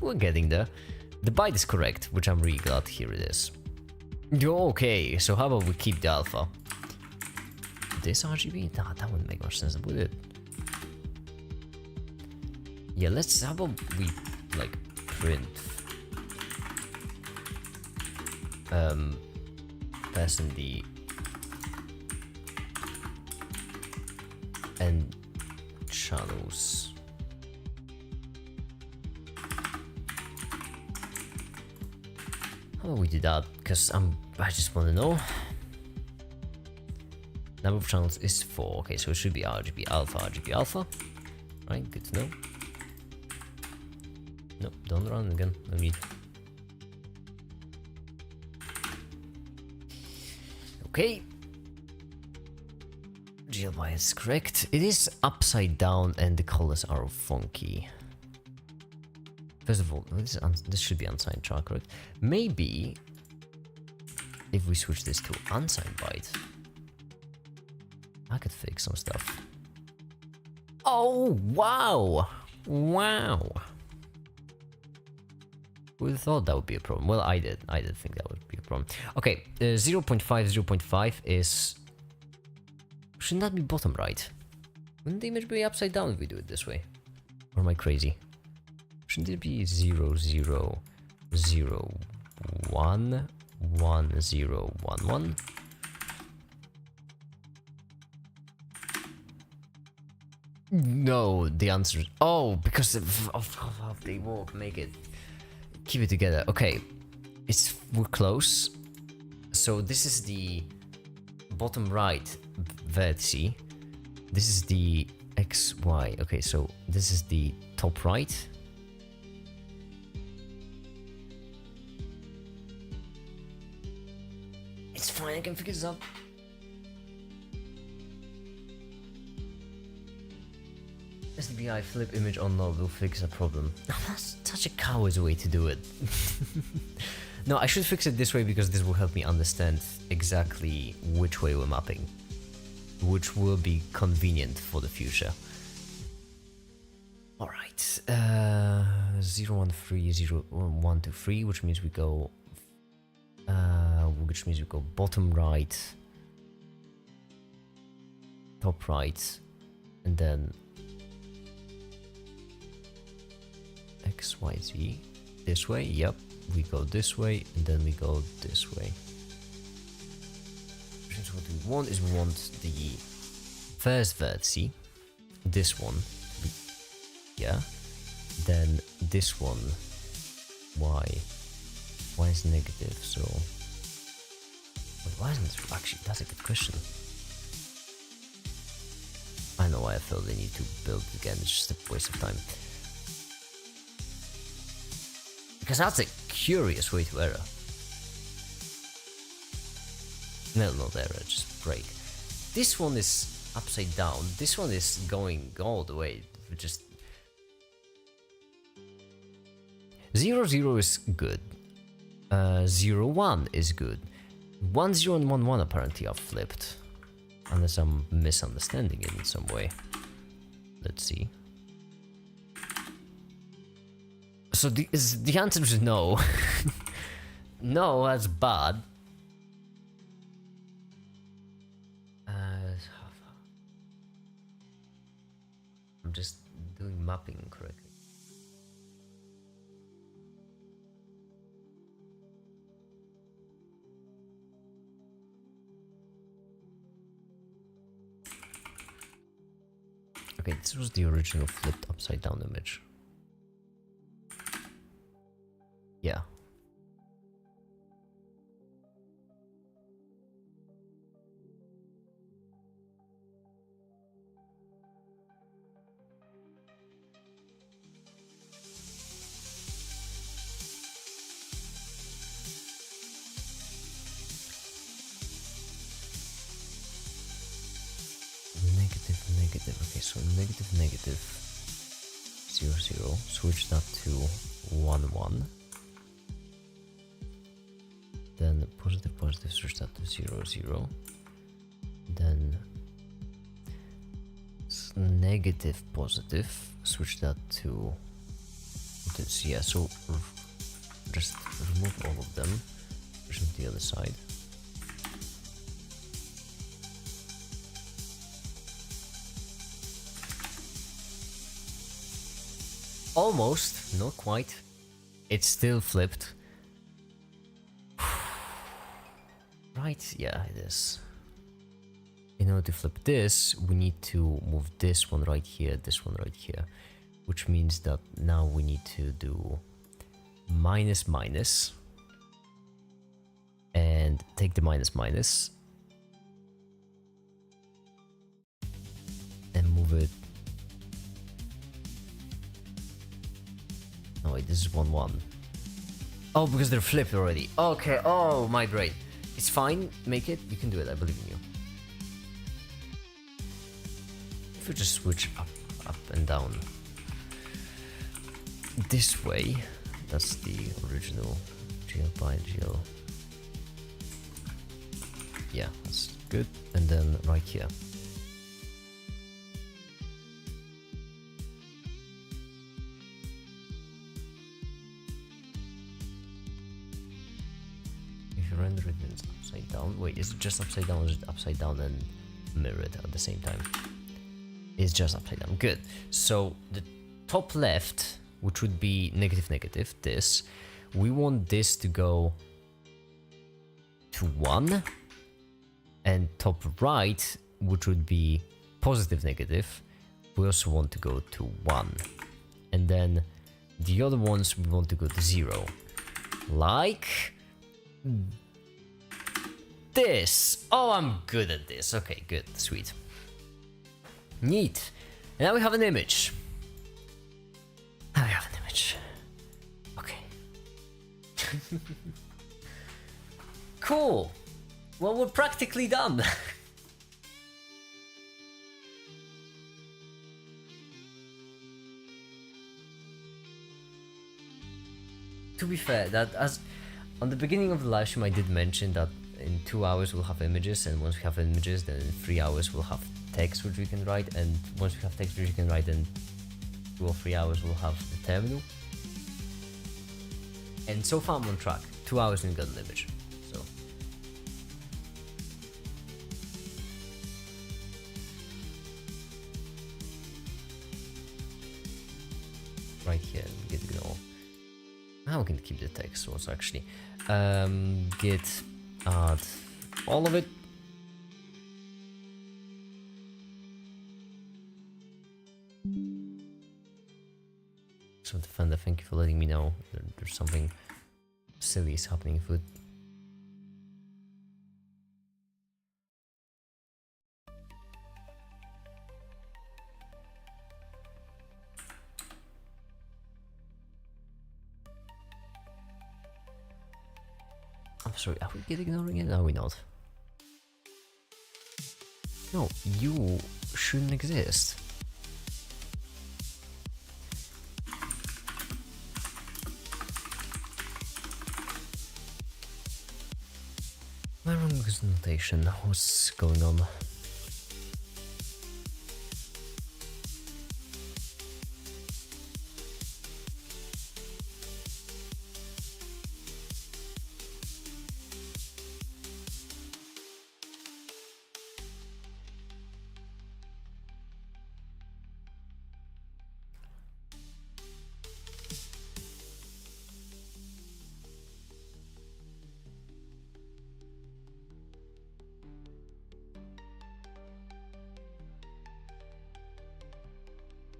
we're getting there. The byte is correct, which I'm really glad. Here it is. Okay, so how about we keep the alpha? This RGB? Nah, that wouldn't make much sense, would it? Yeah, let's. How about we like print person the and channels. How about we do that? Because I just want to know. Number of channels is 4. Okay, so it should be RGB alpha, RGB alpha. Right, good to know. No, don't run again. No need. Okay. GLY is correct. It is upside down and the colors are funky. First of all, this should be unsigned chart, correct? Maybe if we switch this to unsigned byte, I could fix some stuff. Oh, wow! Wow! Who would have thought that would be a problem? Well, I did. I did think that would be a problem. Okay, 0.5, 0.5 is... Shouldn't that be bottom right? Wouldn't the image be upside down if we do it this way? Or am I crazy? Shouldn't it be 0, 0, 0, 1, 1, 0, 1, 1? No, the answer is... Oh, because of how they walk, make it... Keep it together. Okay, we're close. So this is the bottom right vertice. This is the XY. Okay, so this is the top right. It's fine, I can figure this out. SDPI flip image on node will fix a problem. That's such a coward's way to do it. No, I should fix it this way because this will help me understand exactly which way we're mapping, which will be convenient for the future. Alright, 0, 1, 3, 0, 1, 2, 3, which means we go bottom right, top right, and then X, Y, Z, this way, yep, we go this way, and then we go this way. So what we want is we want the first vertice, this one, yeah, then this one, Y is negative, so, wait, why isn't this, actually, that's a good question. I know why I felt I need to build it again, it's just a waste of time. Because that's a curious way to error. No, not error, just break. This one is upside down. This one is going all the way. Just 0, 0 is good. 0, 1 is good. 1, 0 and 1, 1 apparently are flipped. Unless I'm misunderstanding it in some way. Let's see. So the answer is no. No, that's bad. I'm just doing mapping correctly. Okay, this was the original flipped upside down image. Yeah. Negative. Okay, so negative 0, 0. Switch that to 1, 1. Then positive, switch that to 0, 0. Then negative, positive, switch that to this. Yeah, so just remove all of them, push them to the other side. Almost, not quite. It's still flipped. Right, yeah, it is. In order to flip this, we need to move this one right here, this one right here. Which means that now we need to do minus, minus. And take the minus, minus. move it. Oh wait, this is 1-1. Oh, because they're flipped already. Okay, oh, my brain. It's fine, make it. You can do it, I believe in you. If we just switch up and down. This way, that's the original GL by GL. Yeah, that's good. And then right here. If you render it in upside down, wait, is it just upside down or is it upside down and mirrored at the same time? It's just upside down, good. So the top left, which would be negative negative, this, we want this to go to 1, and top right, which would be positive negative, we also want to go to 1, and then the other ones we want to go to 0, like this. Oh, I'm good at this. Okay, good, sweet, neat. And now we have an image. Now we have an image. Okay. Cool. Well, we're practically done. To be fair, that as on the beginning of the live stream I did mention that in 2 hours we'll have images, and once we have images then in 3 hours we'll have text which we can write, and once we have text which we can write, then 2 or 3 hours we'll have the terminal. And so far I'm on track. 2 hours and got an image. So right here, git ignore. Now we can keep the text source actually. Git add all of it. So Defender, thank you for letting me know there's something silly is happening with. I'm sorry, are we ignoring it? Are we not? No, you shouldn't exist. My wrong notation. What's going on?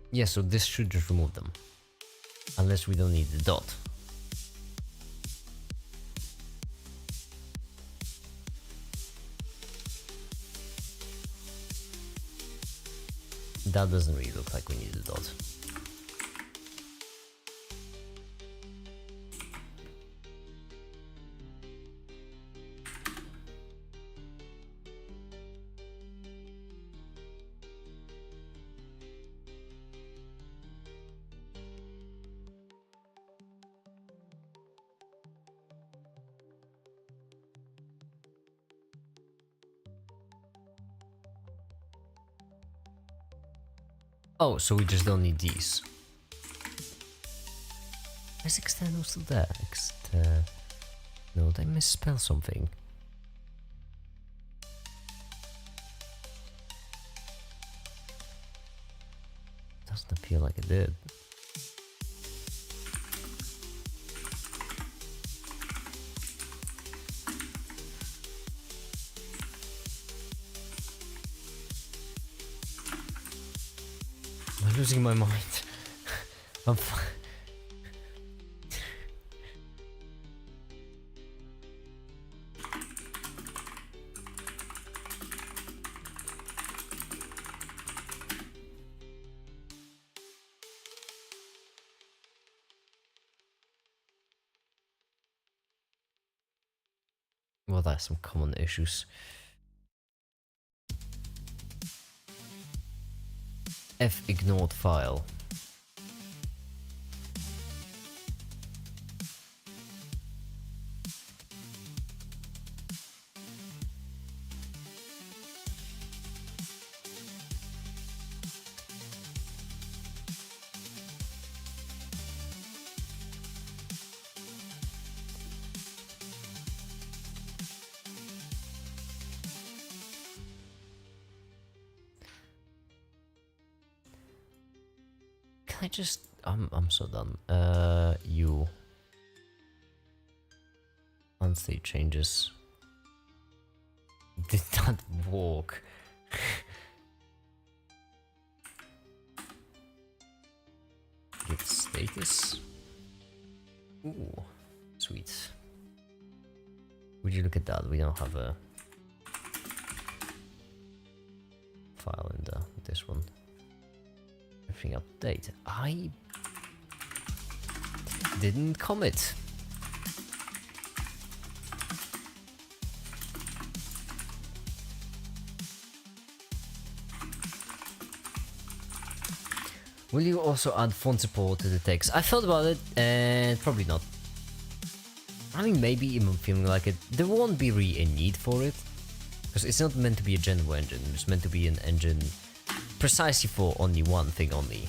Yeah, so this should just remove them. Unless we don't need the dot. That doesn't really look like we need the dot. Oh, so we just don't need these. Is external still there? No, did I misspell something? Doesn't appear like it did. I'm losing my mind. What are some common issues? F ignored file. Can I just... I'm so done. You... Unstate changes. Did not work. Git status. Ooh, sweet. Would you look at that? We don't have a file in this one. Everything update. I didn't commit. Will you also add font support to the text? I thought about it, and probably not. I mean, maybe even feeling like it. There won't be really a need for it, because it's not meant to be a general engine. It's meant to be an engine precisely for only one thing only.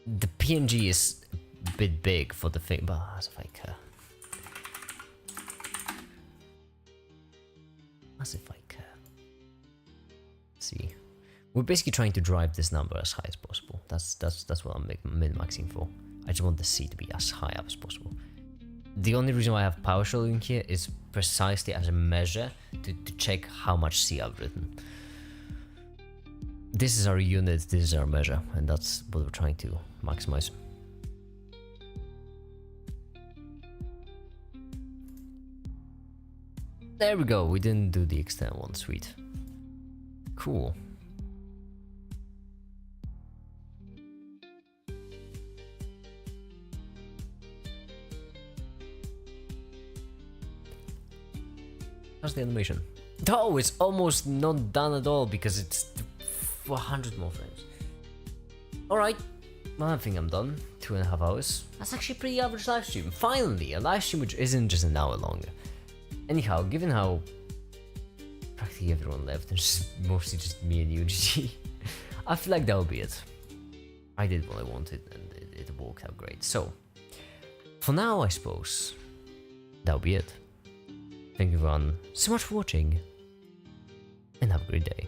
The PNG is a bit big for the thing, but as if I care. As if I care. See, we're basically trying to drive this number as high as possible. That's what I'm min-maxing for. I just want the C to be as high up as possible. The only reason why I have PowerShell in here is precisely as a measure to check how much C I've written. This is our unit, this is our measure, and that's what we're trying to maximize. There we go, we didn't do the extend one, sweet. Cool. How's the animation? Oh, it's almost not done at all because it's 100 more frames. Alright, well, I think I'm done. 2.5 hours. That's actually a pretty average live stream. Finally, a live stream which isn't just an hour long. Anyhow, given how practically everyone left, and mostly just me and UGG, I feel like that will be it. I did what I wanted and it worked out great. So, for now, I suppose, that'll be it. Thank you everyone so much for watching, and have a great day.